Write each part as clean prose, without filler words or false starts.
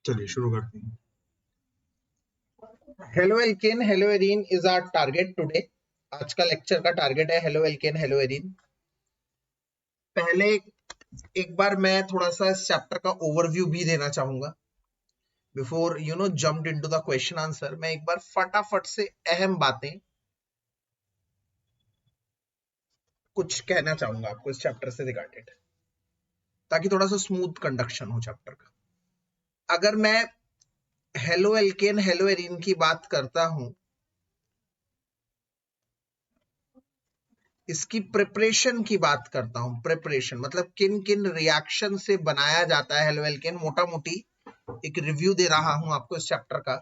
चलिए शुरू करते हैं। Haloalkane haloarene is our target today. आज का लेक्चर का टारगेट है हेलो एल्केन हेलो एरीन। पहले एक बार मैं थोड़ा सा इस चैप्टर का ओवरव्यू भी देना चाहूंगा before jumped into the question answer. मैं एक बार फटाफट से अहम बातें कुछ कहना चाहूंगा आपको इस चैप्टर से रिगार्डेड, ताकि थोड़ा सा स्मूथ कंडक्शन हो चैप्टर का। अगर मैं हेलो एल्केन हेलो एरीन की बात करता हूं, इसकी प्रिपरेशन की बात करता हूं। प्रिपरेशन मतलब किन किन रिएक्शन से बनाया जाता है हेलो एल्केन, मोटा मोटी एक रिव्यू दे रहा हूं आपको इस चैप्टर का।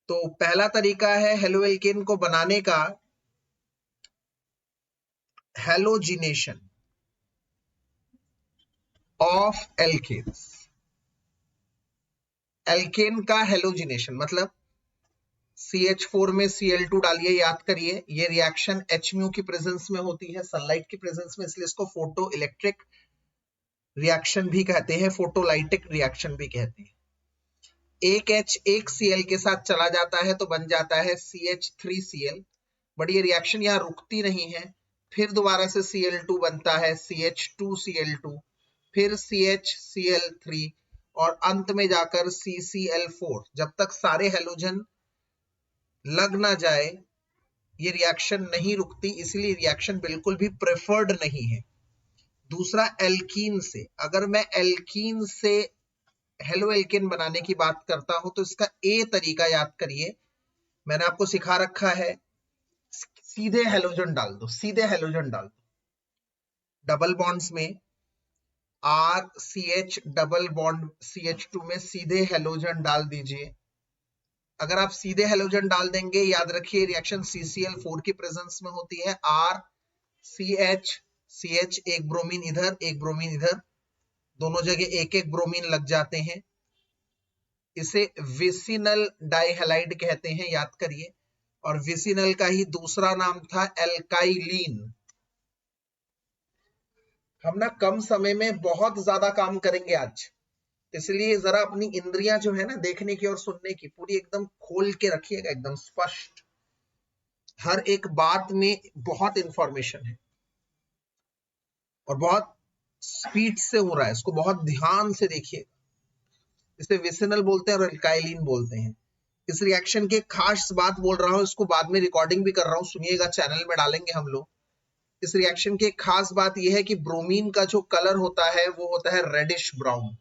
तो पहला तरीका है हेलो एल्केन को बनाने का, हेलोजिनेशन ऑफ एल्केन्स। एल्केन का हेलोजिनेशन मतलब CH4 में Cl2 डालिए, याद करिए ये रिएक्शन Hμ की प्रेजेंस में होती है, सनलाइट की प्रेजेंस में, इसलिए इसको फोटो इलेक्ट्रिक रिएक्शन भी कहते हैं, फोटोलाइटिक रिएक्शन भी कहते हैं। एक H एक Cl के साथ चला जाता है तो बन जाता है CH3Cl, बट ये रिएक्शन यहाँ रुकती नहीं है, फिर दोबारा से Cl2 बनता है CH2Cl2, फिर CHCl3 और अंत में जाकर CCl4। जब तक सारे हेलोजन लग ना जाए ये रिएक्शन नहीं रुकती, इसलिए रिएक्शन बिल्कुल भी प्रेफर्ड नहीं है। दूसरा एल्कीन से, अगर मैं एल्कीन से हेलो एल्केन बनाने की बात करता हूं तो इसका ए तरीका याद करिए, मैंने आपको सिखा रखा है, सीधे हेलोजन डाल दो, सीधे हेलोजन डाल दो। डबल बॉन्ड्स में RCH डबल बॉन्ड CH2 में सीधे हेलोजन डाल दीजिए। अगर आप सीधे हेलोजन डाल देंगे, याद रखिए रिएक्शन CCl4 की प्रेजेंस में होती है। RCH CH, एक ब्रोमीन इधर एक ब्रोमीन इधर, दोनों जगह एक एक ब्रोमीन लग जाते हैं, इसे विसिनल डाइहैलाइड कहते हैं, याद करिए। और विसिनल का ही दूसरा नाम था एल्काइलीन। हम ना कम समय में बहुत ज्यादा काम करेंगे आज, इसलिए जरा अपनी इंद्रियां जो है ना देखने की और सुनने की, पूरी एकदम खोल के रखिएगा, एकदम स्पष्ट। हर एक बात में बहुत इंफॉर्मेशन है और बहुत स्पीड से हो रहा है, इसको बहुत ध्यान से देखिए। इसे विसिनल बोलते हैं और एल्काइलिन बोलते हैं। इस रिएक्शन की खास बात बोल रहा हूं, इसको बाद में रिकॉर्डिंग भी कर रहा हूं, सुनिएगा, चैनल में डालेंगे हम लोग। इस रिएक्शन की खास बात यह है कि ब्रोमीन का जो कलर होता है वो होता है reddish brown,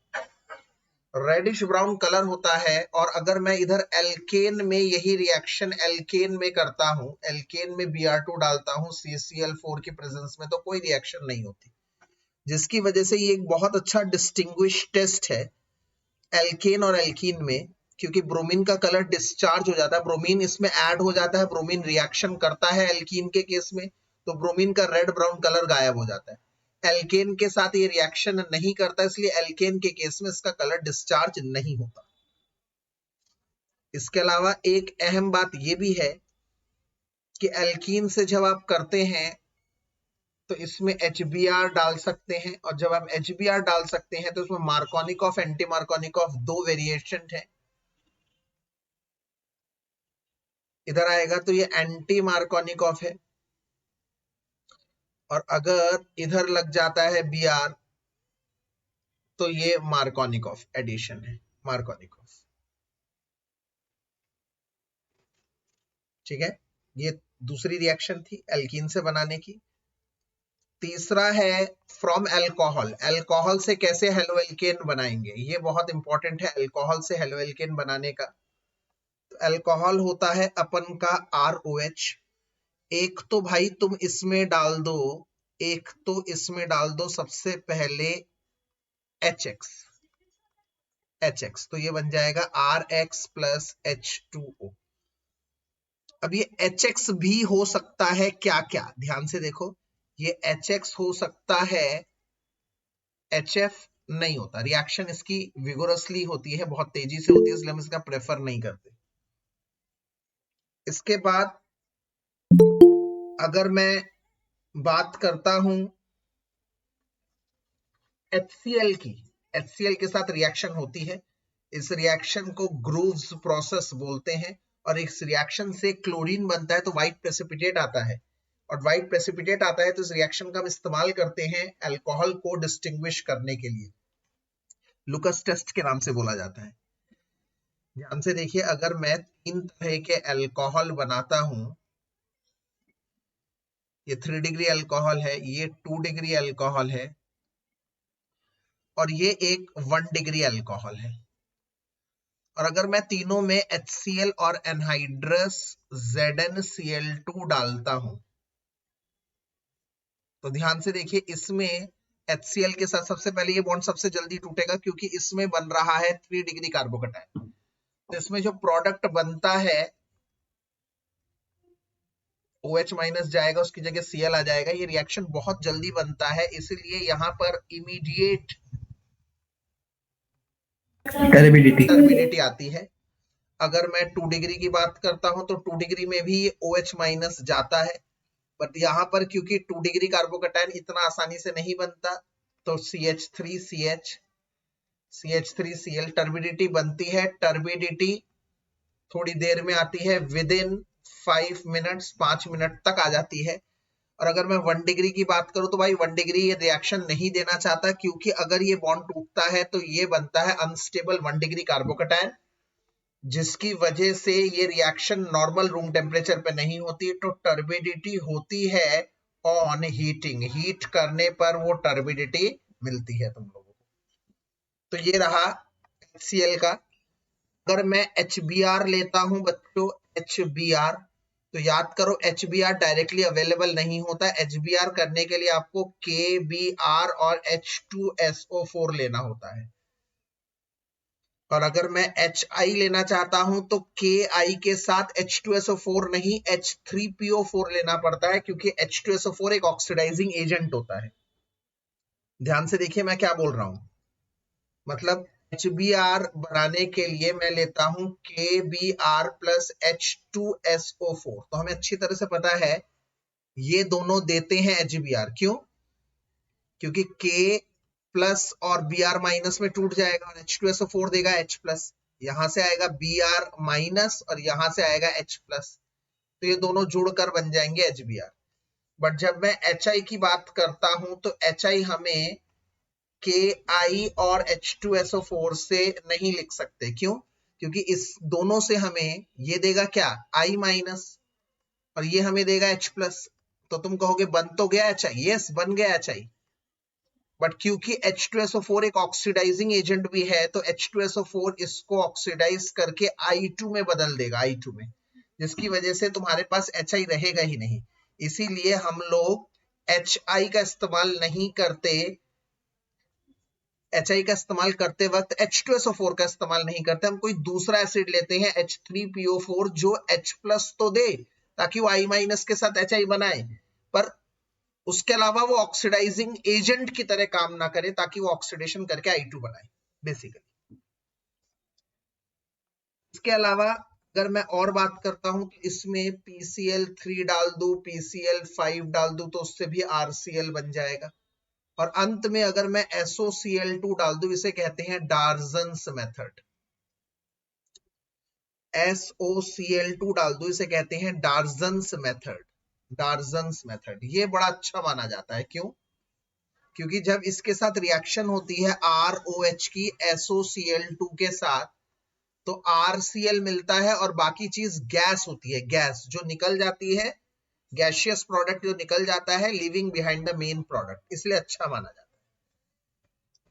reddish brown colour होता है। और अगर मैं इधर एल्केन में यही रिएक्शन एल्केन में करता हूं, एल्केन में Br2 डालता हूं CCl4 की प्रेजेंस में, तो कोई रिएक्शन नहीं होती, जिसकी वजह से ये एक बहुत अच्छा डिस्टिंग्विश टेस्ट है एल्केन और एल्कीन में, क्योंकि ब्रोमीन का कलर डिस्चार्ज हो जाता है, ब्रोमीन इसमें ऐड हो जाता है, ब्रोमीन रिएक्शन करता है एल्कीन के केस में, तो ब्रोमीन का रेड ब्राउन कलर गायब हो जाता है। एल्केन के साथ ये रिएक्शन नहीं करता, इसलिए एल्केन के केस में इसका कलर डिस्चार्ज नहीं होता। इसके अलावा एक अहम बात यह भी है कि एल्कीन से जब आप करते हैं तो इसमें HBr डाल सकते हैं, और जब आप HBr डाल सकते हैं तो इसमें मार्कोनिकॉफ एंटी मार्कोनिकॉफ दो वेरिएशन है। इधर आएगा तो ये एंटी मार्कोनिकॉफ है, और अगर इधर लग जाता है Br तो ये मार्कोनिकॉफ एडिशन है, मार्कोनिकॉफ। ठीक है, ये दूसरी रिएक्शन थी एल्कीन से बनाने की। तीसरा है फ्रॉम अल्कोहल, अल्कोहल से कैसे हेलो एल्केन बनाएंगे, ये बहुत इंपॉर्टेंट है अल्कोहल से हेलो एल्केन बनाने का। तो अल्कोहल होता है अपन का ROH, एक तो भाई तुम इसमें डाल दो, एक तो इसमें डाल दो सबसे पहले HX, तो ये बन जाएगा RX प्लस H2O। अब ये HX भी हो सकता है क्या क्या, ध्यान से देखो, ये HX हो सकता है, HF नहीं होता, रिएक्शन इसकी विगोरसली होती है, बहुत तेजी से होती है, इसलिए हम इसका प्रेफर नहीं करते। इसके बाद अगर मैं बात करता हूं HCl की, HCl के साथ रिएक्शन होती है, इस रिएक्शन को ग्रूव्स प्रोसेस बोलते हैं और इस रिएक्शन से क्लोरीन बनता है तो व्हाइट प्रेसिपिटेट आता है और व्हाइट प्रेसिपिटेट आता है तो इस रिएक्शन का हम इस्तेमाल करते हैं अल्कोहल को डिस्टिंग्विश करने के लिए, लुकस टेस्ट के नाम से बोला जाता है। ध्यान से देखिए, अगर मैं 3 तरह के अल्कोहल बनाता हूं, ये 3 डिग्री अल्कोहल है, ये 2 डिग्री अल्कोहल है और ये एक 1 डिग्री अल्कोहल है, और अगर मैं तीनों में HCl और एनहाइड्रस ZnCl2 डालता हूं तो ध्यान से देखिए, इसमें HCl के साथ सबसे पहले ये बॉन्ड सबसे जल्दी टूटेगा क्योंकि इसमें बन रहा है 3 डिग्री कार्बोकैटायन। तो इसमें जो प्रोडक्ट बनता है OH माइनस जाएगा, उसकी जगह Cl आ जाएगा। ये रिएक्शन बहुत जल्दी बनता है, इसीलिए यहाँ पर इमीडिएट टर्बिडिटी आती है। अगर मैं 2 डिग्री की बात करता हूं तो 2 डिग्री में भी OH माइनस जाता है, बट यहाँ पर क्योंकि 2 डिग्री कार्बोकैटायन इतना आसानी से नहीं बनता तो CH3CH3Cl टर्बिडिटी बनती है। टर्बिडिटी थोड़ी देर में आती है, विद इन 5 मिनट्स, 5 मिनट तक आ जाती है। और अगर मैं 1 डिग्री की बात करूं तो भाई 1 डिग्री ये रिएक्शन नहीं देना चाहता क्योंकि अगर ये बॉन्ड टूटता है तो ये बनता है अनस्टेबल 1 डिग्री कार्बोकैटायन, जिसकी वजह से ये रिएक्शन नॉर्मल रूम टेम्परेचर पे नहीं होती। तो टर्बिडिटी होती है ऑन हीटिंग, हीट करने पर वो टर्बिडिटी मिलती है तुम लोगों को। तो ये रहा HCl का। अगर मैं HBr लेता हूं बच्चों, HBr, तो याद करो HBr डायरेक्टली अवेलेबल नहीं होता। HBr करने के लिए आपको KBr और H2SO4 लेना होता है, और अगर मैं HI लेना चाहता हूं तो KI के साथ H2SO4 नहीं H3PO4 लेना पड़ता है क्योंकि H2SO4 एक ऑक्सीडाइजिंग एजेंट होता है। ध्यान से देखिए मैं क्या बोल रहा हूं, मतलब HBr बनाने के लिए मैं लेता हूं KBr प्लस H2SO4। तो हमें अच्छी तरह से पता है ये दोनों देते हैं HBr, क्यों? क्योंकि K प्लस और Br माइनस में टूट जाएगा और H2SO4 देगा H प्लस, यहां से आएगा Br माइनस और यहां से आएगा H प्लस, तो ये दोनों जुड़कर बन जाएंगे HBr। बट जब मैं HI की बात करता हूं तो HI हमें KI और H2SO4 से नहीं लिख सकते, क्यों? क्योंकि इस दोनों से हमें ये देगा क्या, I माइनस, और ये हमें देगा H प्लस। तो तुम कहोगे बन तो गया HI, यस बन गया HI, बट क्योंकि H2SO4 एक ऑक्सीडाइजिंग एजेंट भी है तो H2SO4 इसको ऑक्सीडाइज करके I2 में बदल देगा, I2 में, जिसकी वजह से तुम्हारे पास HI रहेगा ही नहीं। इसीलिए हम लोग HI का इस्तेमाल नहीं करते, HI का इस्तेमाल करते वक्त H2SO4 का इस्तेमाल नहीं करते, हम कोई दूसरा एसिड लेते हैं H3PO4 जो H प्लस तो दे ताकि वो I माइनस के साथ HI बनाए, पर उसके अलावा वो ऑक्सीडाइजिंग एजेंट की तरह काम ना करे ताकि वो ऑक्सीडेशन करके I2 बनाए बेसिकली। इसके अलावा अगर मैं और बात करता हूं तो इसमें PCl3 डाल दूं, PCl5 डाल दूं तो उससे भी RCl बन जाएगा। और अंत में अगर मैं SOCl2 डाल दूं, इसे कहते हैं डार्जन्स मेथड, SOCl2 डाल दूं इसे कहते हैं डार्जन्स मेथड, डार्जन्स मेथड। ये बड़ा अच्छा माना जाता है, क्यों? क्योंकि जब इसके साथ रिएक्शन होती है ROH की SOCl2 के साथ तो RCl मिलता है और बाकी चीज गैस होती है, गैस जो निकल जाती है, गैसियस प्रोडक्ट जो निकल जाता है living behind the main product, इसलिए अच्छा माना जाता है।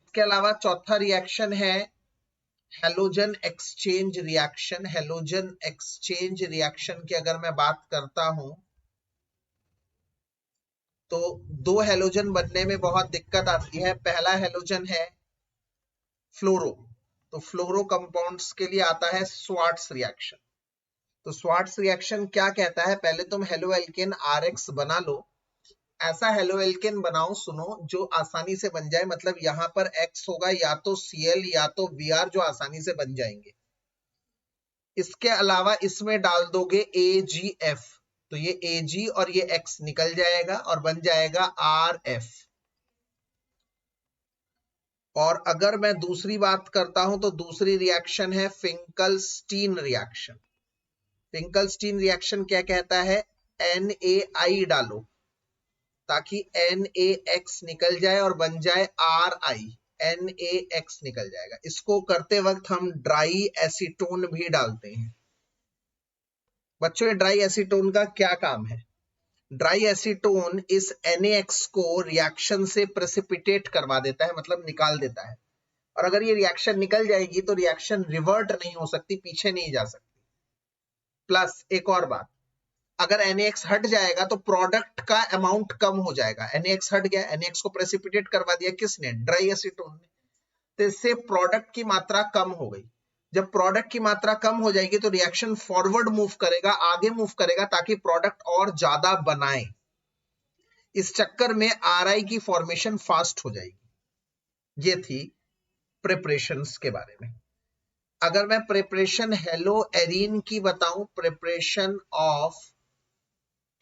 इसके अलावा चौथा रिएक्शन है halogen exchange reaction. Halogen exchange reaction की अगर मैं बात करता हूं तो दो हेलोजन बनने में बहुत दिक्कत आती है। पहला हेलोजन है फ्लोरो, तो फ्लोरो कंपाउंड्स के लिए आता है स्वार्ट्स रिएक्शन। तो स्वार्ट्स रिएक्शन क्या कहता है, पहले तुम हेलो एल्केन RX बना लो, ऐसा हेलो एल्केन बनाओ सुनो जो आसानी से बन जाए, मतलब यहां पर X होगा या तो Cl या तो Br जो आसानी से बन जाएंगे। इसके अलावा इसमें डाल दोगे AgF, तो ये Ag और ये X निकल जाएगा और बन जाएगा RF। और अगर मैं दूसरी बात करता हूं तो दूसरी रिएक्शन है फिंकलस्टीन रिएक्शन। फिंकलस्टीन रिएक्शन क्या कहता है, NaI डालो ताकि NaX निकल जाए और बन जाए RI, NaX निकल जाएगा। इसको करते वक्त हम ड्राई एसीटोन भी डालते हैं। बच्चों ये ड्राई एसीटोन का क्या काम है, ड्राई एसीटोन इस NaX को रिएक्शन से प्रेसिपिटेट करवा देता है, मतलब निकाल देता है। और अगर ये रिएक्शन निकल जाएगी तो रिएक्शन रिवर्ट नहीं हो सकती, पीछे नहीं जा सकती। प्लस एक और बात, अगर NaX हट जाएगा तो प्रोडक्ट का अमाउंट कम हो जाएगा। NaX हट गया, NaX को प्रेसिपिटेट करवा दिया किसने, ड्राई एसीटोन ने, तो इससे प्रोडक्ट की मात्रा कम हो गई। जब प्रोडक्ट की मात्रा कम हो जाएगी तो रिएक्शन फॉरवर्ड मूव करेगा, आगे मूव करेगा ताकि प्रोडक्ट और ज्यादा बनाए। इस चक्कर में RI की फॉर्मेशन फास्ट हो जाएगी। ये थी प्रिपरेशंस के बारे में। अगर मैं प्रिपरेशन हेलो एरीन की बताऊं, प्रिपरेशन ऑफ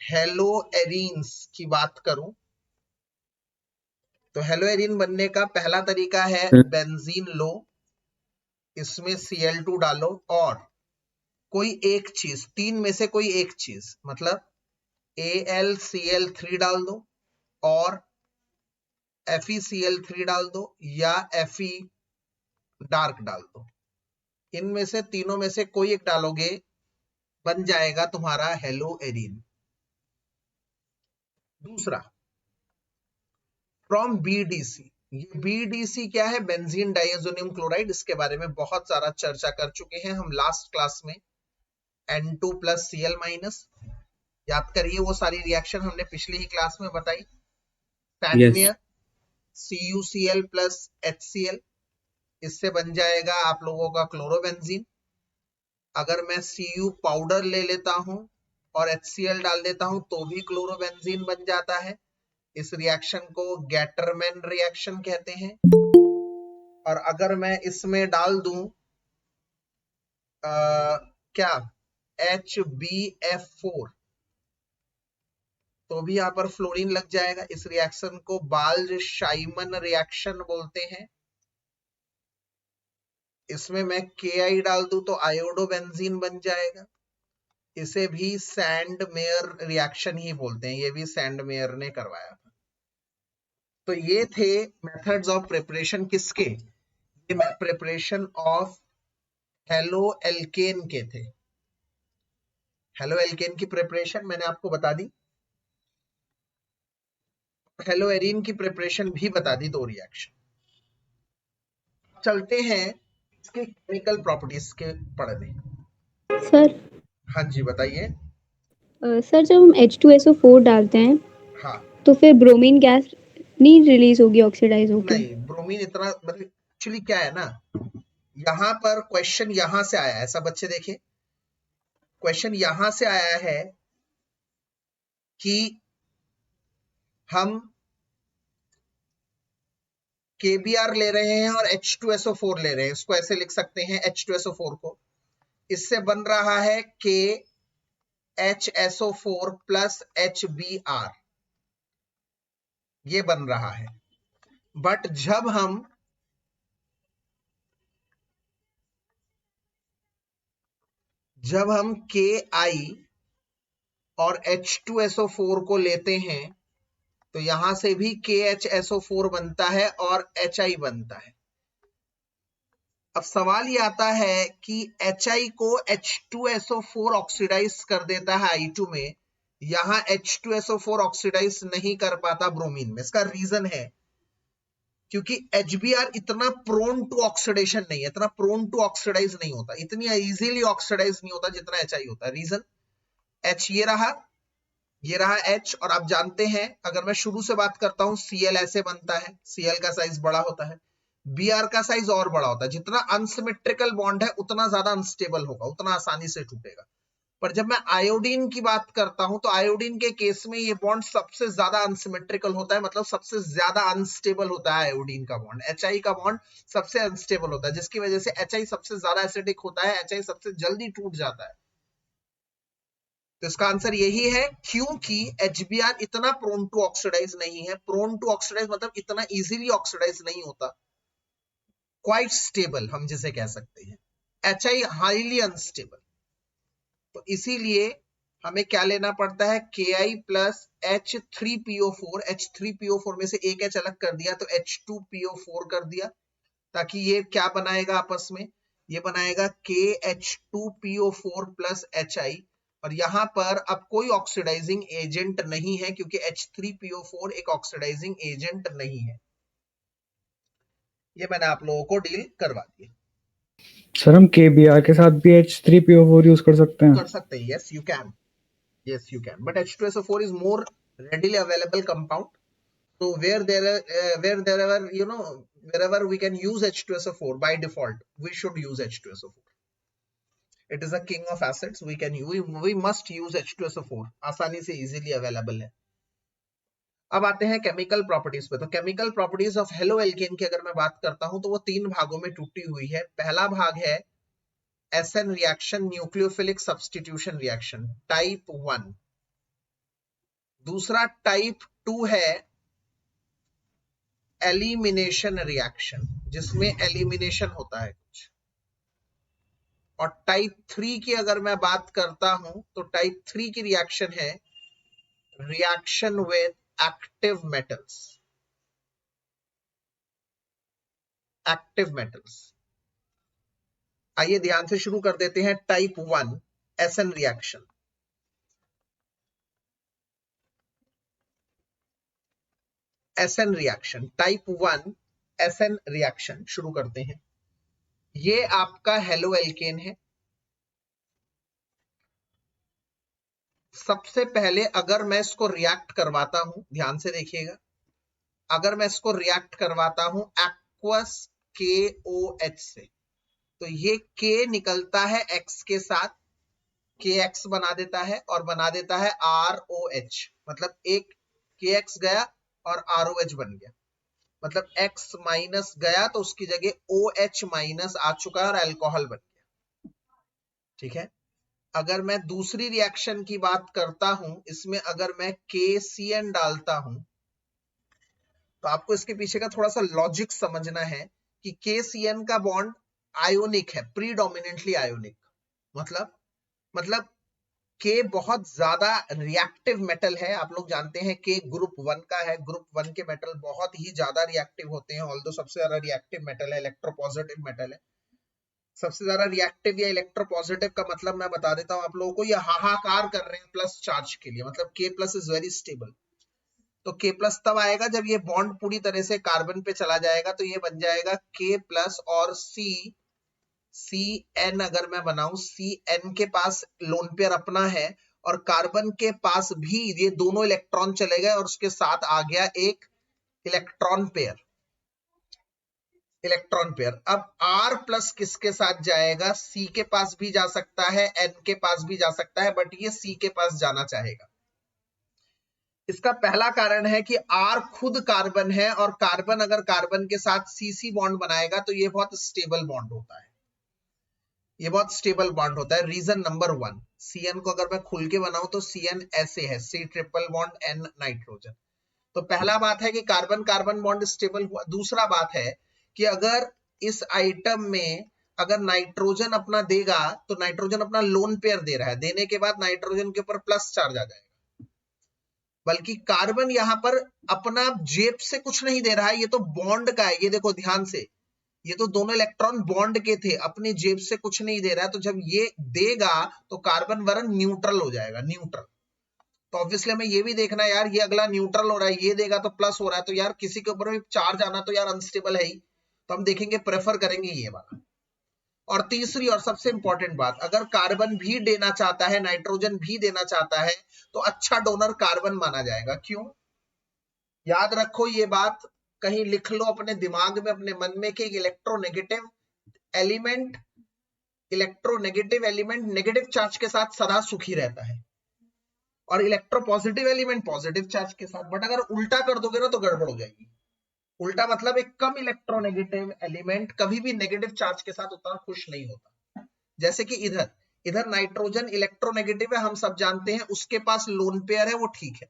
हेलो एरीन्स की बात करूं तो हेलो एरीन बनने का पहला तरीका है बेंजीन लो, इसमें Cl2 डालो और कोई एक चीज, तीन में से कोई एक चीज, मतलब AlCl3 डाल दो और FeCl3 डाल दो या Fe डार्क डाल दो। इनमें से तीनों में से कोई एक डालोगे, बन जाएगा तुम्हारा हेलो एरीन। दूसरा फ्रॉम BDC, ये BDC क्या है, बेंजीन डाइएजोनियम क्लोराइड। इसके बारे में बहुत सारा चर्चा कर चुके हैं हम लास्ट क्लास में। N2 + Cl-, याद करिए वो सारी रिएक्शन हमने पिछली ही क्लास में बताई। पैनमेयर CuCl + HCl, इससे बन जाएगा आप लोगों का क्लोरोबेंजीन। अगर मैं Cu पाउडर ले लेता हूं और HCl डाल देता हूं तो भी क्लोरोबेंजीन बन जाता है। इस रिएक्शन को गैटरमैन रिएक्शन कहते हैं। और अगर मैं इसमें डाल दूं क्या HbF4 तो भी यहां पर फ्लोरीन लग जाएगा। इस रिएक्शन को बाल्ज-शाइमन रिएक्शन बोलते हैं। इसमें मैं Ki डाल दूं तो आयोडोबेंजीन बन जाएगा। इसे भी सैंडमेयर रिएक्शन ही बोलते हैं, ये भी सैंडमेयर ने करवाया था। तो ये थे मेथड्स ऑफ प्रिपरेशन किसके, ये प्रिपरेशन ऑफ हेलो एल्केन के थे। हेलो एल्केन की प्रिपरेशन मैंने आपको बता दी, हेलो एरीन की प्रिपरेशन भी बता दी, दो रिएक्शन। चलते हैं इसके केमिकल प्रॉपर्टीज के पढ़ने। सर हाँ जी बताइए। सर जब हम H2SO4 डालते हैं हाँ तो फिर ब्रोमीन गैस नहीं रिलीज होगी ऑक्सीडाइज होके? नहीं, ब्रोमीन इतना, मतलब एक्चुअली क्या है ना, यहां पर क्वेश्चन यहां से आया है, सब बच्चे देखिए, क्वेश्चन यहां से आया है कि हम KBr ले रहे हैं और H2SO4 ले रहे हैं। इसको ऐसे लिख सकते हैं H2SO4 को, इससे बन रहा है KHSO4 + HBr, ये बन रहा है। बट जब हम Ki और H2SO4 को लेते हैं तो यहां से भी KHSO4 बनता है और HI बनता है। अब सवाल ये आता है कि HI को H2SO4 ऑक्सीडाइज कर देता है I2 में, यहां H2SO4 ऑक्सीडाइज नहीं कर पाता ब्रोमीन में। इसका रीजन है क्योंकि HBr इतना प्रोन टू ऑक्सीडेशन नहीं है, इतना प्रोन टू ऑक्सीडाइज नहीं होता, इतनी इजीली ऑक्सीडाइज नहीं होता जितना HI होता है। रीजन H ये रहा H, और आप जानते हैं अगर मैं शुरू से बात करता हूं Cl ऐसे बनता है, Cl का साइज बड़ा होता है, Br का साइज और बड़ा होता है। जितना अनसिमेट्रिकल बॉन्ड है उतना ज्यादा अनस्टेबल होगा, उतना आसानी से टूटेगा। पर जब मैं आयोडीन की बात करता हूं तो आयोडीन के केस में ये बॉन्ड सबसे ज्यादा अनसिमेट्रिकल होता है, मतलब सबसे ज्यादा अनस्टेबल होता है आयोडीन का बॉन्ड। HI का बॉन्ड सबसे अनस्टेबल होता है, जिसकी वजह से HI सबसे ज्यादा एसिडिक होता है, HI सबसे जल्दी टूट जाता है। तो इसका आंसर यही है क्योंकि HBr इतना प्रोन टू ऑक्सीडाइज नहीं है। प्रोन टू ऑक्सीडाइज मतलब इतना इजीली ऑक्सीडाइज नहीं होता, क्वाइट स्टेबल हम जिसे कह सकते हैं, HI हाईली अनस्टेबल। तो इसीलिए हमें क्या लेना पड़ता है, Ki प्लस H3PO4, H3PO4 में से एक H अलग कर दिया तो H2PO4 कर दिया, ताकि ये क्या बनाएगा आपस में, ये बनाएगा KH2PO4 प्लस HI। और यहां पर अब कोई ऑक्सीडाइजिंग एजेंट नहीं है क्योंकि H3PO4 एक ऑक्सीडाइजिंग एजेंट नहीं है। ये मैंने आप लोगों को डील करवा दिया। सर हम KBr के साथ भी H3PO4 यूज कर सकते हैं? कर सकते हैं, yes you can, yes you can, but H2SO4 is more readily available compound, so wherever you know, wherever we can use H2SO4 by default we should use H2SO4. it is a king of acids, we must use H2SO4, आसानी से easily available है। अब आते हैं chemical properties पे। तो chemical properties of halo alkane की अगर मैं बात करता हूं तो वो 3 भागों में टूटी हुई है। पहला भाग है SN reaction, nucleophilic substitution reaction type 1। दूसरा टाइप 2 है एलिमिनेशन रिएक्शन, जिसमें एलिमिनेशन होता है कुछ। और टाइप 3 की अगर मैं बात करता हूं तो टाइप 3 की रिएक्शन है reaction with active metals, active metals. आइए ध्यान से शुरू कर देते हैं। Type 1 SN reaction. SN reaction, type 1 SN reaction शुरू करते हैं। ये आपका हेलो एल्केन है। सबसे पहले अगर मैं इसको रिएक्ट करवाता हूं, ध्यान से देखिएगा, अगर मैं इसको रिएक्ट करवाता हूं एक्वस KOH से, तो ये K निकलता है X के साथ, KX बना देता है और बना देता है ROH, मतलब एक KX गया और ROH बन गया, मतलब X माइनस गया तो उसकी जगह OH माइनस आ चुका है और अल्कोहल बन गया। ठीक है। अगर मैं दूसरी रिएक्शन की बात करता हूं, इसमें अगर मैं KCN डालता हूं, तो आपको इसके पीछे का थोड़ा सा लॉजिक समझना है कि KCN का बॉन्ड आयोनिक है, प्रीडोमिनेंटली आयोनिक। मतलब K बहुत ज्यादा रिएक्टिव मेटल है। आप लोग जानते हैं K ग्रुप 1 का है। ग्रुप 1 के मेटल बहुत ही ज्यादा रिएक्टिव होते हैं, ऑल्दो सबसे ज्यादा रिएक्टिव मेटल है, इलेक्ट्रोपॉजिटिव मेटल है। सबसे ज्यादा रिएक्टिव या इलेक्ट्रोपॉजिटिव का मतलब मैं बता देता हूं आप लोगों को। ये हाहाकार कर रहे हैं प्लस चार्ज के लिए, मतलब K plus is very stable. तो K प्लस तब आएगा जब ये बॉन्ड पूरी तरह से कार्बन पे चला जाएगा, तो ये बन जाएगा K प्लस और CN अगर मैं बनाऊं, CN के पास लोन पेयर अपना है और कार्बन के पास भी ये दोनों इलेक्ट्रॉन चले गए और उसके साथ आ गया एक इलेक्ट्रॉन पेयर। अब R प्लस किसके साथ जाएगा? C के पास भी जा सकता है, N के पास भी जा सकता है, बट ये C के पास जाना चाहेगा। इसका पहला कारण है कि R खुद कार्बन है और कार्बन अगर कार्बन के साथ CC बॉन्ड बनाएगा तो ये बहुत स्टेबल बॉन्ड होता है, ये बहुत स्टेबल बॉन्ड होता है। रीजन नंबर 1, CN को अगर मैं खुल के बनाऊं तो CN ऐसे है, C triple bond N nitrogen. तो पहला बात है कि कार्बन कार्बन बॉन्ड स्टेबल हुआ। दूसरा बात है कि अगर इस आइटम में अगर नाइट्रोजन अपना देगा तो नाइट्रोजन अपना लोन पेयर दे रहा है, देने के बाद नाइट्रोजन के ऊपर प्लस चार्ज आ जाएगा, बल्कि कार्बन यहां पर अपना जेब से कुछ नहीं दे रहा है, ये तो बॉन्ड का है। ये देखो ध्यान से, ये तो दोनों इलेक्ट्रॉन बॉन्ड के थे, अपनी जेब से कुछ नहीं दे रहा है। तो जब ये देगा तो कार्बन वरन न्यूट्रल हो जाएगा, न्यूट्रल। तो ऑब्वियसली हमें ये भी देखना है यार, ये अगला न्यूट्रल हो रहा है, ये देगा तो प्लस हो रहा है, तो यार किसी के ऊपर भी चार्ज आना तो यार अनस्टेबल है ही, तो हम देखेंगे प्रेफर करेंगे ये वाला। और तीसरी और सबसे इंपॉर्टेंट बात, अगर कार्बन भी देना चाहता है, नाइट्रोजन भी देना चाहता है, तो अच्छा डोनर कार्बन माना जाएगा। क्यों? याद रखो ये बात, कहीं लिख लो अपने दिमाग में, अपने मन में, कि इलेक्ट्रोनेगेटिव एलिमेंट नेगेटिव चार्ज के साथ सदा सुखी रहता है और इलेक्ट्रोपॉजिटिव एलिमेंट पॉजिटिव चार्ज के साथ। बट अगर उल्टा कर दोगे ना तो गड़बड़ हो जाएगी। उल्टा मतलब एक कम इलेक्ट्रोनेगेटिव एलिमेंट कभी भी नेगेटिव चार्ज के साथ उतना खुश नहीं होता। जैसे कि इधर नाइट्रोजन इलेक्ट्रोनेगेटिव है, हम सब जानते हैं, उसके पास लोन पेयर है, वो ठीक है।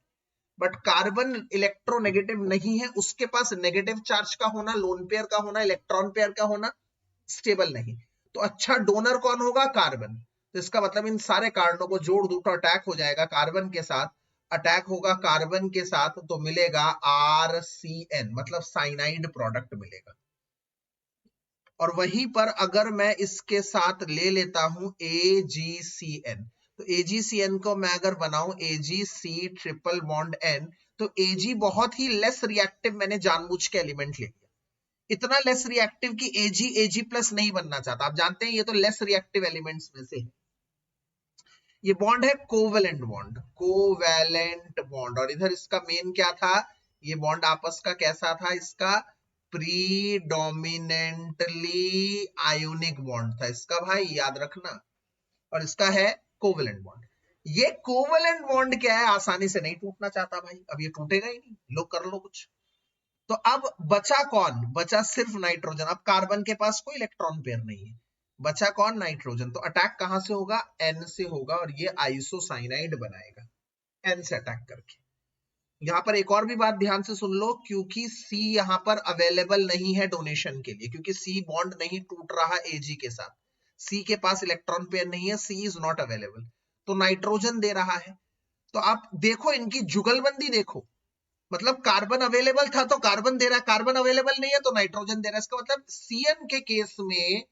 बट कार्बन इलेक्ट्रोनेगेटिव नहीं है, उसके पास नेगेटिव चार्ज का होना, लोन पेयर का होना, इलेक्ट्रॉन पेयर का होना स्टेबल नहीं। तो अच्छा डोनर कौन होगा? कार्बन। तो इसका मतलब इन सारे कारणों को जोड़ दूं तो अटैक हो जाएगा कार्बन के साथ, अटैक होगा कार्बन के साथ तो मिलेगा RCN, मतलब साइनाइड प्रोडक्ट मिलेगा। और वहीं पर अगर मैं इसके साथ ले लेता हूं AgCN, तो AgCN को मैं अगर बनाऊं AgC ट्रिपल बॉन्ड N, तो Ag बहुत ही लेस रिएक्टिव मैंने जानबूझ के एलिमेंट ले लिया, इतना लेस रिएक्टिव कि Ag प्लस नहीं बनना चाहता। आप जानते हैं ये तो लेस रिएक्टिव एलिमेंट्स में से है। ये बॉन्ड है कोवेलेंट बॉन्ड, कोवेलेंट बॉन्ड। और इधर इसका मेन क्या था? ये बॉन्ड आपस का कैसा था? इसका प्रीडोमिनेंटली आयोनिक बॉन्ड था इसका भाई, याद रखना। और इसका है कोवेलेंट बॉन्ड। ये कोवेलेंट बॉन्ड क्या है? आसानी से नहीं टूटना चाहता भाई, अब ये टूटेगा ही नहीं, लो कर लो कुछ। तो अब बचा कौन? बचा सिर्फ नाइट्रोजन। अब कार्बन के पास कोई इलेक्ट्रॉन पेयर नहीं है, बचा कौन? नाइट्रोजन। तो अटैक कहां से होगा? N से होगा, और ये आइसोसाइनाइड बनाएगा N से अटैक करके। यहां पर एक और भी बात ध्यान से सुन लो, क्योंकि C यहां पर अवेलेबल नहीं है डोनेशन के लिए, क्योंकि C बॉन्ड नहीं टूट रहा Ag के साथ, C के पास इलेक्ट्रॉन पेयर नहीं है, C इज नॉट अवेलेबल, तो नाइट्रोजन दे रहा है। तो आप देखो इनकी जुगलबंदी देखो, मतलब कार्बन अवेलेबल था तो कार्बन दे रहा है, कार्बन अवेलेबल नहीं है तो नाइट्रोजन दे रहा है। इसका मतलब CN के केस में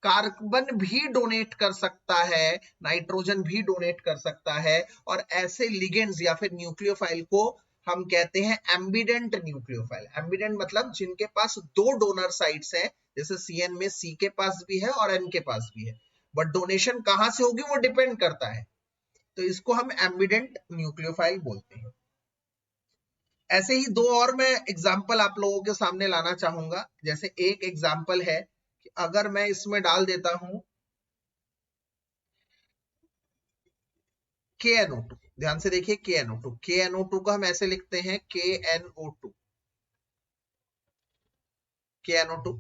कार्बन भी डोनेट कर सकता है, नाइट्रोजन भी डोनेट कर सकता है, और ऐसे लिगेंड्स या फिर न्यूक्लियोफाइल को हम कहते हैं एम्बिडेंट न्यूक्लियोफाइल। एम्बिडेंट मतलब जिनके पास दो डोनर साइट्स हैं, जैसे CN में C के पास भी है और N के पास भी है, बट डोनेशन कहां से होगी वो डिपेंड करता है, तो इसको हम एम्बिडेंट न्यूक्लियोफाइल बोलते हैं। ऐसे ही दो और मैं एग्जाम्पल आप लोगों के सामने लाना चाहूंगा। जैसे एक एग्जाम्पल है कि अगर मैं इसमें डाल देता हूं KNO2, ध्यान से देखिए KNO2, KNO2 को हम ऐसे लिखते हैं KNO2, KNO2,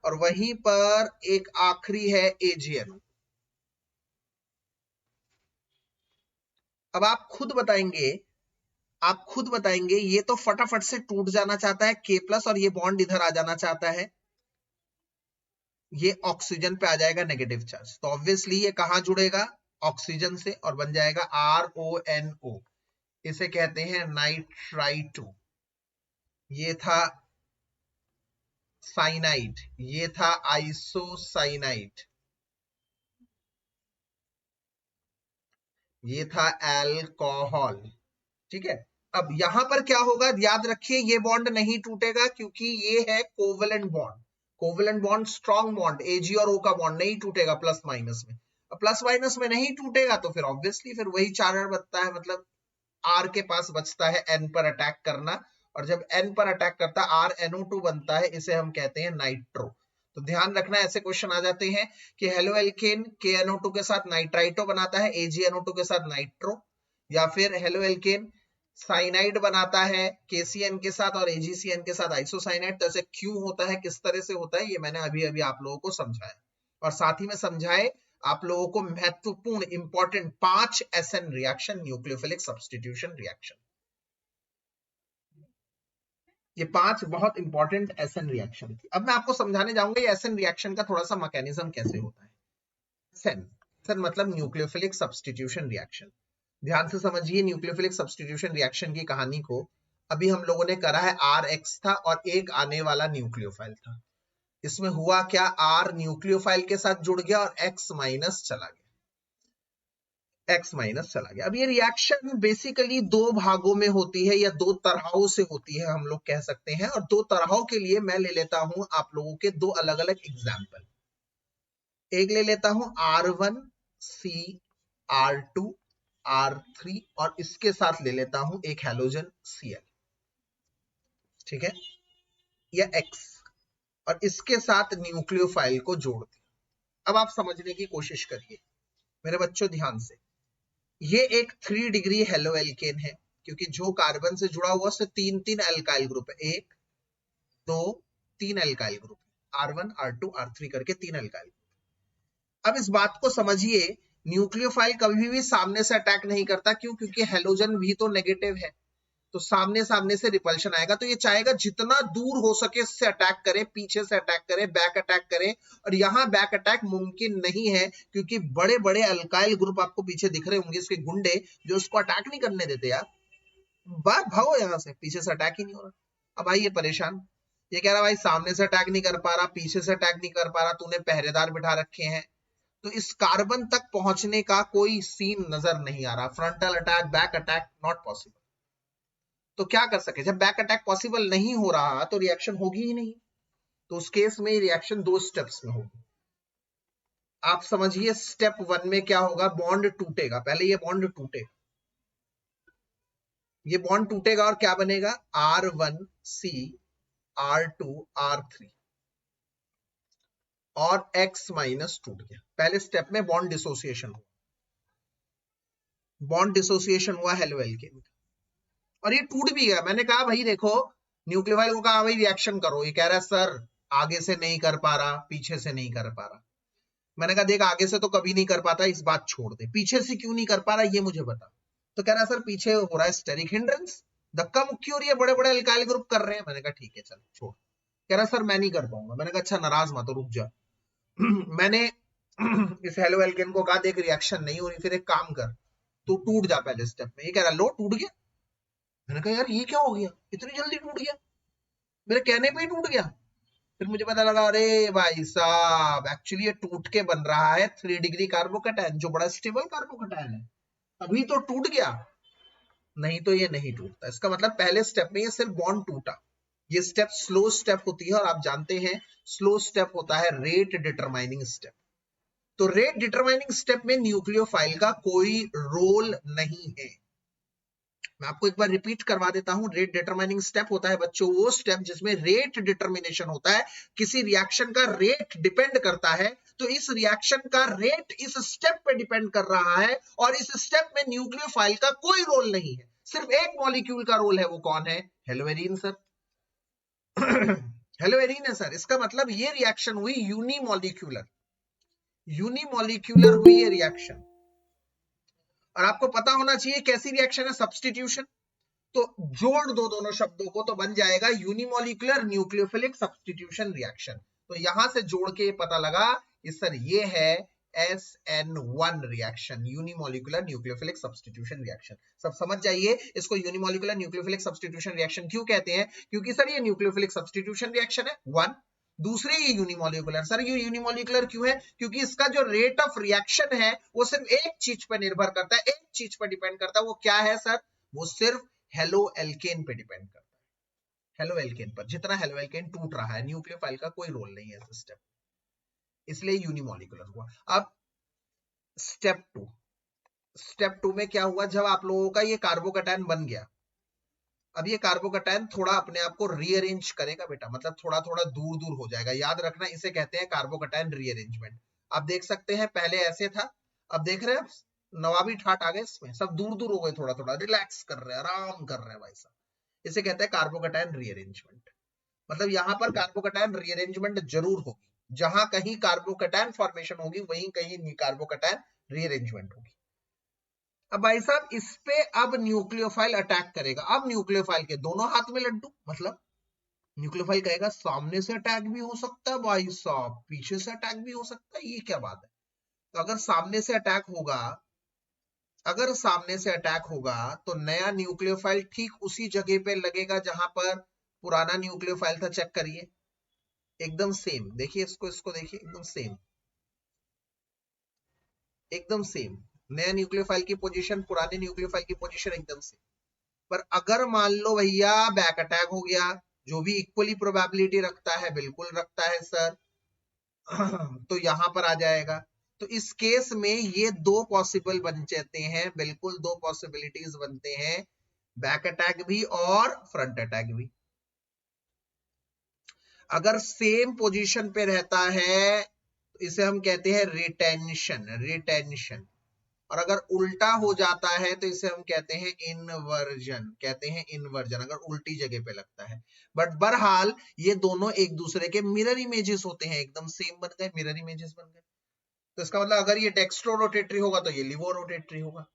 और वहीं पर एक आखिरी है AgNO। अब आप खुद बताएंगे, ये तो फटाफट से टूट जाना चाहता है K+, और ये बॉन्ड इधर आ जाना चाहता है, ये ऑक्सीजन पे आ जाएगा नेगेटिव चार्ज, तो ऑब्वियसली ये कहां जुड़ेगा? ऑक्सीजन से, और बन जाएगा RONO, इसे कहते हैं नाइट्राइटो। ये था साइनाइड, ये था आइसोसाइनाइड, ये था अल्कोहल, ठीक है। अब यहां पर क्या होगा? याद रखिए ये बॉन्ड नहीं टूटेगा क्योंकि ये है covalent bond, covalent bond strong bond, Ag और O का बॉन्ड नहीं टूटेगा प्लस माइनस में। अब प्लस माइनस में नहीं टूटेगा तो फिर ऑब्वियसली फिर वही चार्जर बचता है, मतलब R के पास बचता है N पर अटैक करना, और जब N पर अटैक करता है RNO2 बनता है, इसे हम कहते हैं नाइट्रो। तो ध्यान रखना ऐसे क्वेश्चन आ जाते हैं कि हेलो एल्केन KNO2 के साथ नाइट्राइटो बनाता है AgNO2 के साथ नाइट्रो, या फिर हेलो एल्केन साइनाइड बनाता है KCN के साथ और AgCN के साथ आइसोसाइनाइड। तो ऐसे क्यों होता है, किस तरह से होता है, ये मैंने अभी अभी आप लोगों को समझाया, और साथ ही में समझाए आप लोगों को महत्वपूर्ण important 5 SN reaction, nucleophilic substitution reaction. ये 5 बहुत इंपॉर्टेंट SN रिएक्शन थी। अब मैं आपको समझाने जाऊंगा ये SN रिएक्शन का थोड़ा सा मैकेनिज्म कैसे होता है। SN मतलब न्यूक्लियोफिलिक सब्स्टिट्यूशन रिएक्शन। ध्यान से समझिए न्यूक्लियोफिलिक सब्स्टिट्यूशन रिएक्शन की कहानी को। अभी हम लोगों ने करा है RX था और एक आने वाला न्यूक्लियोफाइल था। इसमें हुआ क्या? R न्यूक्लियोफाइल के साथ जुड़ गया और X माइनस चला गया। अब ये रिएक्शन बेसिकली दो भागों में होती है या दो तरहों से होती है, हम लोग कह सकते हैं। और दो तरहों के लिए मैं ले लेता हूं आप लोगों के दो अलग अलग एग्जाम्पल। एक ले लेता हूं R1C, R2, R3, और इसके साथ ले लेता हूं एक हैलोजन Cl, ठीक है, या X, और इसके साथ न्यूक्लियोफाइल को जोड़ दिया। अब आप समझने की कोशिश करिए मेरे बच्चों ध्यान से। ये एक 3 डिग्री हेलो एल्केन है, क्योंकि जो कार्बन से जुड़ा हुआ उससे 3 अल्काइल ग्रुप है, 1 2 3 alkyl group, R1 R2 R3 करके 3 अल्काइल ग्रुप। अब इस बात को समझिए, न्यूक्लियोफाइल कभी भी सामने से अटैक नहीं करता, क्यों? क्योंकि हेलोजन भी तो नेगेटिव है, तो सामने सामने से रिपल्शन आएगा, तो ये चाहेगा जितना दूर हो सके इससे अटैक करे, पीछे से अटैक करे, बैक अटैक करे। और यहाँ बैक अटैक मुमकिन नहीं है क्योंकि बड़े बड़े अल्काइल ग्रुप आपको पीछे दिख रहे होंगे, इसके गुंडे जो इसको अटैक नहीं करने देते यार। बात भागो यहाँ से, पीछे से अटैक ही नहीं हो रहा। अब भाई ये परेशान, ये कह रहा भाई सामने से अटैक नहीं कर पा रहा, पीछे से अटैक नहीं कर पा रहा, तूने पहरेदार बिठा रखे हैं, तो इस कार्बन तक पहुंचने का कोई सीन नजर नहीं आ रहा। Frontal attack, back attack not possible. तो क्या कर सके, जब बैक अटैक पॉसिबल नहीं हो रहा तो रिएक्शन होगी ही नहीं। तो उस केस में रिएक्शन 2 स्टेप्स में होगी। आप समझिए स्टेप 1 में क्या होगा, बॉन्ड टूटेगा। पहले ये बॉन्ड टूटेगा, ये बॉन्ड टूटेगा और क्या बनेगा, R1C R2 R3 और X माइनस टूट गया। पहले स्टेप में बॉन्ड डिसोसिएशन हुआ, बॉन्ड डिसोसिएशन हुआ हेलो एल्केन का, और ये टूट भी गया। मैंने कहा भाई देखो, न्यूक्लियोफाइल को कहा भाई रिएक्शन करो, ये कह रहा है सर आगे से नहीं कर पा रहा, पीछे से नहीं कर पा रहा। मैंने कहा देख आगे से तो कभी नहीं कर पाता, इस बात छोड़ दे, पीछे से क्यों नहीं कर पा रहा ये मुझे बता। तो कह रहा है सर पीछे हो रहा है स्टेरिक हिंड्रेंस, धक्का मुक्की हो रही है, बड़े बड़े अल्काइल ग्रुप कर रहे हैं। मैंने कहा ठीक है चल छोड़। कह रहा सर मैं नहीं कर पाऊंगा। मैंने कहा अच्छा नाराज मत हो, रुक जा। मैंने इस हेलो एल्केन को कहा देख रिएक्शन नहीं हो रही, फिर एक काम कर, तू टूट जा पहले स्टेप में। ये कह रहा लो टूट गया। मैंने कहा यार ये क्या हो गया, इतनी जल्दी टूट गया, मेरे कहने पे ही टूट गया। फिर मुझे पता लगा अरे भाई साहब एक्चुअली ये टूट के बन रहा है 3 डिग्री कार्बोकैटायन, जो बड़ा स्टेबल कार्बोकैटायन है, अभी तो टूट गया, नहीं तो ये नहीं टूटता। इसका मतलब पहले स्टेप में ये सिर्फ बॉन्ड टूटा। ये स्टेप स्लो स्टेप होती है और आप जानते हैं स्लो स्टेप होता है रेट डिटरमाइनिंग स्टेप। तो रेट डिटरमाइनिंग स्टेप में न्यूक्लियोफाइल का कोई रोल नहीं है। मैं आपको एक बार रिपीट करवा देता हूं, रेट डिटरमाइनिंग स्टेप होता है बच्चों वो स्टेप जिसमें रेट डिटरमिनेशन होता है, किसी रिएक्शन का रेट डिपेंड करता है। तो इस रिएक्शन का रेट इस स्टेप पे डिपेंड कर रहा है और इस स्टेप में न्यूक्लियोफाइल का कोई रोल नहीं है, सिर्फ एक मॉलिक्यूल का रोल है। वो कौन है, हेलोएरीन सर। हेलोएरीन है सर। इसका मतलब ये रिएक्शन हुई यूनिमॉलिक्यूलर, यूनिमॉलिक्यूलर हुई ये रिएक्शन। और आपको पता होना चाहिए कैसी रिएक्शन है, सब्स्टिट्यूशन। तो जोड़ दो दोनों शब्दों को तो बन जाएगा यूनिमॉलिक्यूलर न्यूक्लियोफिलिक सब्स्टिट्यूशन रिएक्शन। तो यहां से जोड़ के पता लगा कि सर ये है SN1 reaction, unimolecular nucleophilic substitution reaction. सब समझ जाइए इसको यूनिमॉलिक्यूलर न्यूक्लियोफिलिक सब्स्टिट्यूशन रिएक्शन क्यों कहते हैं, क्योंकि सर ये न्यूक्लियोफिलिक सब्स्टिट्यूशन रिएक्शन है 1। दूसरे ये यूनिमॉलिक्यूलर। सर ये यूनिमॉलिक्यूलर क्यों है, क्योंकि इसका जो रेट ऑफ रिएक्शन है वो सिर्फ एक चीज पर निर्भर करता है, एक चीज पर डिपेंड करता है। वो क्या है सर, वो सिर्फ हेलो एल्केन पे डिपेंड करता है, हेलो एल्केन पर। जितना हेलो एल्केन टूट रहा है, न्यूक्लियोफाइल का कोई रोल नहीं है इस स्टेप, इसलिए यूनिमॉलिक्यूलर हुआ। अब स्टेप 2, स्टेप 2 में क्या हुआ, जब आप लोगों का ये कार्बोकैटायन बन गया, अब ये कार्बोकैटायन थोड़ा अपने आप को रीअरेंज करेगा बेटा, मतलब थोड़ा थोड़ा दूर दूर हो जाएगा। याद रखना इसे कहते हैं कार्बोकैटायन रीअरेंजमेंट। आप देख सकते हैं पहले ऐसे था, अब देख रहे हैं नवाबी ठाट आ गए इसमें, सब दूर दूर हो गए, थोड़ा थोड़ा रिलैक्स कर रहे हैं, आराम कर रहे हैं भाई साहब। इसे कहते हैं कार्बोकैटायन रीअरेंजमेंट। मतलब यहाँ पर कार्बोकैटायन रीअरेंजमेंट जरूर होगी, जहां कहीं कार्बोकैटायन फॉर्मेशन होगी वहीं कहीं कार्बोकैटायन रीअरेंजमेंट होगी। अब भाई साहब इस पे अब न्यूक्लियोफाइल अटैक करेगा। अब न्यूक्लियोफाइल के दोनों हाथ में लड्डू, मतलब न्यूक्लियोफाइल कहेगा सामने से अटैक भी हो सकता है भाई साहब, पीछे से अटैक भी हो सकता है, ये क्या बात है। तो अगर सामने से अटैक होगा, अगर सामने से अटैक होगा तो नया न्यूक्लियोफाइल ठीक उसी जगह पे लगेगा जहां पर पुराना न्यूक्लियोफाइल था। चेक करिए एकदम सेम, देखिए इसको देखिए एकदम सेम, एकदम सेम। नया न्यूक्लियोफाइल की पोजीशन, पुराने न्यूक्लियोफाइल की पोजीशन एकदम सेम। पर अगर मान लो भैया बैक अटैक हो गया, जो भी इक्वली प्रोबेबिलिटी रखता है, बिल्कुल रखता है सर, तो यहां पर आ जाएगा। तो इस केस में ये 2 पॉसिबल बन जाते हैं, बिल्कुल 2 पॉसिबिलिटीज बनते हैं, बैक अटैक भी और फ्रंट अटैक भी। अगर सेम पोजीशन पे रहता है तो इसे हम कहते हैं रिटेंशन, रिटेंशन। और अगर उल्टा हो जाता है तो इसे हम कहते हैं इनवर्जन, कहते हैं इनवर्जन, अगर उल्टी जगह पे लगता है। बट बहरहाल ये दोनों एक दूसरे के मिरर इमेजेस होते हैं, एकदम सेम बन गए, मिरर इमेजेस बन गए। तो इसका मतलब अगर ये डेक्स्ट्रो रोटेटरी होगा तो ये लिवो रोटेटरी होगा।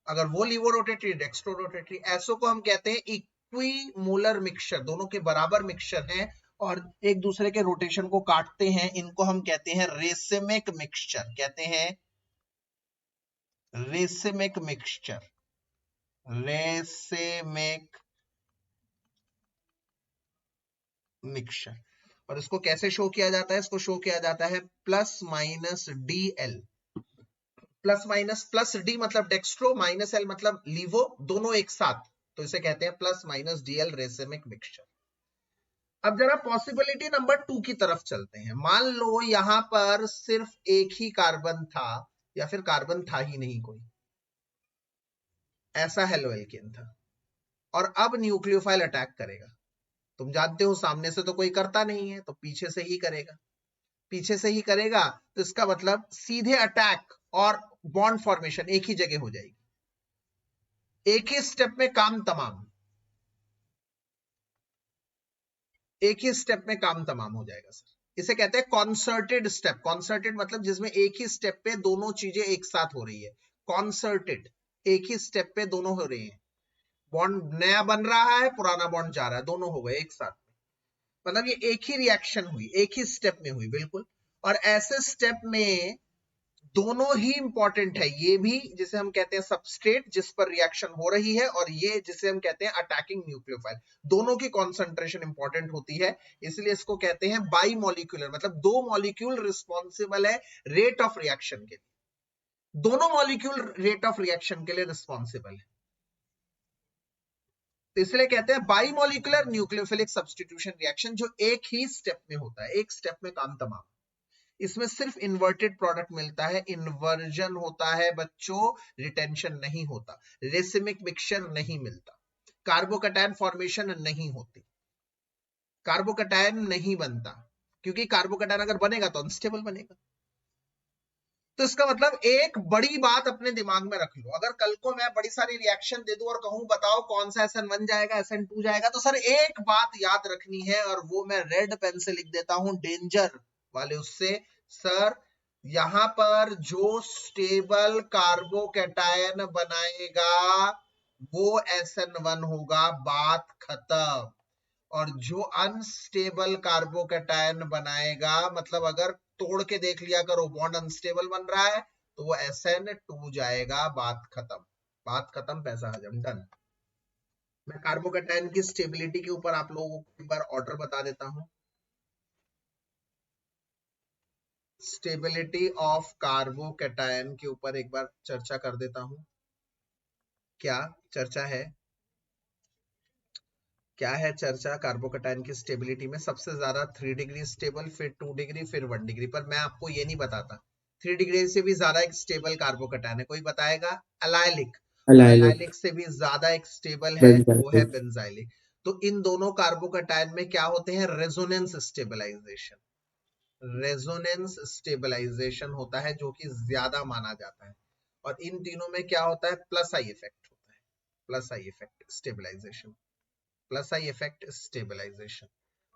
अगर वो लीवो रोटेटरी, डेक्स्ट्रो रोटेटरी, ऐसो को हम कहते हैं इक्विमोलर मिक्सचर, दोनों के बराबर मिक्सचर हैं और एक दूसरे के रोटेशन को काटते हैं, इनको हम कहते हैं रेसिमिक मिक्सचर, कहते हैं रेसिमिक मिक्सचर, रेसिमिक मिक्सचर। और इसको कैसे शो किया जाता है? इसको शो किया जाता है plus minus D L, plus minus, plus D मतलब डेक्स्ट्रो, माइनस एल मतलब लीवो, दोनों एक साथ, तो इसे कहते हैं plus minus D L racemic mixture. अब जरा पॉसिबिलिटी नंबर 2 की तरफ चलते हैं। मान लो यहां पर सिर्फ एक ही कार्बन था या फिर कार्बन था ही नहीं कोई, ऐसा हेलोएल्केन था, और अब न्यूक्लियोफाइल अटैक करेगा। तुम जानते हो सामने से तो कोई करता नहीं है, तो पीछे से ही करेगा, पीछे से ही करेगा, तो इसका मतलब सीधे अटैक और बॉन्ड फॉर्मेशन एक ही जगह हो जाएगी, एक ही स्टेप में काम तमाम, एक ही स्टेप में काम तमाम हो जाएगा सर। इसे कहते हैं कॉन्सर्टेड स्टेप। कॉन्सर्टेड मतलब जिसमें एक ही स्टेप पे दोनों चीजें एक साथ हो रही है, कॉन्सर्टेड, एक ही स्टेप पे दोनों हो रही है, बॉन्ड नया बन रहा है, पुराना बॉन्ड जा रहा है, दोनों हो गए एक साथ, मतलब ये एक ही रिएक्शन हुई, एक ही स्टेप में हुई, बिल्कुल। और ऐसे स्टेप में दोनों ही इंपॉर्टेंट है, ये भी जिसे हम कहते हैं सबस्ट्रेट जिस पर रिएक्शन हो रही है, और ये जिसे हम कहते हैं अटैकिंग न्यूक्लियोफाइल, दोनों की कॉन्सेंट्रेशन इंपॉर्टेंट होती है, इसलिए इसको कहते हैं बाई मॉलिक्यूलर, मतलब दो मॉलिक्यूल रिस्पॉन्सिबल है रेट ऑफ रिएक्शन के लिए, दोनों मॉलिक्यूल रेट ऑफ रिएक्शन के लिए रिस्पॉन्सिबल है, तो इसलिए कहते हैं by molecular nucleophilic substitution reaction, जो एक ही स्टेप में होता है, एक स्टेप में काम तमाम। इसमें सिर्फ इन्वर्टेड प्रोडक्ट मिलता है, इन्वर्जन होता है बच्चों, रिटेंशन नहीं होता, रेसिमिक मिक्सचर नहीं मिलता, कार्बोकैटायन फॉर्मेशन नहीं होती, कार्बोकैटायन नहीं बनता, क्योंकि कार्बोकैटायन अगर बनेगा तो अनस्टेबल बनेगा। तो इसका मतलब एक बड़ी बात अपने दिमाग में रख लो, अगर कल को मैं बड़ी सारी रिएक्शन दे दूं और कहूं बताओ कौन सा SN1 जाएगा, SN2 जाएगा, तो सर एक बात याद रखनी है, और वो मैं रेड पेन से लिख देता हूं, डेंजर वाले उससे, सर यहां पर जो स्टेबल कार्बोकैटायन बनाएगा वो SN1 होगा, बात खत्म। और जो अनस्टेबल कार्बोकैटायन बनाएगा, मतलब अगर तोड़ के देख लिया करो बॉन्ड अनस्टेबल बन रहा है, तो वो SN2 जाएगा, बात खत्म, बात खत्म, पैसा हजम, डन। मैं कार्बोकैटायन की स्टेबिलिटी के ऊपर आप लोगों को एक बार ऑर्डर बता देता हूं। स्टेबिलिटी ऑफ कार्बोकैटायन के ऊपर एक बार चर्चा कर देता हूं। क्या चर्चा है? क्या है चर्चा कार्बोकैटायन की स्टेबिलिटी में? सबसे ज्यादा 3 डिग्री स्टेबल, फिर 2 डिग्री, फिर 1 डिग्री, पर मैं आपको ये नहीं बताता 3 डिग्री से भी ज्यादा एक स्टेबल कार्बोकैटायन है, कोई बताएगा? एलाइलिक। एलाइलिक से भी ज्यादा एक स्टेबल है, वो है बेंजाइलिक। तो इन दोनों कार्बोकैटायन में क्या होते हैं? रेजोनेंस स्टेबलाइजेशन, रेजोनेंस स्टेबलाइजेशन होता है, जो कि ज्यादा माना जाता है। और इन तीनों में क्या होता है? प्लस आई इफेक्ट होता है, plus I effect stabilisation, plus I effect stabilisation.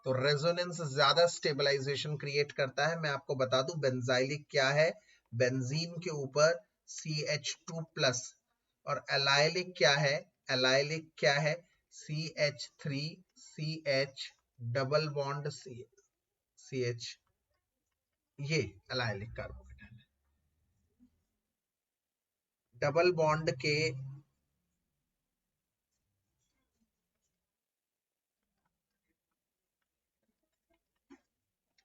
तो रेजोनेंस ज्यादा स्टेबलाइजेशन क्रिएट करता है। मैं आपको बता दूं बेंजाइलिक क्या है, बेंजीन के ऊपर CH2 प्लस, और एलाइलिक क्या है? एलाइलिक क्या है? CH3 CH double bond CH, ये एलाइलिक कार्बोकैटायन है, डबल बॉन्ड के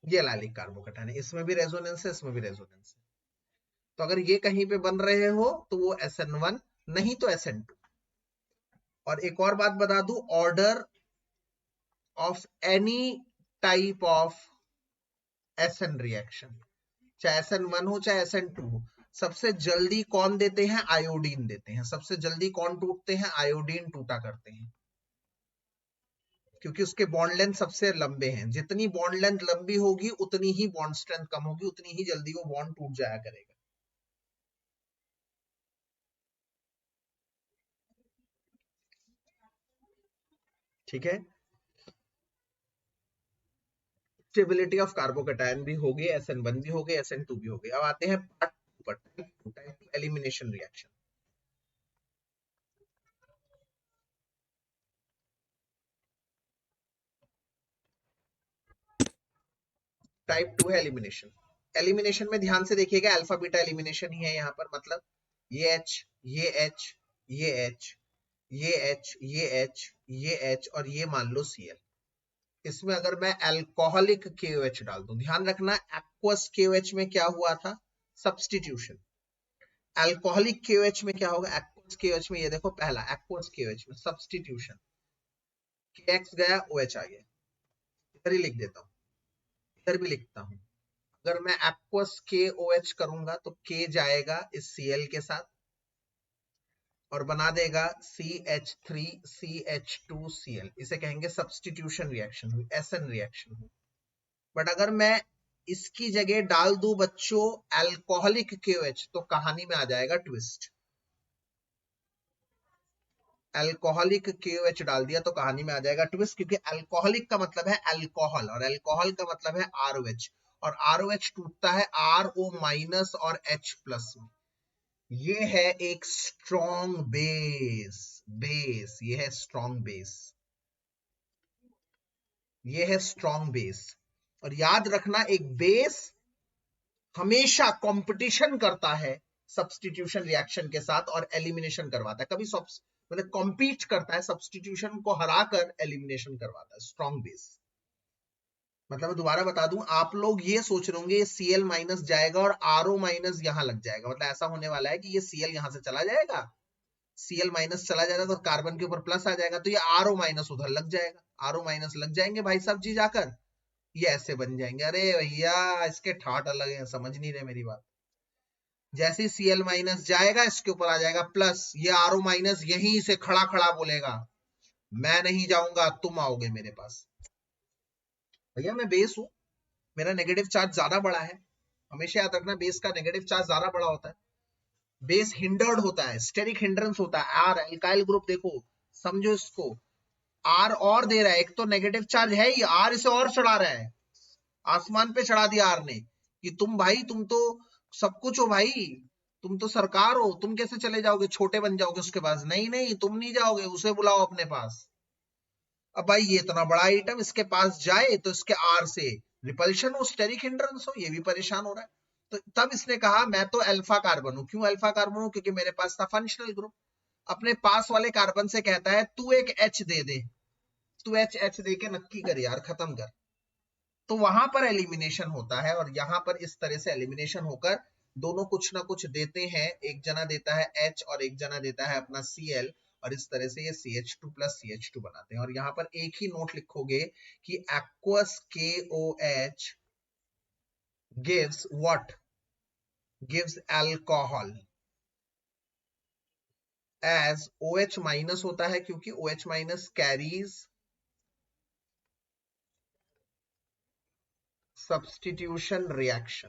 ये एलाइलिक कार्बोकैटायन है, इसमें भी रेजोनेंस है, इसमें भी रेजोनेंस है। तो अगर ये कहीं पे बन रहे हो तो वो SN1, नहीं तो SN2। और एक और बात बता दूं, order of any type of SN reaction, चाहे SN1 हो चाहे SN2 हो, सबसे जल्दी कौन देते हैं? आयोडीन देते हैं। सबसे जल्दी कौन टूटते हैं? आयोडीन टूटा करते हैं, क्योंकि उसके बॉन्ड लेंथ सबसे लंबे हैं। जितनी बॉन्ड लेंथ लंबी होगी उतनी ही बॉन्ड स्ट्रेंथ कम होगी, उतनी ही जल्दी वो बॉन्ड टूट जाया करेगा। ठीक है, स्टेबिलिटी ऑफ कार्बोकैटायन भी हो गई, SN1 भी हो गई, SN2 भी हो गई। अब आते हैं पार्ट 2 पर, टाइप 2 एलिमिनेशन रिएक्शन। टाइप 2 है एलिमिनेशन। एलिमिनेशन में ध्यान से देखिएगा, अल्फा बीटा एलिमिनेशन ही है यहाँ पर, मतलब ये H, ये H, ये H, ये H, ये H, ये H और ये मान लो Cl। इसमें अगर मैं अल्कोहलिक KOH डाल दूं, ध्यान रखना एक्वस KOH में क्या हुआ था, सब्स्टिट्यूशन। अल्कोहलिक KOH में क्या होगा, एक्वस KOH में ये देखो पहला एक्वस KOH में सब्स्टिट्यूशन, KX गया OH आ गया। इधर ही लिख देता हूं, इधर भी लिखता हूं। अगर मैं एक्वस KOH करूंगा तो K जाएगा इस Cl के साथ और बना देगा CH3CH2Cl। इसे कहेंगे सब्स्टिट्यूशन रिएक्शन हुई, SN रिएक्शन हुई। बट अगर मैं इसकी जगह डाल दूं बच्चों अल्कोहलिक KOH तो कहानी में आ जाएगा ट्विस्ट। अल्कोहलिक KOH डाल दिया तो कहानी में आ जाएगा ट्विस्ट, क्योंकि अल्कोहलिक का मतलब है अल्कोहल और अल्कोहल का मतलब है ROH, और ROH टूटता है RO माइनस और H प्लस में। ये है एक स्ट्रॉन्ग बेस, ये है स्ट्रॉन्ग बेस, ये है स्ट्रॉन्ग बेस। और याद रखना एक बेस हमेशा कंपटीशन करता है सब्स्टिट्यूशन रिएक्शन के साथ और एलिमिनेशन करवाता है, कभी मतलब कॉम्पीट करता है, सब्स्टिट्यूशन को हराकर एलिमिनेशन करवाता है, स्ट्रॉन्ग बेस। मतलब मैं दोबारा बता दूं, आप लोग ये सोच रहे होंगे ये Cl माइनस जाएगा और RO माइनस यहां लग जाएगा, मतलब ऐसा होने वाला है कि ये Cl यहां से चला जाएगा, Cl माइनस चला जाएगा तो कार्बन के ऊपर प्लस आ जाएगा, तो ये RO माइनस उधर लग जाएगा, RO माइनस लग जाएंगे भाई साहब जी जाकर, ये ऐसे बन जाएंगे। अरे भैया इसके ठाट अलग है, समझ नहीं रहे मेरी बात। जैसे Cl माइनस जाएगा इसके ऊपर आ जाएगा प्लस, ये RO माइनस यहीं से खड़ा खड़ा बोलेगा मैं नहीं जाऊंगा, तुम आओगे मेरे पास। भैया मैं बेस हूं, मेरा नेगेटिव चार्ज ज्यादा बड़ा है, हमेशा याद रखना बेस का नेगेटिव चार्ज ज्यादा बड़ा होता है। बेस हिंडर्ड होता है, स्टेरिक हिंड्रेंस होता है। आर एल्काइल ग्रुप देखो, समझो इसको, आर और दे रहा है, एक तो नेगेटिव चार्ज है ही, आर इसे और चढ़ा रहा है, आसमान पे चढ़ा दिया आर ने कि तुम भाई तुम तो सब कुछ हो भाई, तुम तो सरकार हो, तुम कैसे चले जाओगे, छोटे बन जाओगे उसके पास। नहीं नहीं तुम नहीं जाओगे, उसे बुलाओ अपने पास। अब भाई ये इतना बड़ा आइटम इसके पास जाए तो इसके आर से रिपल्शन हो, स्टेरिक हिंड्रेंस हो, ये भी परेशान हो रहा है। तो तब इसने कहा मैं तो अल्फा कार्बन हूं। क्यों अल्फा कार्बन हूं, क्योंकि मेरे पास था फंक्शनल ग्रुप। अपने पास वाले कार्बन से कहता है तू एक H दे दे, तू H दे के नक्की कर यार, खत्म कर। तो वहां पर एलिमिनेशन होता है और यहां पर इस तरह से एलिमिनेशन होकर दोनों कुछ ना कुछ देते हैं, एक जना देता है H और एक जना देता है अपना Cl, और इस तरह से ये CH2 प्लस CH2 बनाते हैं। और यहाँ पर एक ही नोट लिखोगे कि aqueous KOH gives what? Gives alcohol, as OH minus होता है क्योंकि OH माइनस कैरीज सब्स्टिट्यूशन रिएक्शन।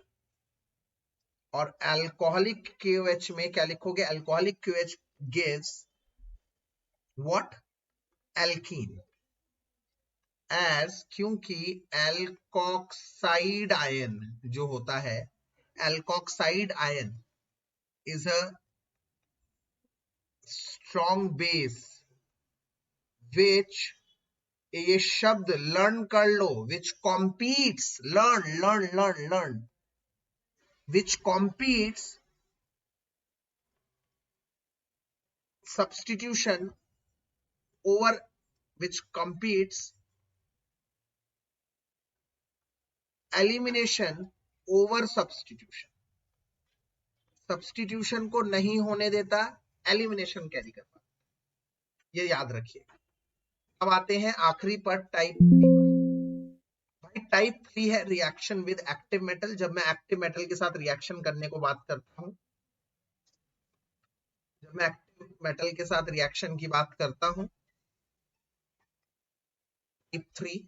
और अल्कोहलिक KOH में क्या लिखोगे, alcoholic KOH gives what? Alkene, as क्योंकि एल्कोक्साइड आयन जो होता है, alkoxide ion is a strong base which, ये शब्द लर्न कर लो, which competes, learn which competes substitution over, which competes elimination over substitution, substitution को नहीं होने देता, elimination कैरी करता, ये याद रखिए। अब आते हैं आखिरी पर, टाइप 3 पर। भाई टाइप 3 है रिएक्शन विद एक्टिव मेटल। जब मैं एक्टिव मेटल के साथ रिएक्शन करने को बात करता हूं, जब मैं एक्टिव मेटल के साथ रिएक्शन की बात करता हूं, टाइप 3,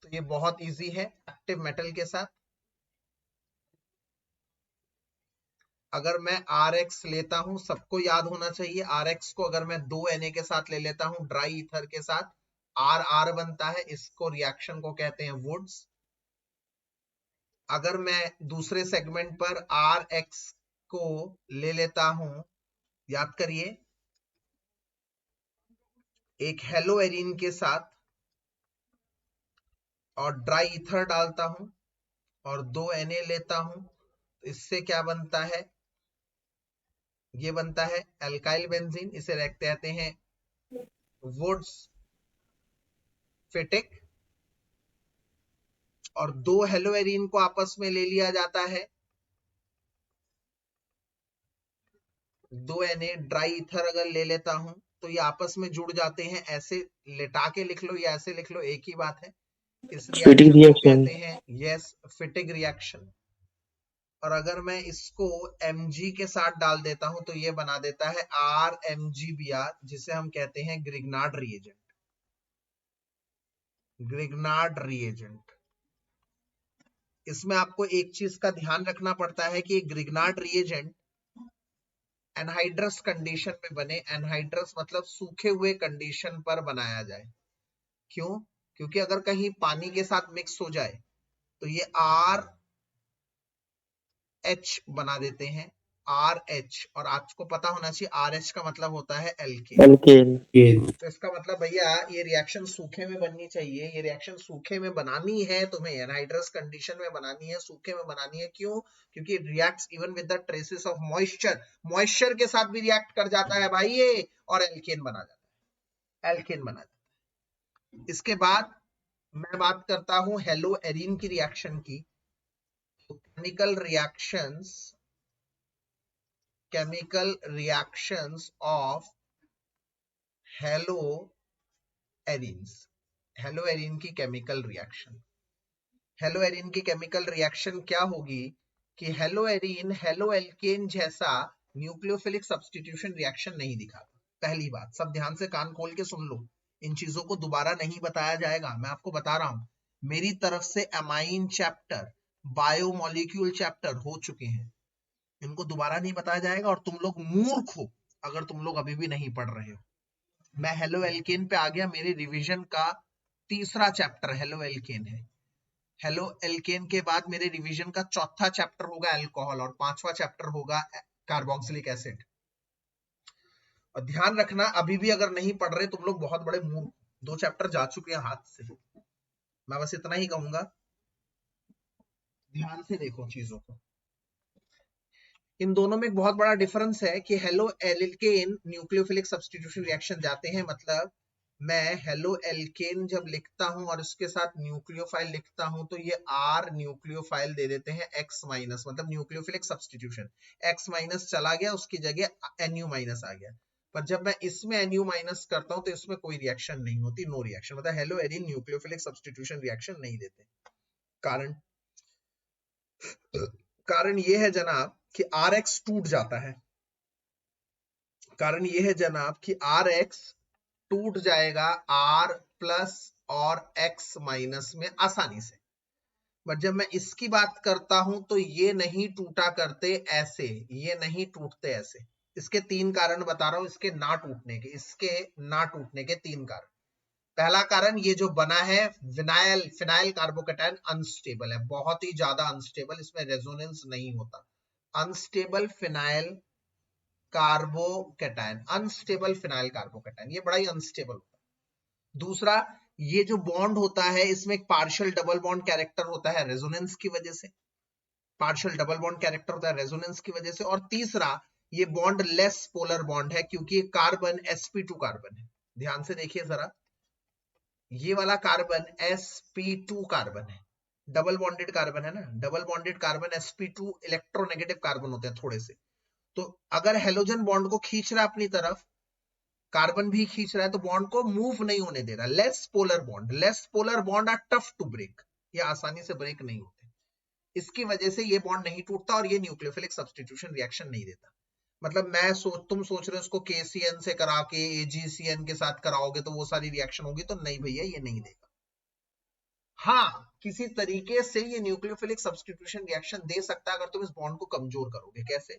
तो ये बहुत इजी है। एक्टिव मेटल के साथ अगर मैं RX लेता हूं, सबको याद होना चाहिए RX को, अगर मैं 2 Na के साथ ले लेता हूं ड्राई ईथर के साथ, RR बनता है, इसको रिएक्शन को कहते हैं वुड्स। अगर मैं दूसरे सेगमेंट पर RX को ले लेता हूं, याद करिए, एक हेलो एरीन के साथ और ड्राई ईथर डालता हूं और 2 Na लेता हूं, तो इससे क्या बनता है, ये बनता है एल्काइल बेंजीन, इसे कहते हैं वुड्स फिटिक। और 2 हेलोएरीन को आपस में ले लिया जाता है, 2 Na ड्राई ईथर अगर ले लेता हूं तो ये आपस में जुड़ जाते हैं, ऐसे लेटा के लिख लो या ऐसे लिख लो, एक ही बात है। इस फिटिंग रिएक्शन को रिएक्शन। कहते हैं यस फिटिग रिएक्शन। और अगर मैं इसको Mg के साथ डाल देता हूं तो ये बना देता है RMgBr, जिसे हम कहते हैं ग्रिग्नार्ड रिएजेंट। Grignard reagent. इसमें आपको एक चीज का ध्यान रखना पड़ता है कि ग्रिग्नार्ड रिएजेंट एनहाइड्रस कंडीशन में बने। एनहाइड्रस मतलब सूखे हुए कंडीशन पर बनाया जाए। क्यों? क्योंकि अगर कहीं पानी के साथ मिक्स हो जाए तो ये RH बना देते हैं, RH। और आपको पता होना चाहिए RH का मतलब होता है एल्केन। एल्केन। तो इसका मतलब भैया ये रिएक्शन सूखे में बननी चाहिए। ये रिएक्शन सूखे में बनानी है, तुम्हें एनहाइड्रस कंडीशन में बनानी है, सूखे में बनानी है। क्यों? क्योंकि reacts even with the traces of moisture. Moisture के साथ भी रिएक्ट कर जाता है भाई ये, और एल्केन बना जाता है, एल्केन बना जाता है। इसके बाद मैं बात करता हूं हेलोएरीन की रिएक्शन की। Chemical reactions of haloarenes. Haloarene की केमिकल रिएक्शन। हेलोएरीन की केमिकल रिएक्शन क्या होगी कि हेलोएरीन हेलोएल्केन जैसा न्यूक्लियोफिलिक सब्स्टिट्यूशन रिएक्शन नहीं दिखाता। पहली बात, सब ध्यान से कान खोल के सुन लो, इन चीजों को दोबारा नहीं बताया जाएगा। मैं आपको बता रहा हूं, मेरी तरफ से अमाइन चैप्टर, बायोमोलिक्यूल चैप्टर हो चुके हैं, इनको दोबारा नहीं बताया जाएगा। और तुम लोग मूर्ख हो अगर तुम लोग अभी भी नहीं पढ़ रहे हो। मैं हेलो एल्केन पे आ गया, मेरे रिवीजन का तीसरा चैप्टर हेलो एल्केन है। हेलो एल्केन के बाद मेरे रिवीजन का चौथा चैप्टर होगा अल्कोहल, और पांचवा चैप्टर होगा कार्बोक्सिलिक एसिड। और ध्यान रखना, अभी भी अगर नहीं पढ़ रहे तुम लोग बहुत बड़े मूर्ख, 2 चैप्टर जा चुके हैं हाथ से। मैं बस इतना ही कहूंगा, ध्यान से देखो चीजों को। इन दोनों में एक बहुत बड़ा डिफरेंस है कि halo alkane nucleophilic substitution reaction जाते हैं, मतलब मैं हेलो एल्केन जब लिखता हूं और इसके साथ न्यूक्लियोफाइल लिखता हूं तो ये R न्यूक्लियोफाइल दे देते हैं X माइनस, मतलब न्यूक्लियोफिलिक सब्स्टिट्यूशन। X माइनस चला गया, उसकी जगह NU माइनस आ गया। पर जब मैं इसमें NU माइनस करता हूं तो इसमें कोई रिएक्शन नहीं होती, नो रिएक्शन, मतलब hello arene nucleophilic substitution reaction नहीं देते। कारण ये है जनाब कि RX टूट जाता है। कारण ये है जनाब कि RX टूट जाएगा R प्लस और X माइनस में आसानी से। बट जब मैं इसकी बात करता हूं तो ये नहीं टूटा करते ऐसे, ये नहीं टूटते ऐसे। इसके 3 कारण बता रहा हूं, इसके ना टूटने के, इसके ना टूटने के 3 कारण। पहला कारण, ये जो बना है फिनाइल कार्बोकेटायन अनस्टेबल है, बहुत ही ज्यादा अनस्टेबल, इसमें रेजोनेंस नहीं होता। Unstable phenyl carbocation, unstable phenyl carbocation, ये बड़ा ही अनस्टेबल होता है। दूसरा, ये जो बॉन्ड होता है इसमें एक पार्शियल डबल बॉन्ड कैरेक्टर होता है रेजोनेंस की वजह से, पार्शियल डबल बॉन्ड कैरेक्टर होता है रेजोनेंस की वजह से। और तीसरा, ये बॉन्ड लेस पोलर बॉन्ड है क्योंकि कार्बन sp2 कार्बन है। ध्यान से देखिए जरा, ये वाला कार्बन sp2 कार्बन है, डबल बॉन्डेड कार्बन है ना, double bonded carbon sp2 electronegative carbon होते हैं थोड़े से। तो अगर हेलोजन बॉन्ड को खींच रहा है अपनी तरफ, कार्बन भी खींच रहा है, तो बॉन्ड को मूव नहीं होने दे रहा। Less polar bond are tough to break, ये आसानी से ब्रेक नहीं होते। इसकी वजह से ये बॉन्ड नहीं टूटता और ये न्यूक्लियोफिलिक सब्स्टिट्यूशन रिएक्शन नहीं देता। मतलब तुम सोच रहे हो इसको KCN से करा के AgCN के साथ कराओगे तो वो सारी रिएक्शन होगी, तो नहीं भैया, ये नहीं देगा। हाँ, किसी तरीके से ये न्यूक्लियोफिलिक सब्स्टिट्यूशन रिएक्शन दे सकता है अगर तुम इस बॉन्ड को कमजोर करोगे। कैसे?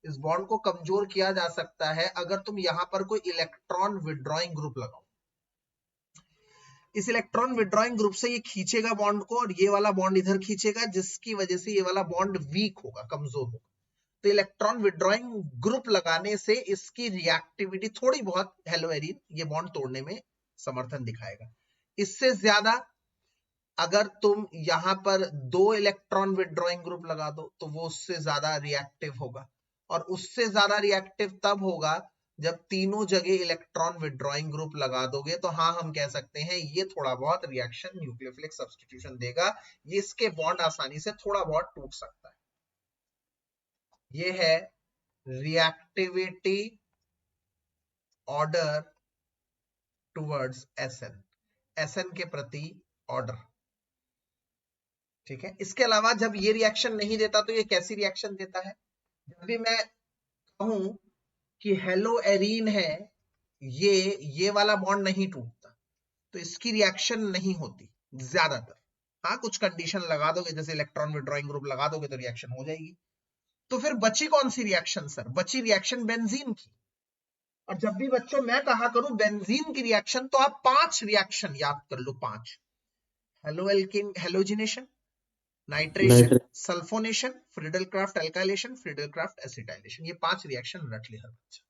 इस बॉन्ड को कमजोर किया जा सकता है अगर तुम यहां पर कोई इलेक्ट्रॉन विड्रॉइंग ग्रुप लगाओ। इस इलेक्ट्रॉन विड्रॉइंग ग्रुप से ये खींचेगा बॉन्ड को और ये वाला बॉन्ड इधर खींचेगा, जिसकी वजह से ये वाला बॉन्ड वीक होगा, कमजोर होगा। तो इलेक्ट्रॉन विड्रॉइंग ग्रुप लगाने से इसकी रिएक्टिविटी थोड़ी बहुत हेलोएरीन ये बॉन्ड तोड़ने में समर्थन दिखाएगा। इससे ज्यादा अगर तुम यहां पर 2 इलेक्ट्रॉन विथड्रॉइंग ग्रुप लगा दो तो वो उससे ज्यादा रिएक्टिव होगा, और उससे ज्यादा रिएक्टिव तब होगा जब तीनों जगह इलेक्ट्रॉन विथड्रॉइंग ग्रुप लगा दोगे। तो हाँ, हम कह सकते हैं ये थोड़ा बहुत रिएक्शन न्यूक्लियोफिलिक सब्स्टिट्यूशन देगा, ये इसके बॉन्ड आसानी से थोड़ा बहुत टूट सकता है। ये है reactivity order towards SN, SN के प्रति ऑर्डर। ठीक है, इसके अलावा जब ये रिएक्शन नहीं देता तो ये कैसी रिएक्शन देता है? जब भी मैं कहूं कि हेलो एरीन है, ये वाला बॉन्ड नहीं टूटता, तो इसकी रिएक्शन नहीं होती ज्यादातर। हाँ, कुछ कंडीशन लगा दोगे, जैसे इलेक्ट्रॉन विथड्रॉइंग ग्रुप लगा दोगे तो रिएक्शन हो जाएगी। तो फिर बची कौन सी रिएक्शन सर? बची रिएक्शन बेंजीन की। और जब भी बच्चों मैं कहा करूं बेंजीन की रिएक्शन, तो आप 5 रिएक्शन याद कर लो, 5। Haloalkane halogenation, nitration, sulphonation, Friedel Crafts alkylation, Friedel Crafts acetylation, ये 5 रिएक्शन रट ले हर बच्चा।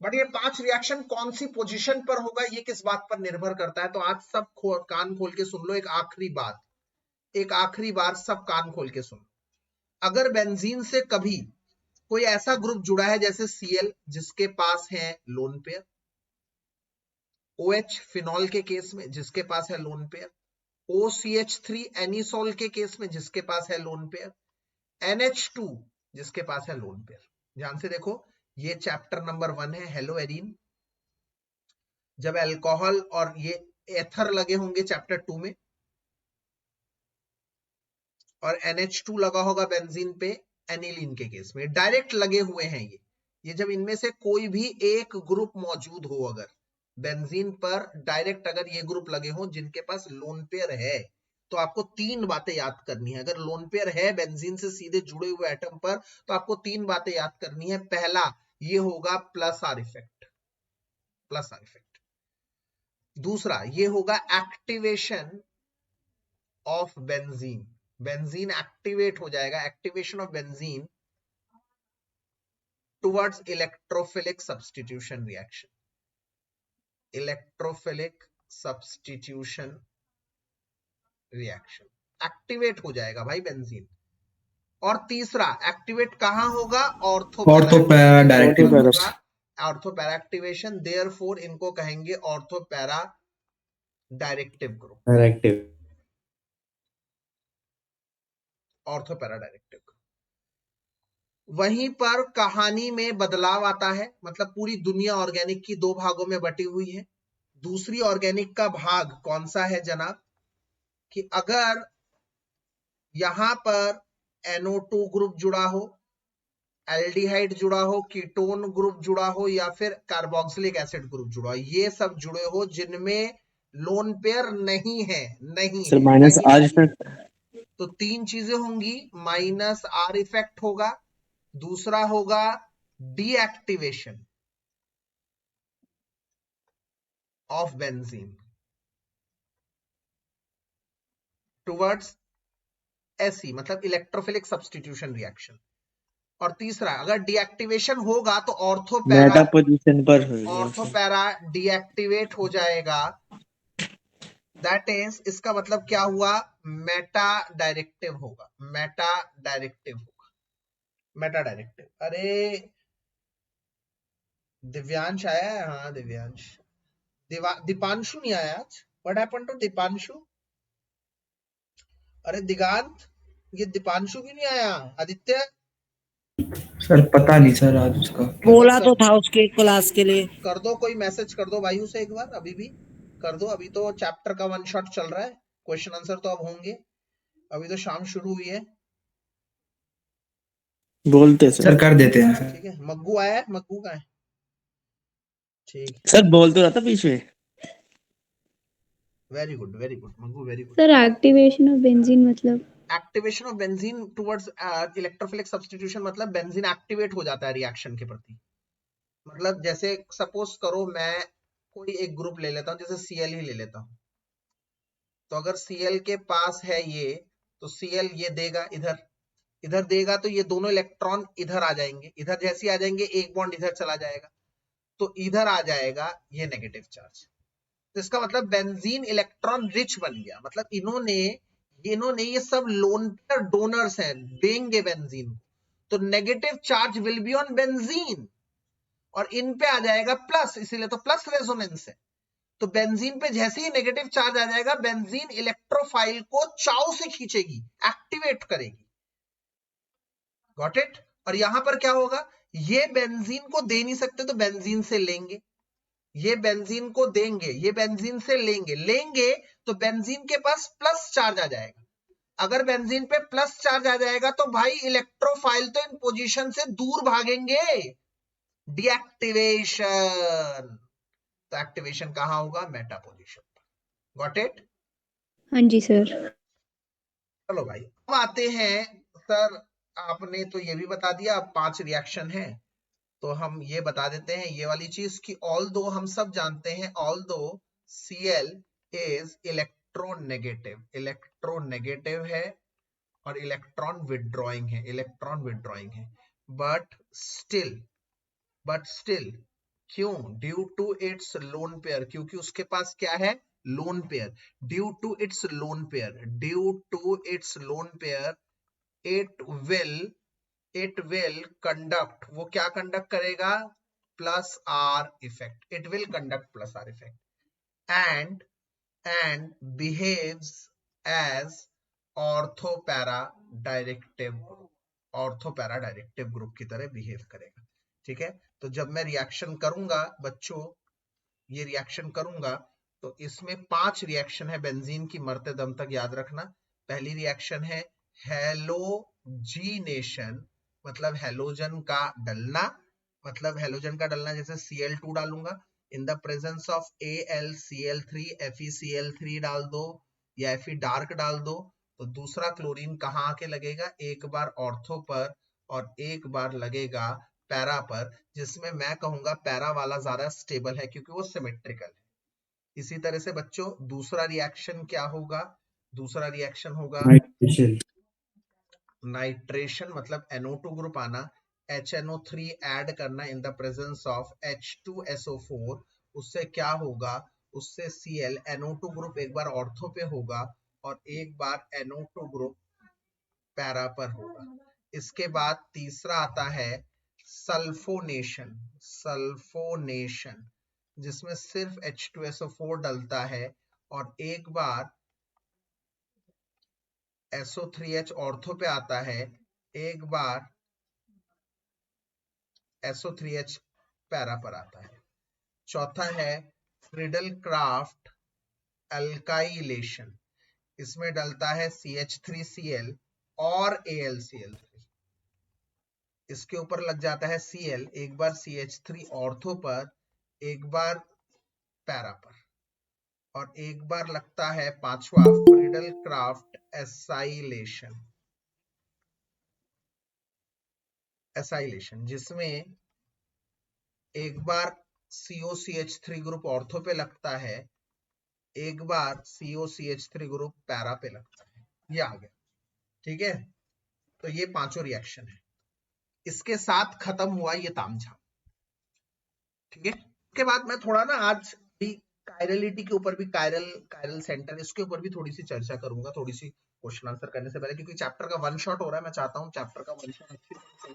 बट ये 5 रिएक्शन कौन सी पोजीशन पर होगा, ये किस बात पर निर्भर करता है? तो आज सब कान खोल के सुन लो, एक आखिरी बार सब कान खोल के सुन लो। अगर बेंजीन से कभी कोई ऐसा ग्रुप जुड़ा है जैसे Cl जिसके पास है लोन पेयर, OH फिनॉल के केस में जिसके पास है लोन पेयर, OCH3 एनिसोल के केस में जिसके पास है लोन पेयर, NH2 जिसके पास है लोन पेयर। ध्यान से देखो, ये चैप्टर नंबर 1 है हेलो एरीन। जब अल्कोहल और ये एथर लगे होंगे चैप्टर 2 में, और NH2 लगा होगा बेंजीन पे एनिलीन के केस में, डायरेक्ट लगे हुए हैं ये जब इनमें से कोई भी एक ग्रुप मौजूद हो, अगर बेंजीन पर डायरेक्ट अगर ये ग्रुप लगे हो जिनके पास लोन पेयर है, तो आपको 3 बातें याद करनी है। अगर लोन पेयर है बेंजीन से सीधे जुड़े हुए एटम पर, तो आपको 3 बातें याद करनी है। पहला, ये होगा प्लस आर इफेक्ट। दूसरा, ये होगा activation of benzene, benzene activate हो जाएगा, activation of benzene towards electrophilic substitution reaction, electrophilic substitution reaction activate हो जाएगा भाई बेंजीन। और तीसरा, एक्टिवेट कहां होगा? Ortho para activation. देयरफॉर इनको कहेंगे ortho para directive group, ortho para directive group. वहीं पर कहानी में बदलाव आता है, मतलब पूरी दुनिया ऑर्गेनिक की 2 भागों में बटी हुई है। दूसरी ऑर्गेनिक का भाग कौन सा है जनाब? कि अगर यहां पर NO2 ग्रुप जुड़ा हो, एल्डिहाइड जुड़ा हो, कीटोन ग्रुप जुड़ा हो, या फिर कार्बोक्सिलिक एसिड ग्रुप जुड़ा हो, ये सब जुड़े हो जिनमें लोन पेयर नहीं है, माइनस आर इफेक्ट, तो 3 चीजें होंगी। माइनस आर इफेक्ट होगा, दूसरा होगा deactivation of benzene towards SE, मतलब इलेक्ट्रोफिलिक सब्स्टिट्यूशन रिएक्शन। और तीसरा, अगर डीएक्टिवेशन होगा तो मेटा पोजीशन पर ऑर्थोपैरा डीएक्टिवेट हो जाएगा। दैट इज, इसका मतलब क्या हुआ? मेटा डायरेक्टिव होगा, मेटा डायरेक्टिव। अरे दिव्यांश आया है? हाँ दिव्यांश। दीपांशु नहीं आया आज। What happened to Deepanshu? अरे दिगांत, ये दीपांशु क्यों नहीं आया? आदित्य सर पता नहीं सर, आज उसका बोला तो था उसके क्लास के लिए। कर दो, कोई मैसेज कर दो भाई उसे एक बार, अभी भी कर दो। अभी तो चैप्टर का 1 शॉट चल रहा है, क्वेश्चन आंसर तो अब होंगे, अभी तो शाम शुरू हुई है। बोलते सर कर देते हैं सर। ठीक है, मग्गू आया है? मग्गू का है? ठीक, सर बोल तो रहा था बीच में। Very good Maggu, very good. Sir activation of benzene मतलब? Activation of benzene towards electrophilic substitution मतलब बेंजीन एक्टिवेट हो जाता है रिएक्शन के प्रति। मतलब जैसे सपोज करो मैं कोई एक ग्रुप ले लेता हूं, जैसे Cl ही ले लेता हूं, तो अगर Cl के पास है ये, तो Cl ये देगा, इधर देगा, तो ये दोनों इलेक्ट्रॉन इधर आ जाएंगे, इधर जैसे आ जाएंगे एक बॉन्ड इधर चला जाएगा, तो इधर आ जाएगा ये नेगेटिव चार्ज। तो इसका मतलब बेंजीन इलेक्ट्रॉन रिच बन गया, मतलब इन्होंने ये सब लोन पेयर डोनर्स हैं, देंगे बेंजीन को, तो negative charge will be on benzene और इन पे आ जाएगा प्लस, इसीलिए तो प्लस रेजोनेंस है। तो बेंजीन पे जैसे ही नेगेटिव चार्ज आ जाएगा, बेंजीन इलेक्ट्रोफाइल को चाव से खींचेगी, एक्टिवेट करेगी। Got it? और यहां पर क्या होगा, ये बेंजीन को दे नहीं सकते तो बेंजीन से लेंगे, ये बेंजीन को देंगे, ये बेंजीन से लेंगे तो बेंजीन के पास प्लस चार्ज आ जाएगा। अगर बेंजीन पे प्लस चार्ज आ जाएगा तो भाई इलेक्ट्रोफाइल तो इन पोजीशन से दूर भागेंगे, डीएक्टिवेशन। तो एक्टिवेशन कहां होगा, मेटा पोजीशन पर। Got it? हाँ जी सर। चलो भाई, अब आते हैं सर, आपने तो ये भी बता दिया, अब 5 रिएक्शन है, तो हम ये बता देते हैं ये वाली चीज कि ऑल्दो हम सब जानते हैं, ऑल्दो Cl इज इलेक्ट्रोनेगेटिव है और इलेक्ट्रॉन विड्रॉइंग है, बट स्टिल क्यों, due to its lone pair, क्योंकि उसके पास क्या है, lone pair, due to its lone pair it will conduct, वो क्या कंडक्ट करेगा, plus R effect, it will conduct plus R effect and behaves as ortho para directive group की तरह बिहेव करेगा। ठीक है, तो जब मैं रिएक्शन करूंगा बच्चों, ये रिएक्शन करूंगा तो इसमें 5 रिएक्शन है बेंजीन की, मरते दम तक याद रखना। पहली रिएक्शन है हैलोजीनेशन, मतलब हैलोजन का डलना, जैसे Cl2 डालूंगा in the presence of AlCl3 FeCl3 डाल दो या Fe डार्क डाल दो, तो दूसरा क्लोरीन कहाँ आके लगेगा, एक बार ऑर्थो पर और एक बार लगेगा पैरा पर, जिसमें मैं कहूंगा पैरा वाला ज्यादा स्टेबल है क्योंकि वो सिमेट्रिकल है। इसी तरह से बच्चों दूसरा रिएक्शन क्या होगा, दूसरा रिएक्शन होगा नाइट्रेशन, मतलब NO2 ग्रुप आना, HNO3 ऐड करना in the presence of H2SO4, उससे क्या होगा, उससे Cl NO2 ग्रुप एक बार ऑर्थो पे होगा और एक बार NO2 ग्रुप पैरा पर होगा। इसके बाद तीसरा आता है सल्फोनेशन, जिसमें सिर्फ H2SO4 डलता है और एक बार SO3H ऑर्थो पे आता है, एक बार SO3H पैरा पर आता है। चौथा है फ्रीडल-क्राफ्ट अल्काइलेशन, इसमें डलता है CH3Cl और AlCl3, इसके ऊपर लग जाता है Cl, एक बार CH3 ऑर्थो पर, एक बार पैरा पर, और एक बार लगता है पांचवा फ्रीडल-क्राफ्ट एसाइलेशन, जिसमें एक बार COCH3 ग्रुप ऑर्थो पे लगता है, एक बार COCH3 ग्रुप पैरा पे लगता है। ये आ गया, ठीक है, तो ये पांचों रिएक्शन है। इसके साथ खत्म हुआ ये तामझाम। ठीक है, इसके बाद मैं थोड़ा ना आज कायरलिटी के ऊपर भी, कायरल सेंटर, इसके ऊपर भी थोड़ी सी चर्चा करूंगा, थोड़ी सी क्वेश्चन आंसर करने से पहले, क्योंकि चैप्टर का वन शॉट हो रहा है, मैं चाहता हूं चैप्टर का वन शॉट अच्छी तरह से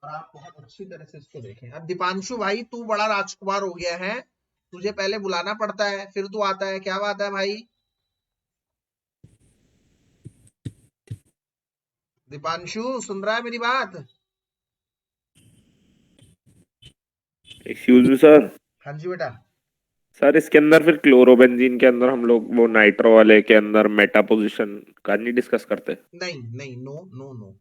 और आप बहुत अच्छी तरह से इसको देखें। अब दीपांशु भाई तू बड़ा राजकुमार हो गया है, तुझे पहले बुलाना पड़ता है फिर तू आता है, क्या बात है भाई? दीपांशु सुन रहा है मेरी बात? Excuse me sir. हाँ जी बेटा। सर इसके अंदर फिर क्लोरोबेंजीन के अंदर हम लोग वो नाइट्रो वाले के अंदर मेटा पोजीशन का नहीं डिस्कस करते? नहीं, नो।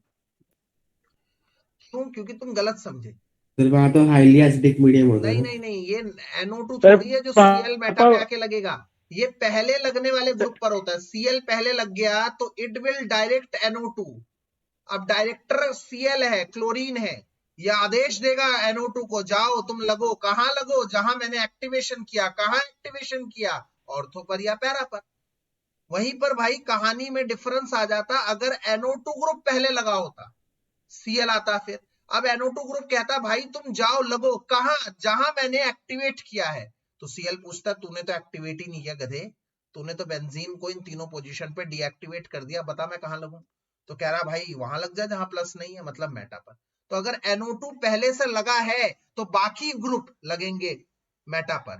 क्यों? क्योंकि तुम गलत समझे। फिर वहां तो हाईली एसिडिक मीडियम होता है। नहीं, ये NO2 थोड़ी है जो Cl मेटा पे आके लगेगा, ये पहले लगने वाले ग्रुप पर होता है। Cl पहले लग गया तो इट विल डायरेक्ट NO2। अब डायरेक्टर Cl है, क्लोरीन है, ये आदेश देगा NO2 को, जाओ तुम लगो, कहां लगो, जहां मैंने एक्टिवेशन किया। कहां एक्टिवेशन किया? ऑर्थो पर या पैरा पर। वहीं पर भाई कहानी में डिफरेंस आ जाता, अगर NO2 ग्रुप पहले लगा होता, Cl आता फिर। अब NO2 ग्रुप कहता भाई तुम जाओ लगो, कहां? जहां मैंने एक्टिवेट किया है। तो सीएल पूछता है तूने तो एक्टिवेट ही नहीं किया गधे, तूने तो बेंजीन को इन तीनों पोजीशन पे डीएक्टिवेट कर दिया, बता मैं कहां लगूं? तो कह रहा भाई वहां लग जा जहां प्लस नहीं है, मतलब मेटा पर। तो अगर NO2 पहले से लगा है तो बाकी ग्रुप लगेंगे मेटा पर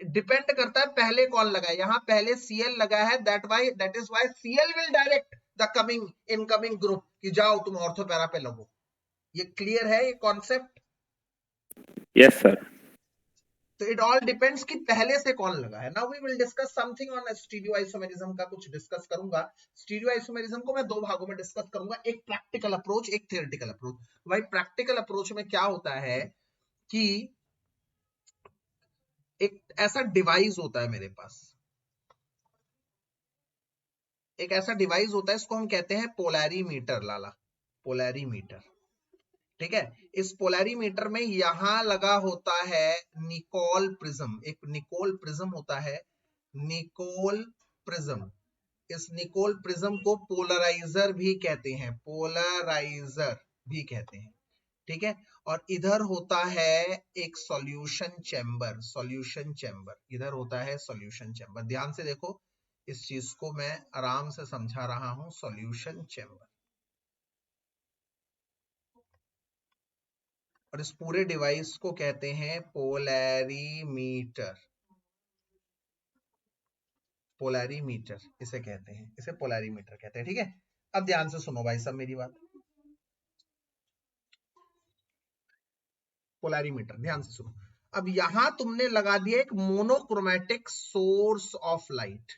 डिपेंड करता है पहले कौन लगा है। यहाँ पहले Cl लगा है, that is why Cl will direct the coming incoming group कि जाओ तुम ऑर्थो पैरा पे लगो। ये क्लियर है ये कॉन्सेप्ट? Yes sir. तो इट ऑल डिपेंड्स कि पहले से कौन लगा है। Now we will discuss something on stereoisomerism का कुछ डिस्कस करूंगा। स्टीरियो आइसोमेरिज्म को मैं दो भागों में डिस्कस करूंगा, एक प्रैक्टिकल अप्रोच, एक थियोरेटिकल अप्रोच। भाई प्रैक्टिकल अप्रोच में क्या होता है कि एक ऐसा डिवाइस होता है मेरे पास, एक ऐसा डिवाइस होता है, इसको हम कहते हैं पोलैरीमीटर। लाला पोलैरीमीटर, ठीक है। इस पोलैरीमीटर में यहां लगा होता है निकोल प्रिज्म, एक निकोल प्रिज्म होता है, निकोल प्रिज्म। इस निकोल प्रिज्म को पोलराइजर भी कहते हैं, पोलराइजर भी कहते हैं, ठीक है। और इधर होता है एक सॉल्यूशन चैम्बर, सॉल्यूशन चैम्बर, इधर होता है सॉल्यूशन चैम्बर। ध्यान से देखो, इस चीज को मैं आराम से समझा रहा हूं, सॉल्यूशन चैम्बर। और इस पूरे डिवाइस को कहते हैं पोलैरीमीटर, पोलैरीमीटर इसे कहते हैं, इसे पोलैरीमीटर कहते हैं, ठीक है। अब ध्यान से सुनो भाई सब मेरी बात, पोलैरीमीटर ध्यान से सुनो। अब यहां तुमने लगा दिया एक monochromatic source of light.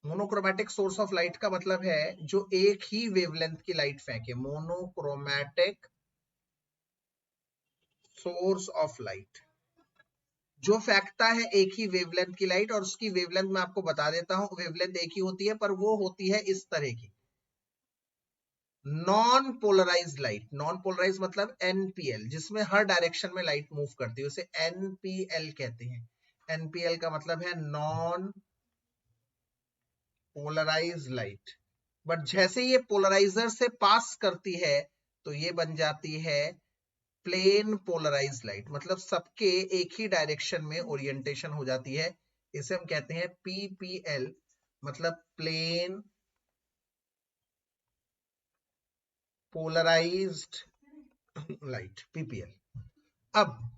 Monochromatic source of light का मतलब है जो एक ही वेवलेंथ की लाइट फेंके, मोनोक्रोमैटिक सोर्स ऑफ लाइट, जो फेंकता है एक ही वेवलेंथ की लाइट। और उसकी वेवलेंथ मैं आपको बता देता हूं, वेवलेंथ एक ही होती है पर वो होती है इस तरह की, non polarised light. Non polarised मतलब NPL, जिसमें हर डायरेक्शन में लाइट मूव करती है, उसे NPL कहते हैं। NPL का मतलब है नॉन पोलराइज्ड लाइट। बट जैसे ये पोलराइजर से पास करती है तो ये बन जाती है प्लेन पोलराइज्ड लाइट, मतलब सबके एक ही डायरेक्शन में ओरिएंटेशन हो जाती है। इसे हम कहते हैं PPL, मतलब प्लेन पोलराइज्ड लाइट, PPL। अब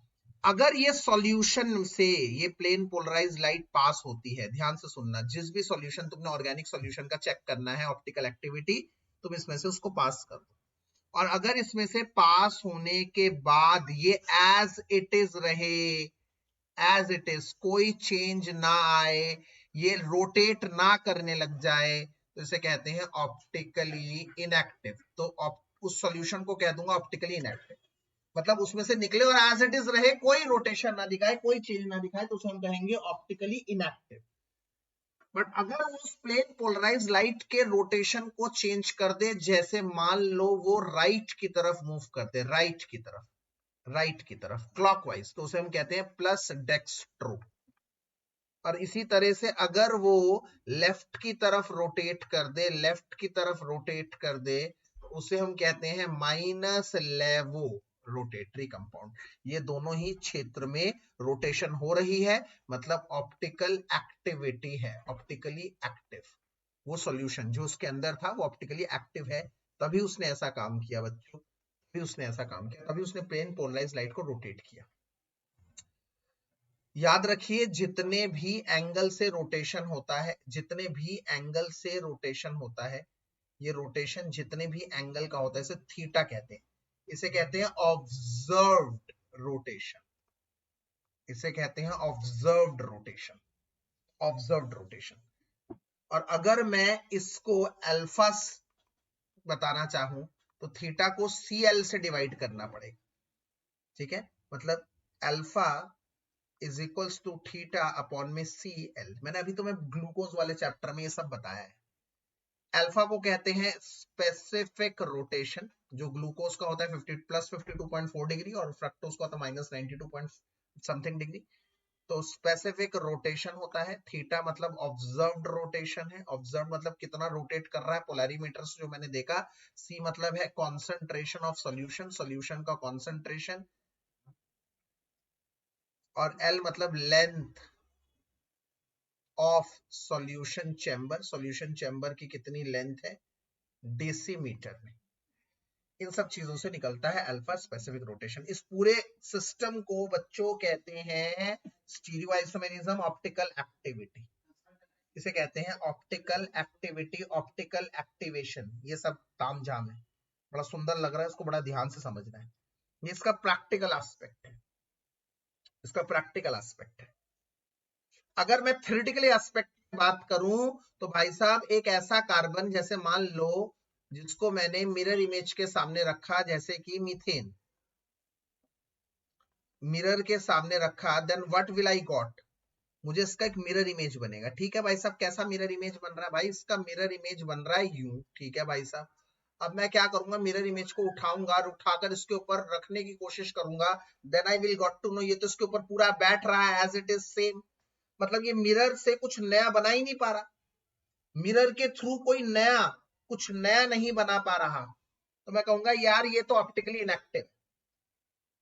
अगर ये सॉल्यूशन से ये प्लेन पोलराइज्ड लाइट पास होती है, ध्यान से सुनना, जिस भी सॉल्यूशन तुमने ऑर्गेनिक सॉल्यूशन का चेक करना है ऑप्टिकल एक्टिविटी, तुम इसमें से उसको पास कर दो। और अगर इसमें से पास होने के बाद ये एज इट इज रहे, एज इट इज, कोई चेंज ना आए, ये रोटेट ना करने लग जाए, तो इसे कहते हैं ऑप्टिकली इनएक्टिव। तो उस सॉल्यूशन को कह दूंगा ऑप्टिकली इनएक्टिव, मतलब उसमें से निकले और एज इट इज रहे, कोई रोटेशन ना दिखाए, कोई चेंज ना दिखाए, तो उसे हम कहेंगे ऑप्टिकली इनएक्टिव। बट अगर उस प्लेन पोलराइज्ड लाइट के रोटेशन को चेंज कर दे, जैसे मान लो वो राइट की तरफ मूव करते, राइट की तरफ, राइट की तरफ क्लॉकवाइज, तो उसे हम कहते हैं प्लस डेक्स्ट्रो। और इसी तरह से अगर वो लेफ्ट की तरफ रोटेट कर दे, लेफ्ट की तरफ रोटेट कर दे, तो उसे हम कहते हैं माइनस लेवो रोटेटरी कंपाउंड। ये दोनों ही क्षेत्र में रोटेशन हो रही है, मतलब ऑप्टिकल एक्टिविटी है, ऑप्टिकली एक्टिव। वो सॉल्यूशन जो उसके अंदर था वो ऑप्टिकली एक्टिव है, तभी उसने ऐसा काम किया बच्चों, तभी उसने ऐसा काम किया, तभी उसने प्लेन पोलराइज्ड लाइट को रोटेट किया। याद रखिए, जितने भी एंगल से रोटेशन होता है, जितने भी एंगल से रोटेशन होता है, ये रोटेशन जितने भी एंगल का होता है, इसे थीटा कहते हैं, इसे कहते हैं ऑब्जर्व्ड रोटेशन, इसे कहते हैं ऑब्जर्व्ड रोटेशन, ऑब्जर्व्ड रोटेशन। और अगर मैं इसको अल्फा बताना चाहूं तो थीटा को CL से डिवाइड करना पड़ेगा, ठीक है। मतलब alpha is equals to theta upon में CL। मैंने अभी तुम्हें ग्लूकोज वाले चैप्टर में ये सब बताया है। अल्फा को कहते हैं स्पेसिफिक रोटेशन, जो ग्लूकोज का होता है 50 प्लस 52.4 डिग्री और फ्रक्टोज का होता है माइनस 92 समथिंग डिग्री। तो स्पेसिफिक रोटेशन होता है। थीटा मतलब ऑब्जर्व्ड रोटेशन है, ऑब्जर्व मतलब कितना रोटेट कर रहा है पोलैरीमीटर से जो मैंने देखा। C मतलब है कॉन्सेंट्रेशन ऑफ सॉल्यूशन, सॉल्यूशन का कॉन्सेंट्रेशन। और L मतलब length of solution chamber. Solution chamber की कितनी लेंथ है, डेसीमीटर में। इन सब चीजों से निकलता है अल्फा स्पेसिफिक रोटेशन। इस पूरे सिस्टम को बच्चों कहते हैं स्टीरियो आइसोमेरिज्म, ऑप्टिकल एक्टिविटी। इसे कहते हैं ऑप्टिकल एक्टिविटी, ऑप्टिकल एक्टिवेशन। ये सब तामझाम है, बड़ा सुंदर लग रहा है, इसको बड़ा ध्यान से समझना है। ये इसका प्रैक्टिकल एस्पेक्ट है, इसका प्रैक्टिकल एस्पेक्ट है। अगर मैं थ्योरेटिकली एस्पेक्ट की बात करूं तो भाई साहब, एक ऐसा कार्बन जैसे मान लो जिसको मैंने मिरर इमेज के सामने रखा, जैसे कि मीथेन मिरर के सामने रखा, then what will I got, मुझे इसका एक मिरर इमेज बनेगा। ठीक है भाई साहब, कैसा मिरर इमेज बन रहा है भाई, इसका मिरर इमेज बन रहा है यूं। ठीक है भाई साहब, अब मैं क्या करूंगा, मिरर इमेज को उठाऊंगा और उठाकर इसके ऊपर रखने की कोशिश करूंगा, then I will got to know ये तो इसके ऊपर पूरा बैठ रहा है एज इट इज सेम। मतलब ये मिरर से कुछ नया बना ही नहीं पा रहा, मिरर के थ्रू कोई नया कुछ नया नहीं बना पा रहा, तो मैं कहूंगा यार ये तो ऑप्टिकली इनएक्टिव।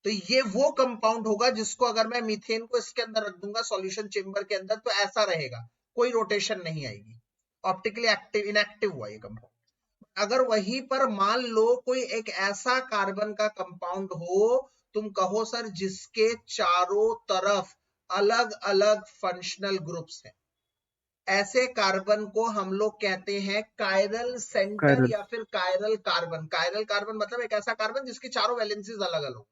तो ये वो कंपाउंड होगा जिसको अगर मैं मीथेन को इसके अंदर रख दूंगा सॉल्यूशन चेंबर के अंदर, तो ऐसा रहेगा, कोई रोटेशन नहीं आएगी, ऑप्टिकली एक्टिव इनएक्टिव हुआ ये कंपाउंड। अगर वहीं पर मान लो कोई एक ऐसा कार्बन का कंपाउंड हो, तुम कहो सर जिसके चारों तरफ अलग अलग फंक्शनल ग्रुप्स हैं, ऐसे कार्बन को हम लोग कहते हैं कायरल सेंटर कायरल। या फिर कायरल कार्बन। कायरल कार्बन मतलब एक ऐसा कार्बन जिसकी चारों वैलेंसीज अलग अलग हो।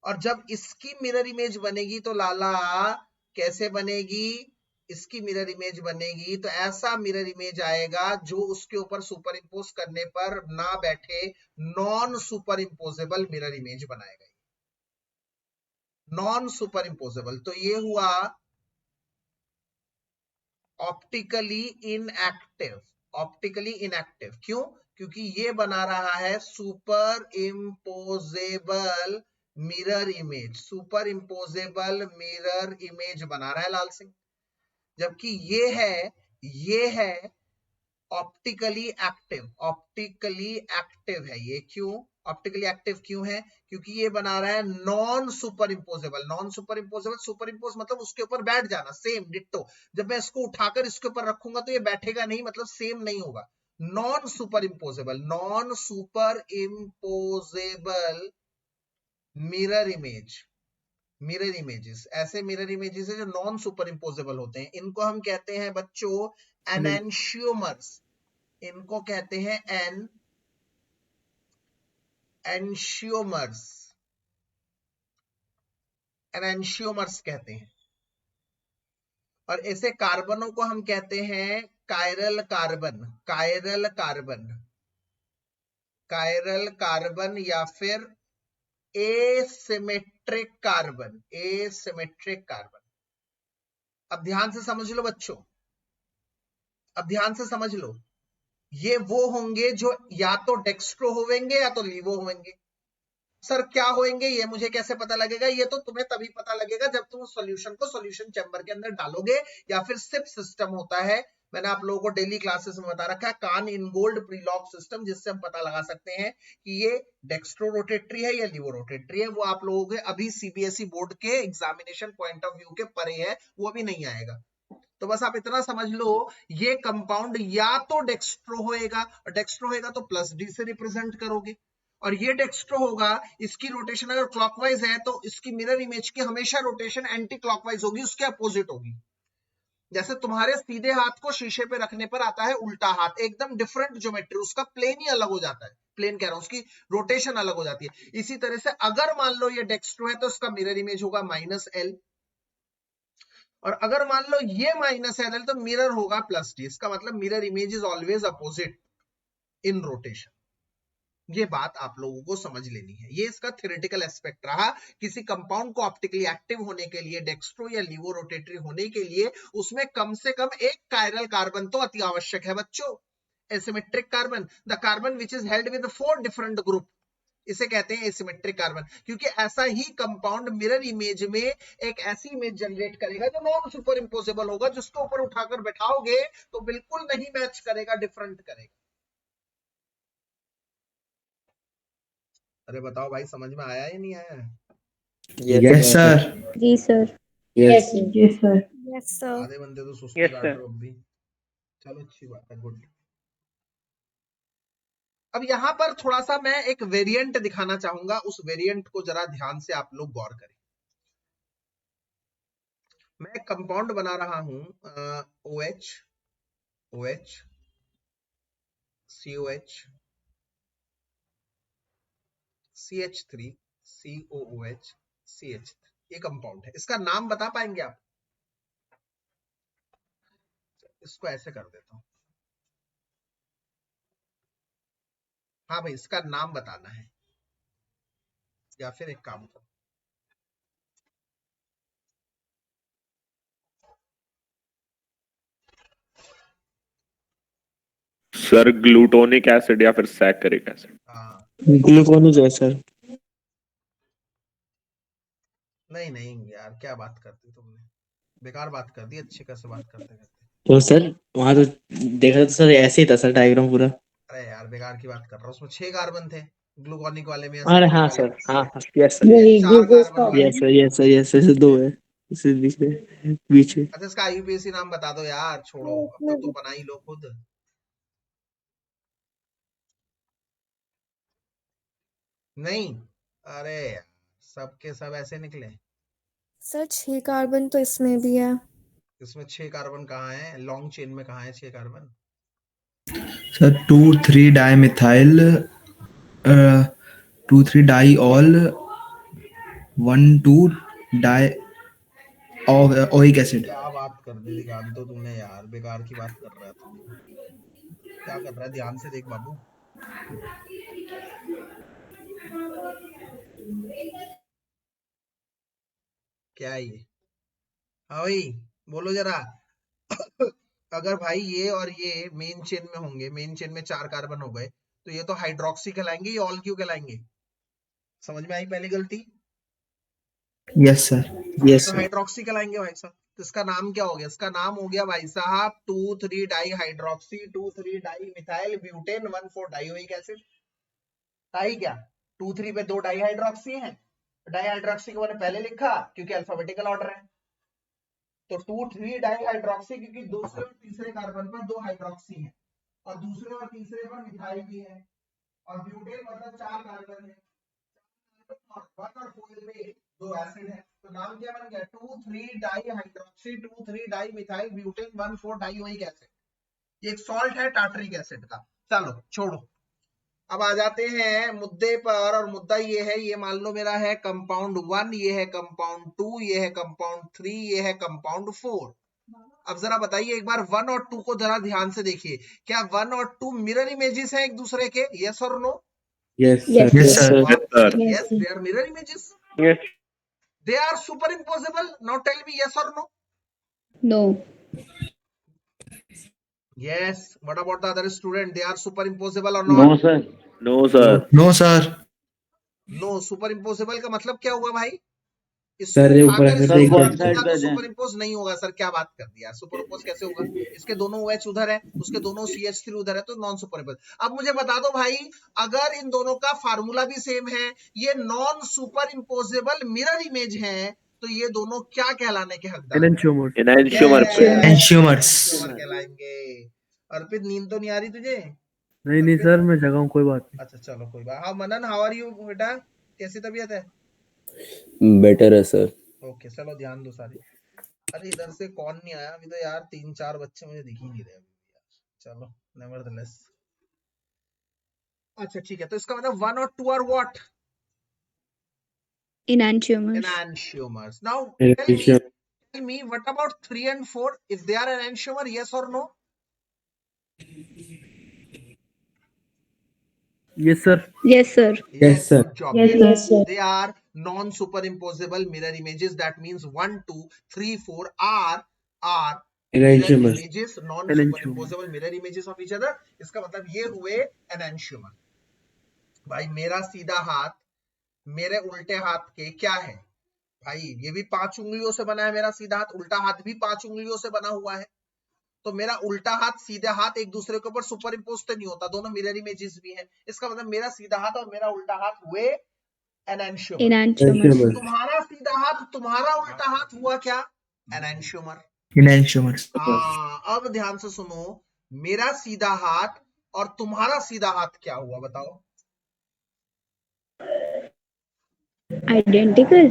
और जब इसकी मिरर इमेज बनेगी तो लाला कैसे बनेगी, इसकी मिरर इमेज बनेगी तो ऐसा मिरर इमेज आएगा जो उसके ऊपर सुपर इंपोज करने पर ना बैठे, non superimposable mirror image बनाएगा, नॉन सुपर इंपोजेबल। तो ये हुआ ऑप्टिकली इनएक्टिव। ऑप्टिकली इनएक्टिव क्यों, क्योंकि ये बना रहा है superimposable mirror image, superimposable mirror image बना रहा है लाल सिंह। जबकि ये है ऑप्टिकली एक्टिव। ऑप्टिकली एक्टिव है ये, क्यों ऑप्टिकली एक्टिव क्यों है, क्योंकि ये बना रहा है non superimposable. Non superimposable, superimpose मतलब उसके ऊपर बैठ जाना, सेम डिट्टो। जब मैं इसको उठाकर इसके ऊपर रखूंगा तो ये बैठेगा नहीं, मतलब सेम नहीं होगा। Non superimposable, non superimposable mirror image, mirror images, ऐसे मिरर इमेजेस है जो नॉन सुपर इंपोजेबल होते हैं। इनको हम कहते हैं बच्चों एनेंशियोमर्स, इनको कहते हैं एनेंशियोमर्स, एनेंशियोमर्स कहते हैं। और ऐसे कार्बनों को हम कहते हैं chiral carbon, chiral carbon, chiral carbon या फिर एसिमेट्रिक कार्बन, एसिमेट्रिक कार्बन। अब ध्यान से समझ लो बच्चों, अब ध्यान से समझ लो, ये वो होंगे जो या तो डेक्स्ट्रो होंगे या तो लीवो होंगे। सर क्या होंगे ये मुझे कैसे पता लगेगा, ये तो तुम्हें तभी पता लगेगा जब तुम सॉल्यूशन को सॉल्यूशन चैम्बर के अंदर डालोगे, या फिर सिप सिस्टम होता है, मैंने आप लोगों को डेली क्लासेस में बता रखा है, कान इनगोल्ड प्रीलॉक सिस्टम, जिससे हम पता लगा सकते हैं कि ये डेक्स्ट्रो रोटेटरी है या लीवो रोटेटरी है। वो आप लोगों के अभी सीबीएसई बोर्ड के एग्जामिनेशन पॉइंट ऑफ व्यू के परे है, वो अभी नहीं आएगा। तो बस आप इतना समझ लो, ये कंपाउंड या तो डेक्स्ट्रो होएगा, और डेक्स्ट्रो होएगा तो प्लस डी से रिप्रेजेंट करोगे, और ये डेक्स्ट्रो होगा, इसकी रोटेशन अगर क्लॉकवाइज है तो इसकी मिरर इमेज की हमेशा रोटेशन एंटी क्लॉकवाइज होगी, उसके अपोजिट होगी। जैसे तुम्हारे सीधे हाथ को शीशे पे रखने पर आता है उल्टा हाथ, एकदम डिफरेंट ज्योमेट्री, उसका प्लेन ही अलग हो जाता है, प्लेन कह रहा हूं, उसकी रोटेशन अलग हो जाती है। इसी तरह से अगर मान लो ये डेक्स्ट्रो है तो इसका मिरर इमेज होगा -L, और अगर मान लो ये -L तो मिरर होगा +D। इसका मतलब mirror image is always opposite in rotation. ये बात आप लोगों को समझ लेनी है। ये इसका थ्योरेटिकल एस्पेक्ट रहा। किसी कंपाउंड को ऑप्टिकली एक्टिव होने के लिए, डेक्स्ट्रो या लीवो रोटेटरी होने के लिए, उसमें कम से कम एक कायरल कार्बन तो अति आवश्यक है बच्चों। Asymmetric carbon, the carbon which is held with 4 different group, इसे कहते हैं एसिमेट्रिक कार्बन। क्योंकि ऐसा ही कंपाउंड मिरर इमेज में एक ऐसी इमेज जनरेट करेगा जो नॉन सुपर इंपोजेबल होगा, जिसको ऊपर उठाकर बैठाओगे तो बिल्कुल नहीं मैच करेगा, डिफरेंट करेगा। अरे बताओ भाई, समझ में आया या नहीं आया? Yes sir ji sir. Yes Yes, sir. Yes, sir. आधे बंदे तो सुस्ती Yes, काट sir. रहे हो अब भी। चलो अच्छी बात है, गुड। अब यहाँ पर थोड़ा सा मैं एक वेरिएंट दिखाना चाहूंगा, उस वेरिएंट को जरा ध्यान से आप लोग गौर करें। मैं एक कंपाउंड बना रहा हूं OH OH COH CH3 COOH CH3, ये कंपाउंड है। इसका नाम बता पाएंगे आप? इसको ऐसे कर देता हूं। हाँ भाई, इसका नाम बताना है, या फिर एक काम करो, सर ग्लूटोनिक एसिड या फिर सैकरिक एसिड। हाँ ग्लूकोनिक है सर। नहीं नहीं यार, क्या बात करती तुमने, बेकार बात कर दी, अच्छे कैसे बात करते करते। तो सर वहां तो देखा तो सर ऐसे ही था सर डायग्राम पूरा। अरे यार बेकार की बात कर रहा हूँ, उसमें 6 कार्बन थे ग्लूकोनिक वाले में या अरे सैकरिक हाँ वाले सर, में। हाँ हाँ, यस सर, वही 4 ग्लूकोज कार्बन का वाले यस में। Sir, yes sir, yes sir, ऐसे दो है इसे दिख रहे बीच में। अच्छा, इसका IUPAC नाम बता दो यार, छोड़ो अब तो बना ही लो खुद। नहीं, अरे यार, सबके सब ऐसे निकले। सर 6 कार्बन तो इसमें भी है। इसमें 6 कार्बन कहाँ है? लॉन्ग चेन में कहाँ है 6 carbon? Sir 2,3 dimethyl 2,3 diol 1,2 die oic acid. क्या बात कर दी ध्यान तो तुमने यार, बेकार की बात कर रहा था। क्या कर रहा है, ध्यान से देख बाबू। क्या है ये? हाँ भाई, बोलो जरा। अगर भाई ये और ये मेन चेन में होंगे, मेन चेन में 4 कार्बन हो गए, तो ये तो हाइड्रोक्सी कहलाएंगे, ये ऑल क्यों कहलाएंगे? समझ में आई पहली गलती? Yes sir. ये यस तो सर, हाइड्रोक्सी कहलाएंगे भाई साहब। तो इसका नाम क्या हो गया? इसका नाम हो गया भाई साहब 2,3 di hydroxy 2,3 di methyl butane 1,4 dioic acid. आई क्या? 2,3 पे 2 डाई हाइड्रोक्सी है, डाई हाइड्रोक्सी को मैंने पहले लिखा क्योंकि अल्फाबेटिकल ऑर्डर है। तो 2,3 डाई हाइड्रोक्सी, क्योंकि दूसरे और तीसरे कार्बन पर 2 हाइड्रोक्सी है और दूसरे और तीसरे पर मिथाइल भी है, और ब्यूटेन मतलब 4 कार्बन है, और 1 और 4 में 2 एसिड है। तो नाम क्या बन गया? 2,3 di hydroxy 2,3 di methyl butane 1,4 dioic acid. ये एक सॉल्ट है टार्टरिक एसिड का। चलो छोड़ो, अब आ जाते हैं मुद्दे पर, और मुद्दा ये है, ये मान लो मेरा है कंपाउंड 1, ये है कंपाउंड 2, ये है कंपाउंड 3, ये है कंपाउंड 4। अब जरा बताइए एक बार 1 और 2 को जरा ध्यान से देखिए, क्या 1 और 2 मिरर इमेजेस हैं एक दूसरे के? यस और no? Yes Yes, sir yes sir. Yes, sir. Yes, they are mirror images. Yes. They are superimposable. Now tell me yes or no? No. Yes. What about the other student? They are superimposable or not? No sir, No, sir. No sir. No. Superimposable का मतलब क्या हुआ भाई? Sir ये ऊपर अगर ऐसे इसको देख उठा सकते दूंगा हैं। तो सुपर इम्पोज नहीं होगा। सर क्या बात कर दिया, सुपर इम्पोज कैसे होगा? इसके दोनों OH उधर है, उसके दोनों CH3 उधर है, तो नॉन सुपर इम्पोज। अब मुझे बता दो भाई, अगर इन दोनों का फार्मूला भी सेम है, ये non super imposable mirror image है, तो ये दोनों क्या कहलाने के हकदार हैं? Enantiomer. एंशियोमर्स। एंशियोमर कहलाएंगे। अर्पित, नींद तो नहीं आ रही तुझे? नहीं सर, मैं जगा हूँ, कोई बात अच्छा चलो कोई बात। हाँ मनन, हाउ आर यू बेटा? कैसी तबीयत है? बेटर है सर। ओके चलो ध्यान दो सारे। अरे इधर से कौन नहीं आया अभी तो यार, 3-4 बच्चे मुझे दिख ही नहीं रहे अभी यार। चलो नेवरदलेस। अच्छा ठीक है, तो इसका मतलब 1 और 2 are what? Enantiomers. Enantiomers. Now Enantiomer. tell me what about 3 and 4, if they are enantiomer, yes or no? Yes sir. Yes, sir. Yes, sir. Good job. Yes, yes, sir. They are non-superimposable mirror images. That means 1, 2, 3, 4 are mirror Enantiomer. images, non-superimposable mirror images of each other. इसका मतलब ये हुए enantiomer. भाई मेरा सीधा हाथ मेरे उल्टे हाथ के क्या है? भाई ये भी 5 उंगलियों से बना है मेरा सीधा हाथ, उल्टा हाथ भी 5 उंगलियों से बना हुआ है। तो मेरा उल्टा हाथ सीधा हाथ एक दूसरे के ऊपर सुपर इम्पोज तो नहीं होता, दोनों मिरर इमेजेस भी हैं। इसका मतलब मेरा सीधा हाथ और मेरा उल्टा हाथ हुए एनैंशियोमर। enantiomer, Enantiomer. तुम्हारा सीधा हाथ, तुम्हारा उल्टा हाथ हुआ क्या? एनैंशियोमर। enantiomer. हाँ, अब ध्यान से सुनो, मेरा सीधा हाथ और तुम्हारा सीधा हाथ क्या हुआ बताओ? identical,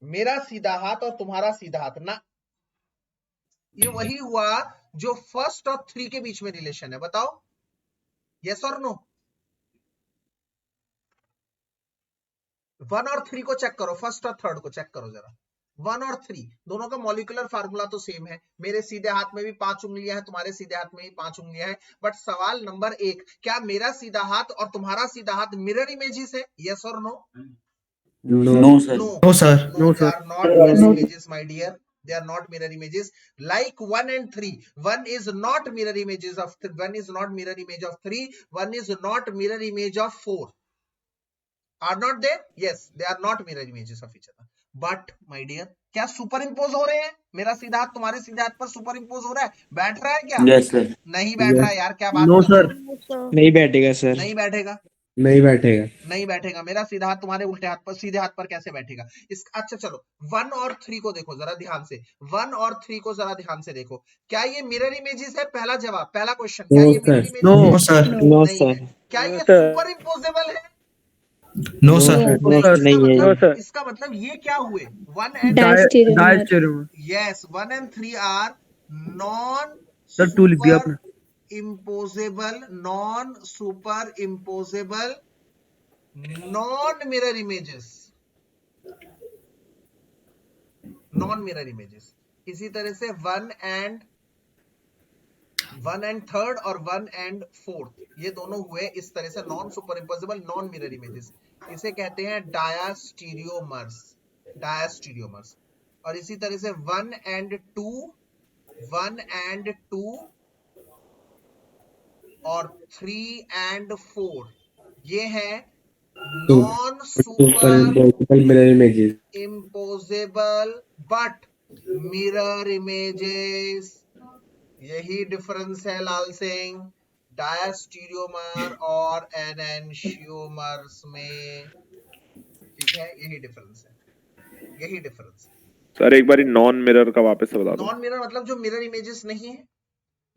मेरा सीधा हाथ और तुम्हारा सीधा हाथ ना, ये वही हुआ जो फर्स्ट और 3 के बीच में रिलेशन है। बताओ यस और नो? 1 और 3 को चेक करो, फर्स्ट और थर्ड को चेक करो जरा। 1 और 3 दोनों का मॉलिक्यूलर फार्मूला तो सेम है। मेरे सीधे हाथ में भी 5 उंगलियां हैं, तुम्हारे सीधे हाथ में भी 5 उंगलियां हैं। बट सवाल नंबर 1, क्या मेरा सीधा हाथ और तुम्हारा सीधा हाथ मिरर इमेजेस है? यस और no? No. No, sir. No. No, sir. No, they are not mirror images, my dear. They are not mirror images. Like 1 and 3. 1 is not mirror images of 1 is not mirror image of 3. 1 is not mirror image of 4. Are not they? Yes, they are not mirror images of each other. But my dear, क्या super impose हो रहे हैं? मेरा सीधा हाथ तुम्हारे सीधे हाथ पर सुपर इम्पोज हो रहा है, बैठ रहा है क्या? Yes, sir. नहीं बैठ रहा है यार, क्या बात No, कर रहे sir. हो? No, sir. नहीं बैठेगा सर। नहीं बैठेगा, नहीं बैठेगा। नहीं बैठेगा। मेरा सीधा हाथ तुम्हारे उल्टे हाथ पर, सीधे हाथ पर कैसे बैठेगा? अच्छा चलो 1 और 3 को देखो जरा ध्यान से। 1 और 3 को जरा ध्यान से देखो, क्या ये मिरर इमेजेस है? पहला जवाब, पहला क्वेश्चन, क्या No, ये मिरर sir. इमेजेस No, है? sir. No, नहीं sir. है। क्या ये सुपर इम्पोजेबल है? No, sir. No, नहीं, sir. इसका नहीं है। मतलब, इसका मतलब ये क्या हुए? 1 and diastereomer, Diastereomer. yes, 1 and 3 are non Sir, 2 लिख दिया आपने. imposable, non super imposable, non mirror images, non mirror images। इसी तरह से 1 and थर्ड और 1 and फोर्थ, ये दोनों हुए इस तरह से non super imposable, non mirror images. इसे कहते हैं डायास्टीरियोमर्स, डायास्टीरियोमर्स। और इसी तरह से 1 and 2 और 3 and 4, ये है non Super super impossible mirror images. impossible but mirror images. यही डिफरेंस है लाल सिंह, डायस्टीरियोमर और एनेंशियोमर्स में। ठीक है, यही डिफरेंस है, यही डिफरेंस है। सर एक बारी नॉन मिरर का वापस से बता दो। नॉन मिरर मतलब जो मिरर इमेजेस नहीं है।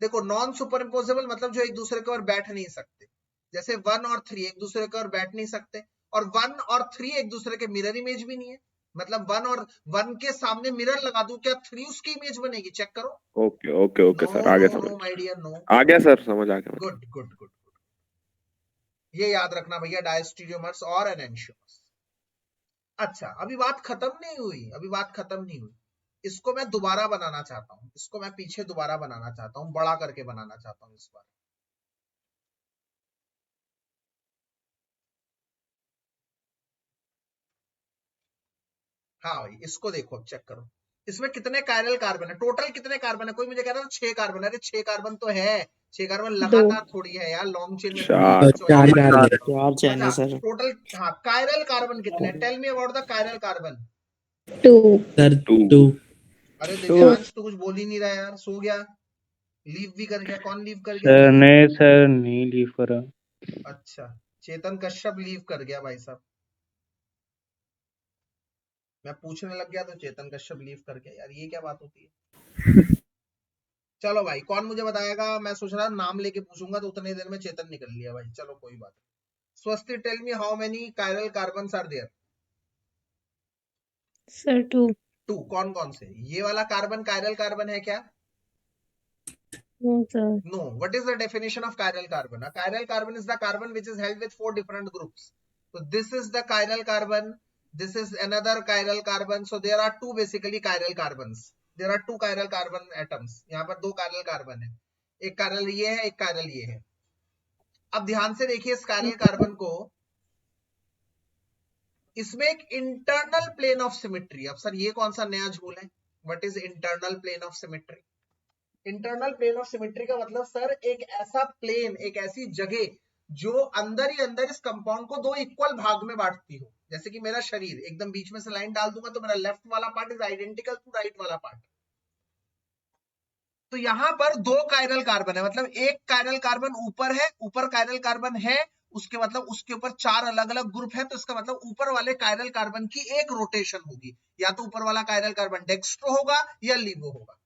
देखो नॉन सुपर इम्पोजेबल मतलब जो एक दूसरे के और बैठ नहीं सकते, जैसे 1 और 3 एक दूसरे के और बैठ नहीं सकते, और 1 और 3 एक दूसरे के मिरर इमेज भी नहीं है। मतलब 1 और 1 के सामने मिरर लगा दूं, क्या 3 उसकी इमेज बनेगी? चेक करो। ओके ओके ओके सर, आगे समझ माय डियर, नो। आ गया सर, समझ आ गया। गुड गुड गुड, ये याद रखना भैया, डायस्टीरियोमर्स और एनेंशियोमर्स। अच्छा, अभी बात खत्म नहीं हुई, अभी बात खत्म नहीं हुई। इसको मैं दोबारा बनाना चाहता हूं, इसको मैं पीछे दोबारा बनाना चाहता हूं, बड़ा करके बनाना चाहता हूं इस बार। हाँ भाई, इसको देखो, चेक करो, इसमें कितने कायरल कार्बन है? टोटल कितने कार्बन है? कोई मुझे कह रहा था 6 कार्बन। अरे 6 कार्बन तो है, 6 कार्बन लगातार थोड़ी है यार, लॉन्ग चेन में थोड़ी है। चार। बच्चों, चार कार्बन। चार चैन है अच्छा, सर। टोटल हाँ, कायरल कार्बन कितने? Tell me about the chiral carbon. 2, Sir, 2 2. अरे दिव्यांश तो कुछ बोल ही नहीं रहा यार, सो गया, लीव भी कर गया। कौन लीव कर गया? नहीं सर, नहीं लीव करा. अच्छा, चेतन कश्यप लीव कर गया भाई साहब। मैं पूछने लग गया तो चेतन कश्यप लीव कर गया, यार ये क्या बात होती है? चलो भाई, कौन मुझे बताएगा? मैं सोच रहा नाम लेके पूछूंगा तो उतने देर में चेतन निकल लिया भाई। चलो कोई बात नहीं। Swasti, tell me how many chiral carbons are there? Sir, 2. 2। कौन कौन से? ये वाला कार्बन कायरल कार्बन है क्या? No, sir. No. What is the definition of chiral carbon? A chiral carbon is the carbon which is held with 4 different groups. So this is the chiral carbon. This is another chiral carbon. So there are 2 basically chiral carbons. There are 2 chiral carbon atoms. यहाँ पर 2 chiral carbon है, एक chiral ये है, एक chiral ये है। अब ध्यान से देखिए इस chiral carbon को, इसमें एक internal plane of symmetry। अब सर ये कौन सा नया झूल है? What is internal plane of symmetry? Internal plane of symmetry का मतलब सर एक ऐसा प्लेन, एक ऐसी जगह जो अंदर ही अंदर इस कंपाउंड को 2 इक्वल भाग में बांटती हो। जैसे कि मेरा शरीर, एकदम बीच में से लाइन डाल दूंगा तो मेरा लेफ्ट वाला part is identical to right वाला पार्ट। तो यहां पर 2 कायरल कार्बन है, मतलब एक कायरल कार्बन ऊपर है, ऊपर कायरल कार्बन है, उसके मतलब उसके ऊपर 4 अलग अलग ग्रुप है, तो इसका मतलब ऊपर वाले कायरल कार्बन की एक रोटेशन होगी, या तो ऊपर वाला कायरल कार्बन डेक्स्ट्रो होगा या लिवो होगा।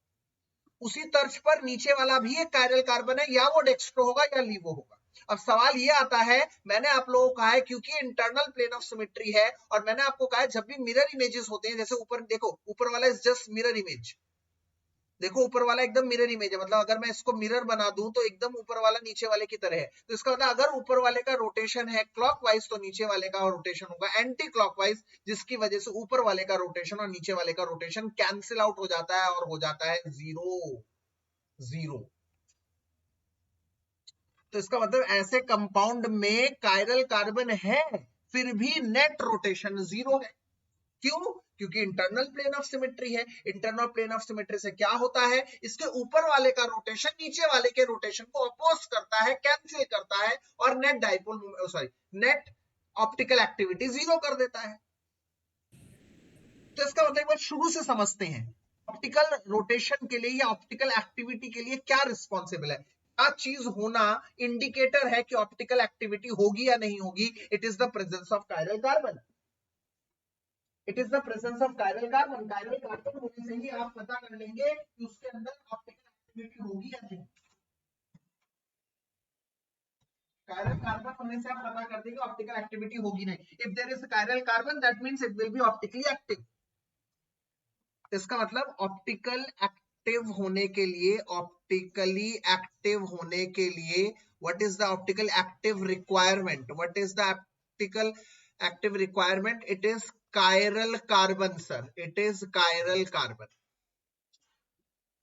उसी तर्ज पर नीचे वाला भी एक कायरल कार्बन है, या वो डेक्स्ट्रो होगा या लिवो होगा। अब सवाल ये आता है, मैंने आप लोगों को कहा है क्योंकि इंटरनल प्लेन ऑफ सिमेट्री है, और मैंने आपको कहा है जब भी मिरर इमेजेस होते हैं, जैसे ऊपर देखो, ऊपर वाला इज जस्ट मिरर इमेज, देखो ऊपर वाला एकदम मिरर इमेज है, मतलब अगर मैं इसको मिरर बना दूं तो एकदम ऊपर वाला नीचे वाले की तरह है, तो इसका मतलब अगर ऊपर वाले का रोटेशन है क्लॉकवाइज तो नीचे वाले का रोटेशन होगा एंटी क्लॉकवाइज, जिसकी वजह से ऊपर वाले का रोटेशन और नीचे वाले का रोटेशन कैंसिल आउट हो जाता है और हो जाता है 0 तो इसका मतलब ऐसे कंपाउंड में कायरल कार्बन है फिर भी नेट रोटेशन 0 है। क्यों? क्योंकि इंटरनल प्लेन ऑफ सिमेट्री है। इंटरनल प्लेन ऑफ सिमेट्री से क्या होता है, इसके ऊपर वाले का रोटेशन नीचे वाले के रोटेशन को अपोज करता है, कैंसिल करता है, और net dipole net optical activity 0 कर देता है। तो इसका मतलब एक बार शुरू से समझते हैं, ऑप्टिकल रोटेशन के लिए या ऑप्टिकल एक्टिविटी के लिए क्या रिस्पॉन्सिबल है, क्या चीज होना इंडिकेटर है कि ऑप्टिकल एक्टिविटी होगी या नहीं होगी। It is the presence of chiral carbon. It is the presence of chiral carbon. Chiral carbon होने से ही आप पता कर लेंगे कि उसके अंदर ऑप्टिकल एक्टिविटी होगी या नहीं। कायरल कार्बन होने से आप पता कर देंगे ऑप्टिकल एक्टिविटी होगी नहीं। If there is chiral carbon that means it will be optically active. इसका मतलब ऑप्टिकल एक्टिव होने के लिए, ऑप्टिकली एक्टिव होने के लिए what is the optical active requirement, what is the optical active requirement, it is chiral carbon sir, it is chiral carbon.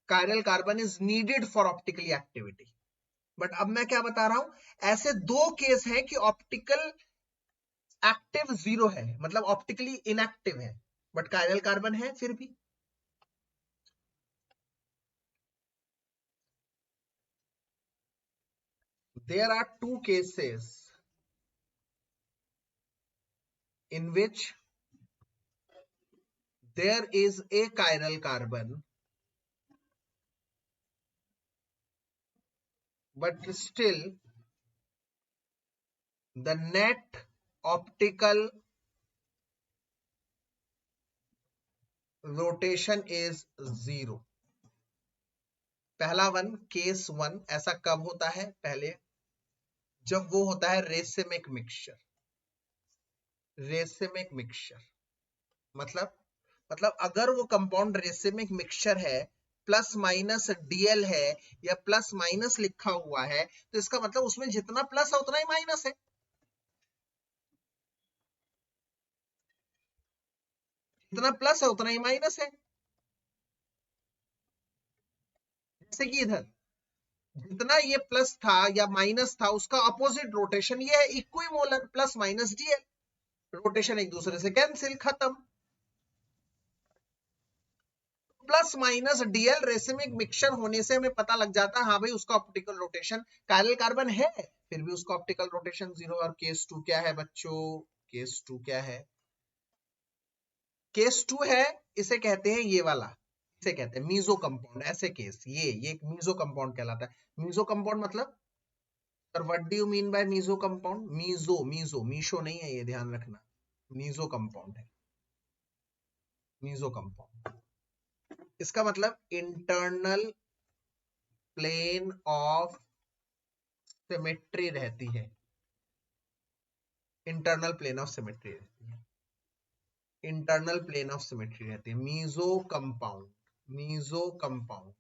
Chiral carbon is needed for optical activity. But अब मैं क्या बता रहा हूं, ऐसे 2 केस हैं कि ऑप्टिकल एक्टिव 0 है, मतलब ऑप्टिकली इनएक्टिव है बट कायरल कार्बन है फिर भी। There are 2 cases in which there is a chiral carbon but still the net optical rotation is 0। पहला वन, केस 1 ऐसा कब होता है, पहले जब वो होता है रेसिमिक मिक्सचर। रेसिमिक मिक्सचर मतलब अगर वो कंपाउंड रेसिमिक मिक्सचर है, प्लस माइनस डीएल है या प्लस माइनस लिखा हुआ है, तो इसका मतलब उसमें जितना प्लस है उतना ही माइनस है। जितना प्लस है उतना ही माइनस है। जैसे कि इधर जितना ये प्लस था या माइनस था उसका अपोजिट रोटेशन ये है, equimolar, plus minus DL, rotation एक दूसरे से कैंसिल, खत्म। Plus minus DL racemic mixture होने से हमें पता लग जाता है हाँ भाई उसका ऑप्टिकल रोटेशन, कायरल कार्बन है फिर भी उसका ऑप्टिकल रोटेशन 0। और केस 2 क्या है बच्चों, केस 2 क्या है, केस 2 है, इसे कहते हैं ये वाला, इसे कहते हैं मीजो कंपाउंड। ऐसे केस ये एक मीजो कंपाउंड कहलाता है। मीजो कंपाउंड मतलब sir what do you mean by meso compound, meso meso Meesho नहीं है, ये ध्यान रखना, मीजो कंपाउंड है। मीजो कंपाउंड इसका मतलब इंटरनल प्लेन ऑफ सिमेट्री रहती है, इंटरनल प्लेन ऑफ सिमेट्री रहती है, इंटरनल प्लेन ऑफ सिमेट्री रहती है। मीजो कंपाउंड, मीजो कंपाउंड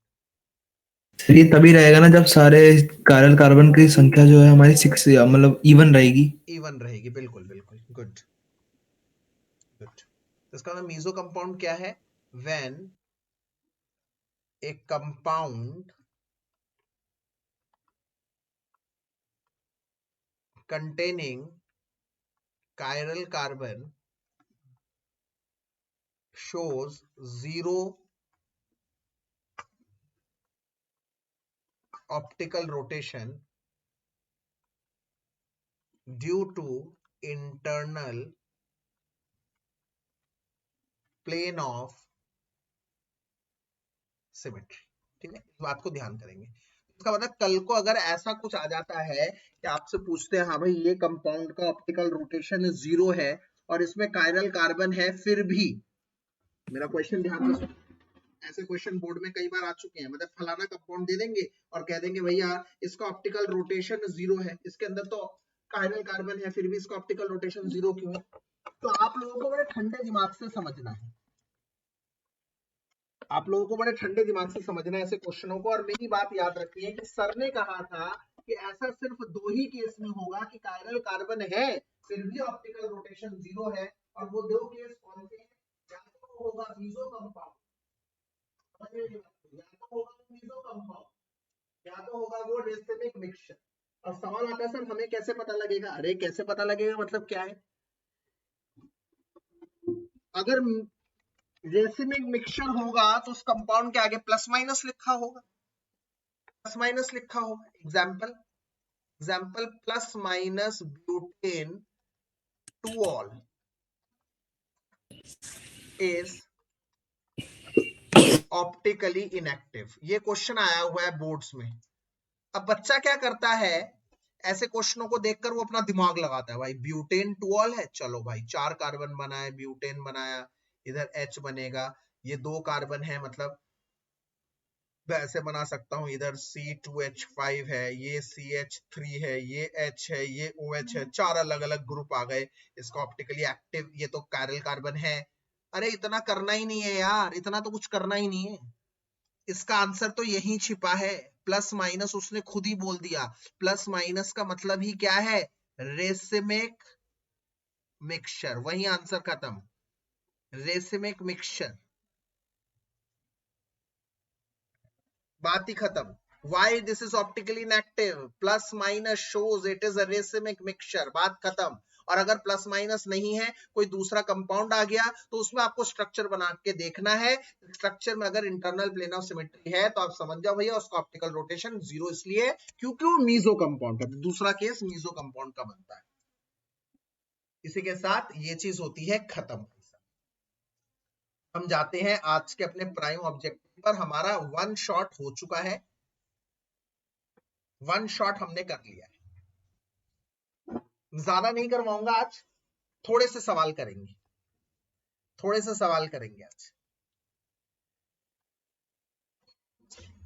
ये तभी रहेगा ना जब सारे कायरल कार्बन की संख्या जो है हमारी 6 मतलब इवन रहेगी। इवन रहेगी, बिल्कुल बिल्कुल, गुड गुड। इसका मतलब मीजो कंपाउंड क्या है, when A compound containing chiral carbon shows 0 optical rotation due to internal plane of symmetry। ठीक है, इस बात को ध्यान करेंगे। इसका मतलब कल को अगर ऐसा कुछ आ जाता है कि आपसे पूछते हैं हाँ भाई ये कंपाउंड का ऑप्टिकल रोटेशन 0 है और इसमें कायरल कार्बन है फिर भी, मेरा क्वेश्चन ध्यान से, ऐसे क्वेश्चन बोर्ड में कई बार आ चुके हैं, मतलब फलाना कंपाउंड दे देंगे और कह देंगे भैया इसका ऑप्टिकल रोटेशन 0 है, इसके अंदर तो कायरल कार्बन है फिर भी इसका ऑप्टिकल रोटेशन 0 क्यों है? तो आप लोगों को बड़े ठंडे दिमाग से समझना है, आप लोगों को बड़े ठंडे दिमाग से समझना है ऐसे क्वेश्चनों को। और मेरी बात याद रखिए कि सर ने कहा था कि ऐसा सिर्फ 2 ही केस में होगा कि कायरल कार्बन है फिर भी ऑप्टिकल रोटेशन 0 है, और वो 2 केस कौन से हैं? या तो होगा मीसो कंपाउंड, या तो होगा मीसो कंपाउंड, या तो होगा वो रेसिमिक मिक्सचर। और सवाल आता है सर हमें कैसे पता लगेगा? अरे कैसे पता लगेगा मतलब क्या है? अगर रेसिमिक मिक्सचर होगा तो उस कंपाउंड के आगे प्लस माइनस लिखा होगा, प्लस माइनस लिखा होगा। Example plus minus butane two all is optically inactive. ये क्वेश्चन आया हुआ है बोर्ड्स में। अब बच्चा क्या करता है, ऐसे क्वेश्चनों को देखकर वो अपना दिमाग लगाता है, भाई ब्यूटेन टू ऑल है, चलो भाई 4 कार्बन बनाए, ब्यूटेन बनाया, इधर H बनेगा, ये 2 कार्बन है मतलब ऐसे बना सकता हूं, इधर C2H5 है, ये CH3 है, ये H है, ये OH है, 4 अलग अलग ग्रुप आ गए, इसका ऑप्टिकली एक्टिव, ये तो कायरल कार्बन है। अरे इतना करना ही नहीं है यार, इतना तो कुछ करना ही नहीं है, इसका आंसर तो यही छिपा है। प्लस माइनस उसने खुद ही बोल दिया, प्लस माइनस का मतलब ही क्या है? रेसिमिक मिक्सचर, वही आंसर खत्म, रेसिमिक मिक्सचर, बात ही खत्म। Why this is optically inactive? Plus minus shows it is a racemic mixture, बात खत्म। और अगर प्लस माइनस नहीं है, कोई दूसरा कंपाउंड आ गया तो उसमें आपको स्ट्रक्चर बना के देखना है, स्ट्रक्चर में अगर इंटरनल प्लेन ऑफ सिमेट्री है तो आप समझ जाओ भैया उसका ऑप्टिकल रोटेशन 0 इसलिए क्योंकि वो मीजो कंपाउंड है। दूसरा केस मीजो कंपाउंड का बनता है। इसी के साथ ये चीज होती है खत्म। हम जाते हैं आज के अपने प्राइम ऑब्जेक्टिव पर। हमारा 1 शॉट हो चुका है, 1 शॉट हमने कर लिया है, ज्यादा नहीं करवाऊंगा आज, थोड़े से सवाल करेंगे, थोड़े से सवाल करेंगे आज।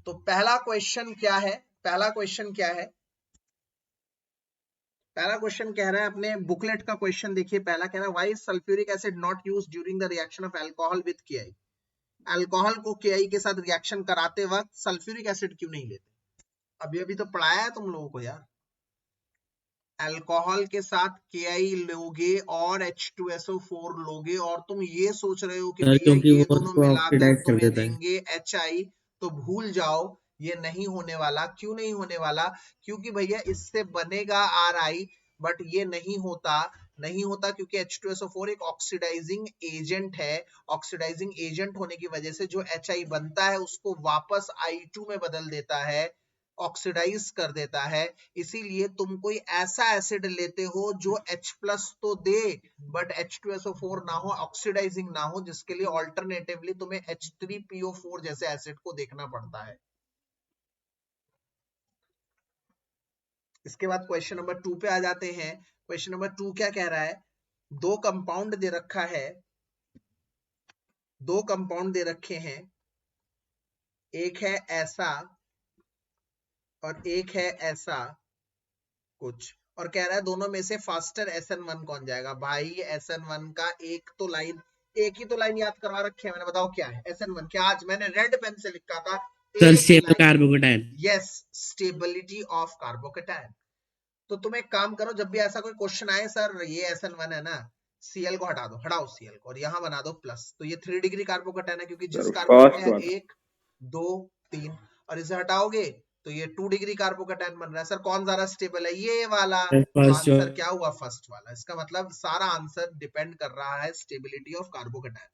तो पहला क्वेश्चन क्या है? पहला क्वेश्चन क्या है? पहला क्वेश्चन कह रहा है, अपने बुकलेट का क्वेश्चन देखिए। पहला कह रहा है why is sulphuric acid not used during the reaction of alcohol with Ki? Alcohol को Ki के साथ रिएक्शन कराते वक्त सल्फ्यूरिक एसिड क्यों नहीं लेते? अभी तो पढ़ाया है तुम लोगों को यार, अल्कोहल के साथ Ki लोगे और H2SO4 लोगे और तुम ये सोच रहे हो कि भैया ये दोनों मिलाकर तुम्हें देंगे HI, तो भूल जाओ, ये नहीं होने वाला। क्यों नहीं होने वाला? क्योंकि भैया इससे बनेगा RI, बट ये नहीं होता क्योंकि H2SO4 एक ऑक्सीडाइजिंग एजेंट है। ऑक्सीडाइजिंग एजेंट होने की वजह से जो HI बनता है उसको वापस I2 में बदल देता है, ऑक्सीडाइज कर देता है। इसीलिए तुम कोई ऐसा एसिड लेते हो जो H+ तो दे बट H2SO4 ना हो, ऑक्सीडाइजिंग ना हो, जिसके लिए ऑल्टरनेटिवली तुम्हें H3PO4 जैसे एसिड को देखना पड़ता है। इसके बाद क्वेश्चन नंबर 2 पे आ जाते हैं। क्वेश्चन नंबर 2 क्या कह रहा है? 2 कंपाउंड दे रखा है, 2 कंपाउंड दे रखे हैं, एक है ऐसा और एक है ऐसा कुछ, और कह रहा है दोनों में से फास्टर SN1 कौन जाएगा? भाई SN1 का एक ही तो लाइन याद करवा रखे है मैंने, बताओ क्या है SN1? क्या आज मैंने रेड पेन से लिखा था? Carbocation. Yes, stability of carbocation. तो तुम एक काम करो, जब भी ऐसा कोई क्वेश्चन आए, सर ये SN1 है ना, Cl को हटा दो, हटाओ Cl को और यहाँ बना दो प्लस, तो ये 3 डिग्री कार्बोकेटायन है क्योंकि जिस कार्बन में 1 2 3 और इसे हटाओगे तो ये 2 डिग्री कार्बोकेटायन बन रहा है। सर कौन ज्यादा स्टेबल है? ये वाला। तो आंसर क्या हुआ? फर्स्ट वाला। इसका मतलब सारा आंसर डिपेंड कर रहा है स्टेबिलिटी ऑफ कार्बोकेटायन।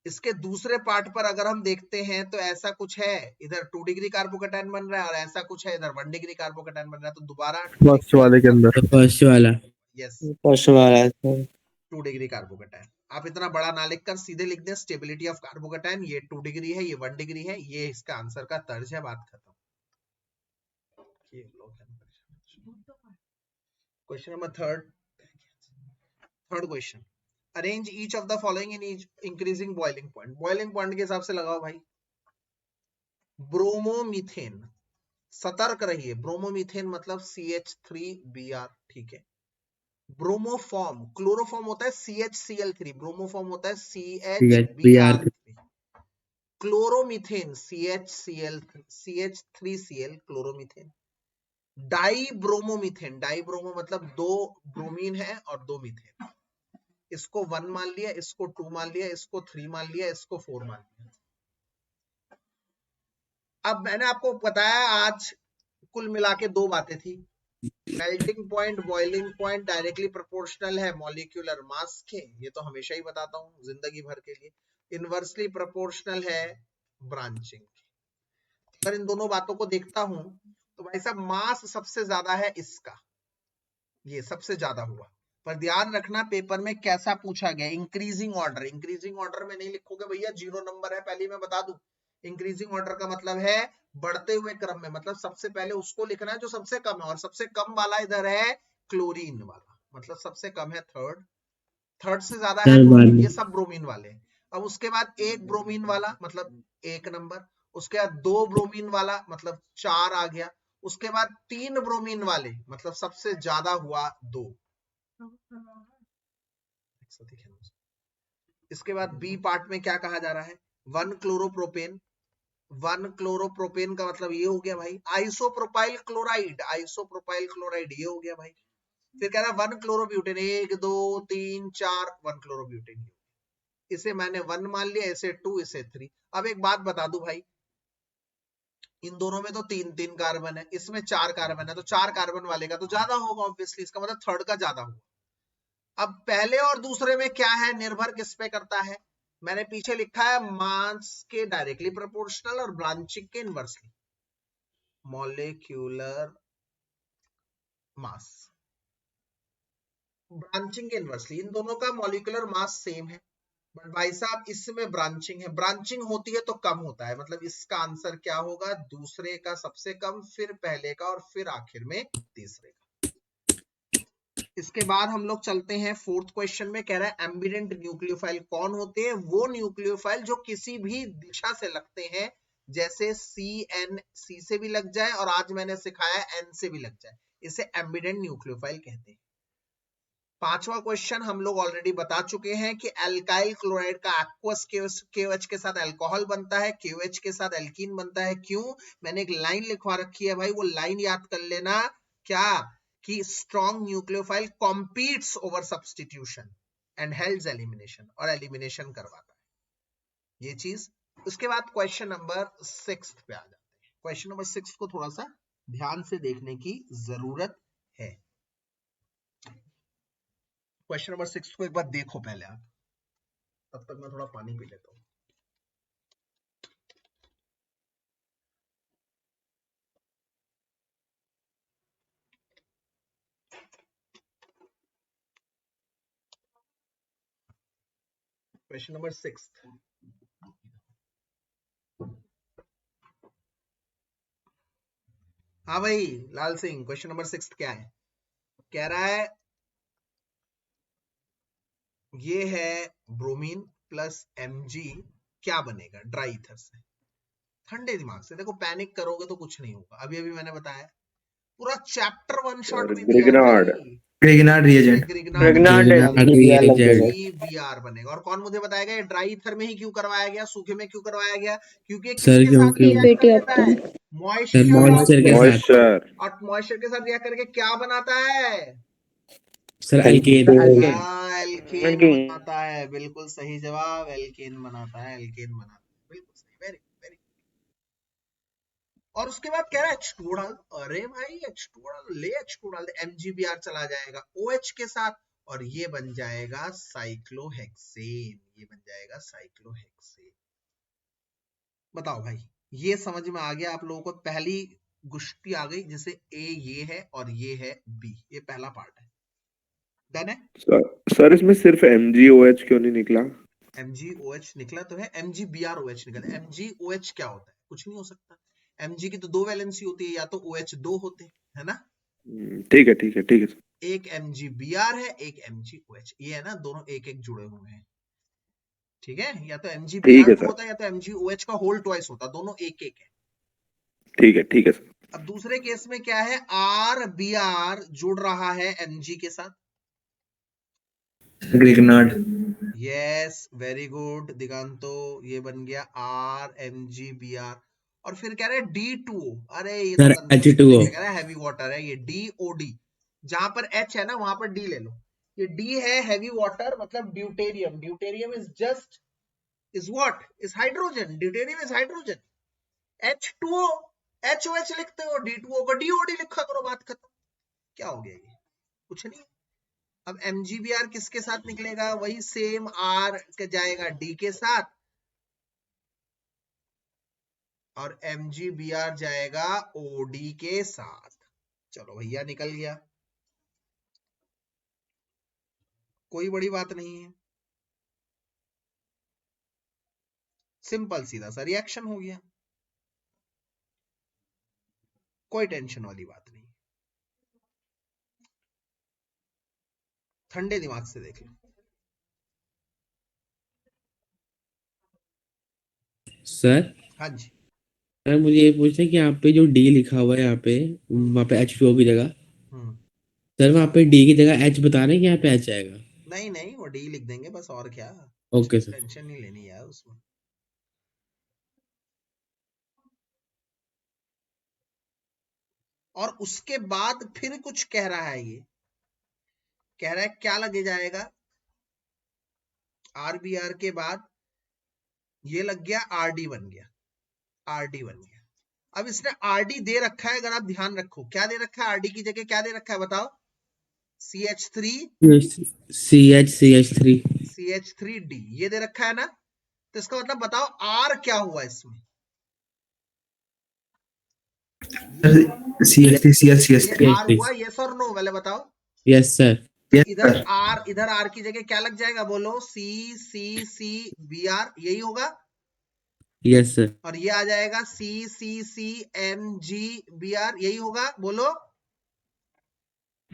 इसके दूसरे पार्ट पर अगर हम देखते हैं तो ऐसा कुछ है, इधर 2 डिग्री कार्बोकेटायन बन रहा है और ऐसा कुछ है इधर 1 डिग्री कार्बोकेटायन बन रहा है। तो दोबारा फर्स्ट वाले के अंदर, फर्स्ट वाला। यस, फर्स्ट वाला 2 डिग्री कार्बोकेटायन। आप इतना बड़ा ना लिखकर सीधे लिख दें स्टेबिलिटी ऑफ कार्बोकेटायन, ये 2 डिग्री है, ये 1 डिग्री है, ये इसका आंसर का तर्ज है, बात खत्म। Question number third question, arrange each of the following in increasing boiling point. Boiling point के हिसाब से लगाओ भाई। ब्रोमोमीथेन, सतर्क रहिए, ब्रोमोमीथेन मतलब CH3Br, ठीक है। ब्रोमोफॉर्म, क्लोरोफॉर्म होता है CHCl3, ब्रोमोफॉर्म होता है CHBr3। Chloromethane CH3Cl, chloromethane. Di bromomethane, di bromo मतलब 2 ब्रोमीन है और 2 मीथेन। इसको 1 मान लिया, इसको 2 मान लिया, इसको 3 मान लिया, इसको 4 मान लिया। अब मैंने आपको बताया आज कुल मिला के 2 बातें थी, melting point, boiling point directly proportional है मॉलिक्यूलर मास के, ये तो हमेशा ही बताता हूं जिंदगी भर के लिए। इनवर्सली प्रोपोर्शनल है ब्रांचिंग के। अगर इन दोनों बातों को देखता हूं तो भाई साहब मास सबसे ज्यादा है इसका, ये सबसे ज्यादा हुआ। पर ध्यान रखना पेपर में कैसा पूछा गया, इंक्रीजिंग ऑर्डर। इंक्रीजिंग ऑर्डर में नहीं लिखोगे भैया 0 नंबर है, पहले मैं बता दूं। इंक्रीजिंग ऑर्डर का मतलब है बढ़ते हुए क्रम में, मतलब सबसे पहले उसको लिखना है जो सबसे कम है, और सबसे कम वाला इधर है क्लोरीन वाला, मतलब सबसे कम है थर्ड से ज्यादा है ब्रोमीन, ये सब ब्रोमीन वाले। अब उसके बाद 1 ब्रोमीन वाला मतलब 1 नंबर, उसके बाद 2 ब्रोमीन वाला मतलब 4 आ गया, उसके बाद 3 ब्रोमीन वाले मतलब सबसे ज्यादा हुआ 2। इसके बाद बी पार्ट में क्या कहा जा रहा है, 1 क्लोरोप्रोपेन। 1 क्लोरोप्रोपेन का मतलब ये हो गया भाई आइसोप्रोपाइल क्लोराइड, आइसोप्रोपाइल क्लोराइड ये हो गया भाई। फिर कह रहा है 1 क्लोरोब्यूटेन, 1 2 3 4 1 क्लोरोब्यूटेन, इसे मैंने 1 मान लिया, इसे 2, इसे 3। अब एक बात बता दूं भाई, इन दोनों में तो 3 कार्बन है, इसमें 4 कार्बन है, तो 4 कार्बन वाले का तो ज्यादा होगा ऑब्वियसली, इसका मतलब थर्ड का ज्यादा होगा। अब पहले और दूसरे में क्या है, निर्भर किस पे करता है, मैंने पीछे लिखा है मास के डायरेक्टली प्रोपोर्शनल और ब्रांचिंग के इनवर्सली। मॉलिक्यूलर मास, ब्रांचिंग के इनवर्सली, इन दोनों का मॉलिक्यूलर मास सेम है, बट भाई साहब इसमें ब्रांचिंग है, ब्रांचिंग होती है तो कम होता है, मतलब इसका आंसर क्या होगा, दूसरे का सबसे कम, फिर पहले का, और फिर आखिर में तीसरे का। इसके बाद हम लोग चलते हैं 4th क्वेश्चन में। कह रहा है एम्बिडेंट न्यूक्लियोफाइल कौन होते हैं, वो न्यूक्लियोफाइल जो किसी भी दिशा से लगते हैं, जैसे C से भी लग जाए और आज मैंने सिखाया N से भी लग जाए, इसे एम्बिडेंट न्यूक्लियोफाइल कहते हैं। 5वां क्वेश्चन हम लोग ऑलरेडी बता चुके हैं कि एल्काइल क्लोराइड का एक्वस KOH के साथ अल्कोहल बनता है, KOH के साथ एल्कीन बनता है। क्यों, मैंने एक लाइन लिखवा रखी है भाई, वो लाइन याद कर लेना, क्या कि strong nucleophile competes over substitution and helps elimination, और एलिमिनेशन करवाता है ये चीज। उसके बाद क्वेश्चन नंबर 6 पे आ जाते हैं। क्वेश्चन नंबर 6 को थोड़ा सा ध्यान से देखने की जरूरत है। क्वेश्चन नंबर 6 को एक बार देखो पहले आप, तब तक मैं थोड़ा पानी पी लेता हूं। क्वेश्चन नंबर 6, हाँ भाई लाल सिंह, क्वेश्चन नंबर 6 क्या है, कह रहा है ये है ब्रोमीन प्लस Mg, क्या बनेगा ड्राई ईथर से। ठंडे दिमाग से देखो, पैनिक करोगे तो कुछ नहीं होगा। अभी अभी मैंने बताया पूरा चैप्टर 1 शॉट में दिया है भाई। ग्रिग्नार्ड रिएजेंट, Br बनेगा। और कौन मुझे बताएगा ये ड्राई ईथर में ही क्यों करवाया गया, सूखे में क्यों करवाया गया, क्योंकि सर क्योंकि मॉइस्चर के मॉइस्चर, और मॉइस्चर के साथ रिएक्ट करके क्या बनाता है, सर एल्केन एल्केन बनाता है। बिल्कुल सही जवाब, एल्केन बनाता है, एल्केन बनाता है, बिल्कुल सही, वेरी वेरी। और उसके बाद कह रहा है H2 डाल, अरे भाई H2 डाल, ले H2 डाल दे, MgBr चला जाएगा OH के साथ और ये बन जाएगा साइक्लोहेक्सेन, ये बन जाएगा साइक्लोहेक्सेन। बताओ भाई, ये समझ में आ गया आप लोगों को, पहली गुष्टी आ गई, जैसे A ये है और ये है B, ये पहला पार्ट है। डन है। सर इसमें सिर्फ MgOH क्यों नहीं निकला? MgOH निकला तो है, MgBrOH निकला। MgOH क्या होता है? कुछ नहीं हो सकता। Mg की तो 2 वैलेंसी होती है, या तो OH 2 होते हैं, है ना। ठीक है ठीक है ठीक है सर। एक MgBr है, एक MgOH, ये है ना, दोनों एक एक जुड़े हुए हैं, ठीक है। या तो ठीक MgBr है 2 सर। होता है, या तो MgOH का होल ट्वाइस होता, दोनों एक एक है। ठीक है सर। अब दूसरे केस में क्या है, RBr जुड़ रहा है Mg के साथ। ग्रिगनार्ड। यस, वेरी गुड दिगांतो, ये बन गया RMgBr। और फिर कह रहे हैं D2O। अरे ये तो सर कंफ्यूजिंग H2O। है, कह रहा है हैवी वाटर है, ये DOD। जहां पर H है ना वहां पर D ले लो। ये D है हैवी वाटर, मतलब deuterium. Deuterium is just is what is hydrogen. Deuterium is hydrogen. H2O, HOH लिखते हो, D2O को DOD लिखा करो, बात खत्म। क्या हो गया ये? कुछ नहीं। अब MgBr किसके साथ निकलेगा? वही सेम R के जाएगा D के साथ, और MgBr जाएगा OD के साथ। चलो भैया निकल गया, कोई बड़ी बात नहीं है, सिंपल सीधा सा रिएक्शन हो गया, कोई टेंशन वाली बात नहीं। ठंडे दिमाग से देख लो। सर हाँ जी। सर मुझे ये पूछना है कि यहाँ पे जो D लिखा हुआ है यहाँ पे, वहाँ पे H2O की जगह, सर वहाँ पे D की जगह H बता रहे हैं कि यहाँ पे H आएगा? नहीं नहीं, वो D लिख देंगे बस, और क्या। Okay sir. टेंशन नहीं लेनी यार उसमें। और उसके बाद फिर कुछ कह रहा है, ये कह रहा है क्या लगे जाएगा, RBr के बाद ये लग गया, RD बन गया, RD बन गया। अब इसने RD दे रखा है, अगर आप ध्यान रखो, क्या दे रखा है RD की जगह, क्या दे रखा है बताओ? CH3D ये दे रखा है ना। तो इसका मतलब बताओ R क्या हुआ इसमें? CH3 ये R हुआ, यस और नो, पहले बताओ। Yes sir. इधर R की जगह क्या लग जाएगा, बोलो? CCCBr, यही होगा। Yes sir. और ये आ जाएगा CCCMgBr, यही होगा, बोलो।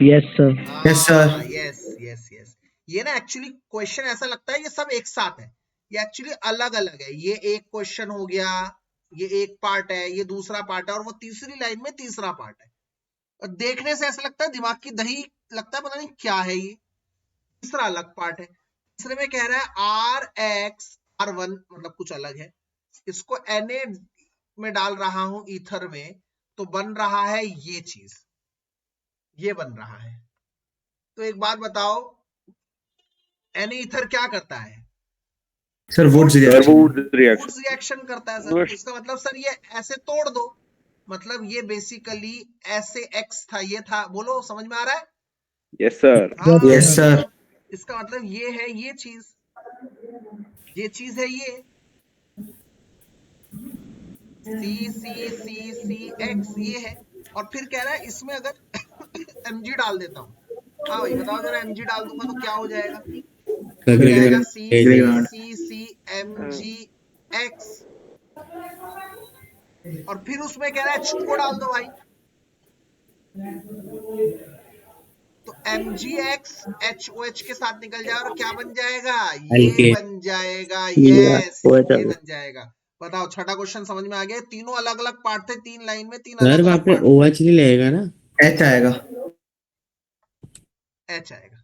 Yes sir. Yes sir. Yes yes yes. ये ना एक्चुअली क्वेश्चन ऐसा लगता है ये सब एक साथ है, ये एक्चुअली अलग अलग है। ये एक क्वेश्चन हो गया, ये एक पार्ट है, ये दूसरा पार्ट है, और वो तीसरी लाइन में तीसरा पार्ट है। और देखने से ऐसा लगता है दिमाग की दही, लगता है पता नहीं क्या है ये, तीसरा अलग पार्ट है। तीसरे में कह रहा है RX R1, मतलब कुछ अलग है। इसको Na में डाल रहा हूं ईथर में, तो बन रहा है ये चीज, ये बन रहा है। तो एक बात बताओ, Na ईथर क्या करता है सर? वुड्स रिएक्शन करता है सर। इसका मतलब सर ये ऐसे तोड़ दो, मतलब ये बेसिकली ऐसे X था, ये था, बोलो समझ में आ रहा है? Yes sir. Yes sir. इसका मतलब ये है, ये चीज है, ये CCCCX ये है। और फिर कह रहा है इसमें अगर Mg डाल देता हूं, हाँ भाई बताओ जरा, Mg डाल दूंगा तो क्या हो जाएगा? CCCMgX। और फिर उसमें कह रहा है H2O डाल दो भाई, तो MgX HOH के साथ निकल जाए और क्या बन जाएगा? ये बन जाएगा। यस, ये बन जाएगा। बताओ, छठा क्वेश्चन समझ में आ गया? तीनों अलग अलग पार्ट थे, 3 लाइन में 3 अलग अलग पार्ट। OH नहीं लगेगा ना? H आएगा। H आएगा,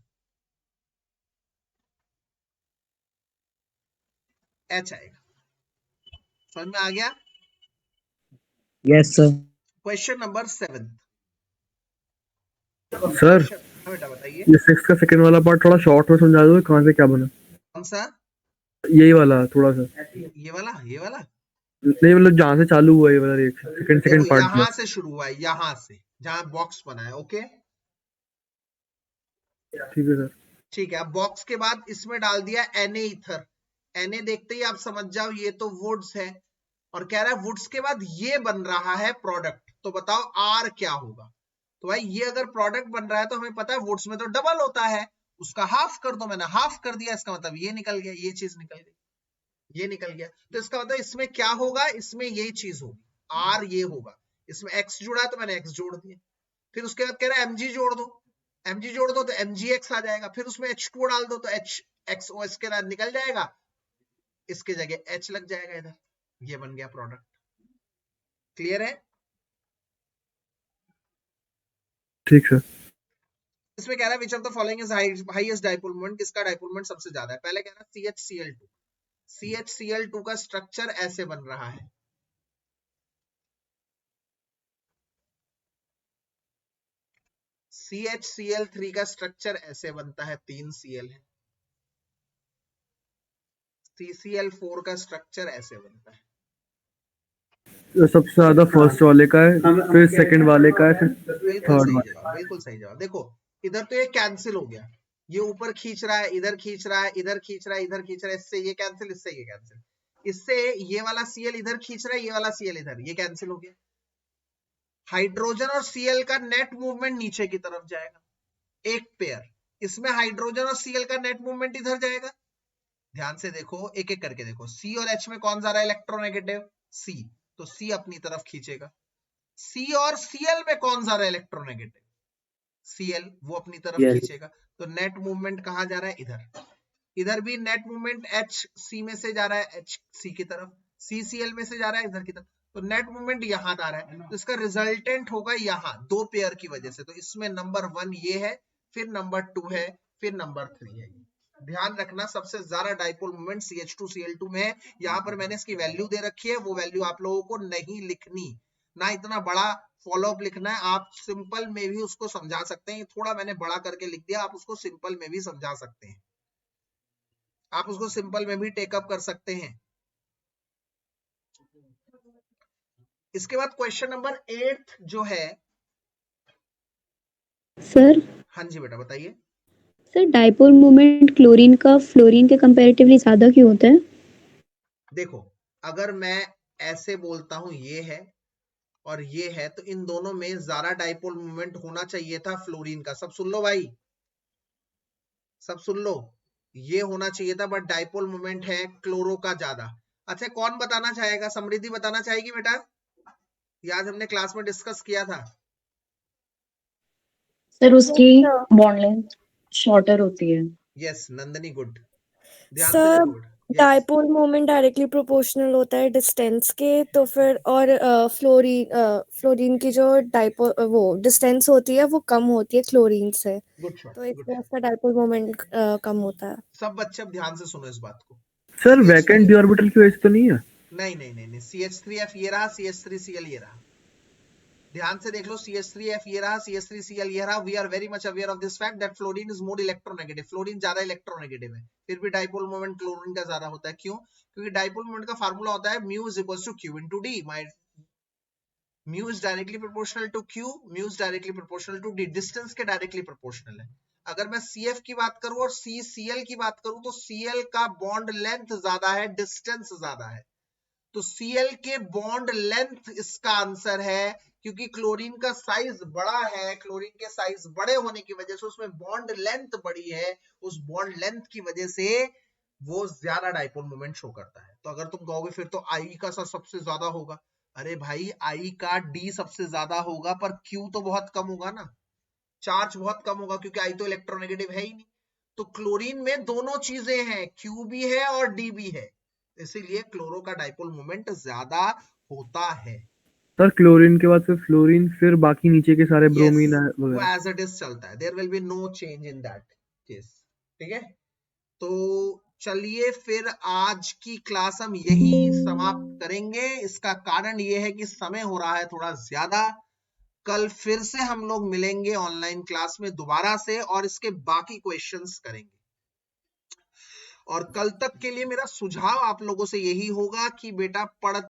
H आएगा। समझ में आ गया? Yes sir. Question number 7 sir बेटा बताइए। ये 6 का सेकंड वाला पार्ट थोड़ा शॉर्ट में समझा दो, कहाँ से क्या बना? कौन सा? यही वाला थोड़ा सा। ये वाला नहीं मतलब जहाँ से चालू हुआ ये वाला रिएक्शन, सेकंड पार्ट यहां से शुरू हुआ है, यहां से जहां बॉक्स बना है। ओके ठीक है सर। ठीक है। अब बॉक्स के बाद इसमें डाल दिया Na ईथर। Na देखते ही आप समझ जाओ ये तो वुड्स है, और कह रहा है वुड्स के बाद ये बन रहा है प्रोडक्ट, तो बताओ R क्या होगा? तो भाई ये अगर प्रोडक्ट बन रहा है तो हमें पता है वुड्स में तो डबल होता है, उसका हाफ कर दो, मैंने हाफ कर दिया, इसका मतलब ये निकल गया, ये चीज निकल गई, ये निकल गया। तो इसका मतलब इसमें क्या होगा, इसमें ये चीज होगी, आर ये होगा, इसमें एक्स जुड़ा है तो मैंने एक्स जोड़ दिया। फिर उसके बाद कह रहा है mg जोड़ दो, mg जोड़ दो तो mgx आ जाएगा, फिर उसमें h2 डाल दो तो hxo इसके बाद निकल जाएगा, इसके जगह h लग जाएगा इधर, ये बन गया प्रोडक्ट। क्लियर है? ठीक है। इसमें कह रहा है which of the following is highest dipole moment, किसका डाइपोल मोमेंट सबसे ज्यादा है। पहले कह रहा है CHCl2, CHCl2 का स्ट्रक्चर ऐसे बन रहा है, CHCl3 का स्ट्रक्चर ऐसे बनता है, 3 Cl है। CCl4 का स्ट्रक्चर ऐसे बनता है। तो सबसे ज्यादा फर्स्ट वाले का है, फिर सेकंड वाले का है, फिर बिल्कुल थर्ड सही वाले। जवाब, बिल्कुल सही जवाब। देखो इधर तो ये कैंसिल हो गया, ये ऊपर खींच रहा है, इधर खींच रहा है, इधर खींच रहा है, इधर खींच रहा है, इससे ये कैंसिल, इससे ये कैंसिल, इससे ये वाला Cl इधर खींच रहा है, ये वाला Cl इधर, ये कैंसिल हो गया। हाइड्रोजन और Cl का नेट मूवमेंट नीचे की तरफ जाएगा, एक पेयर। इसमें हाइड्रोजन और Cl का नेट मूवमेंट इधर जाएगा। ध्यान से देखो, एक एक करके देखो, C और H में कौन जा रहा है इलेक्ट्रोनेगेटिव, C, तो C अपनी तरफ खींचेगा। C और Cl में कौन जा रहा है इलेक्ट्रोनेगेटिव, Cl, वो अपनी तरफ खींचेगा। तो नेट मूवमेंट कहां जा रहा है, इधर। इधर भी नेट मूवमेंट HC में से जा रहा है HC की तरफ, CCl में से जा रहा है इधर की तरफ, तो नेट मूवमेंट यहां आ रहा है। तो इसका रिजल्टेंट होगा यहाँ, दो पेयर की वजह से। तो इसमें नंबर 1 ये है, फिर नंबर 2 है, फिर नंबर 3 है। ध्यान रखना सबसे ज्यादा डाइपोल मोमेंट CH2Cl2 में है। यहाँ पर मैंने इसकी वैल्यू दे रखी है, वो वैल्यू आप लोगों को नहीं लिखनी, ना इतना बड़ा फॉलोअप लिखना है, आप सिंपल में भी उसको समझा सकते हैं। थोड़ा मैंने बड़ा करके लिख दिया, आप उसको सिंपल में भी समझा सकते हैं, आप उसको सिंपल में भी टेकअप कर सकते हैं। इसके बाद क्वेश्चन नंबर 8 जो है, सर हाँ जी बेटा बताइए। सर डाइपोल मोमेंट क्लोरीन का फ्लोरीन के कंपैरेटिवली ज्यादा क्यों होता है? देखो अगर मैं ऐसे बोलता हूं ये है और ये है, तो इन दोनों में ज्यादा डाइपोल मोमेंट होना चाहिए था फ्लोरीन का। सब सुन लो भाई, सब सुन लो, ये होना चाहिए था, बट डाइपोल मोमेंट है क्लोरो का ज्यादा। अच्छा कौन बताना चाहेगा, समृद्धि बताना चाहेगी बेटा, ये आज हमने क्लास में डिस्कस किया था। सर उसकी बॉन्ड लेंथ शॉर्टर होती है। यस नंदनी, गुड, ध्यान से सर देखो बेटा। Yes dipole moment directly proportional होता है डिस्टेंस के, तो फिर और फ्लोरीन की जो डाइपोल वो डिस्टेंस होती है वो कम होती है क्लोरीन से, गुड शॉट, तो गुड इसलिए शॉट। उसका डाइपोल मोमेंट कम होता है। सब बच्चे अब ध्यान से सुनो इस बात को। सर वैकेंट डी ऑर्बिटल की वजह से तो नहीं है? नहीं नहीं नहीं नहीं, CH3F ये रहा, CH3Cl ये रहा, ध्यान से देख लो, CH3F ये रहा, CH3Cl ये रहा। We are very much aware of this fact that fluorine is more electronegative, fluorine ज्यादा इलेक्ट्रोनेगेटिव है, फिर भी डाइपोल मोमेंट क्लोरीन का ज्यादा होता है। क्यों? क्योंकि डाइपोल मोमेंट का फार्मूला होता है mu is equals to q into d. Mu is directly proportional to q, mu is directly proportional to d, distance के डायरेक्टली प्रोपोर्शनल है। अगर मैं CF की बात करूं और CCl की बात करूं, तो Cl का बॉन्ड लेंथ ज्यादा है, डिस्टेंस ज्यादा है, तो Cl के बॉन्ड लेंथ इसका आंसर है। क्योंकि क्लोरीन का साइज बड़ा है, क्लोरीन के साइज बड़े होने की वजह से उसमें बॉन्ड लेंथ बड़ी है, उस बॉन्ड लेंथ की वजह से वो ज्यादा डाइपोल मोमेंट शो करता है। तो अगर तुम कहोगे फिर तो I का सबसे ज्यादा होगा, अरे भाई I का D सबसे ज्यादा होगा, पर Q तो बहुत कम होगा ना, चार्ज बहुत कम होगा, क्योंकि I तो इलेक्ट्रोनेगेटिव है ही नहीं। तो क्लोरीन में दोनों चीजें हैं, Q भी है और D भी है, इसीलिए क्लोरो का डाइपोल मोमेंट ज्यादा होता है। सर क्लोरीन के बाद फिर फ्लोरीन, फिर बाकी नीचे के सारे ब्रोमीन वो वगैरह। एज इट इज चलता है, there will be no change in that case. ठीक है, तो चलिए फिर आज की क्लास हम यही समाप्त करेंगे। इसका कारण ये है कि समय हो रहा है थोड़ा ज्यादा। कल फिर से हम लोग मिलेंगे ऑनलाइन क्लास में दोबारा से, और इसके बाकी क्वेश्चंस करेंगे। और कल तक के लिए मेरा सुझाव आप लोगों से यही होगा कि बेटा पढ़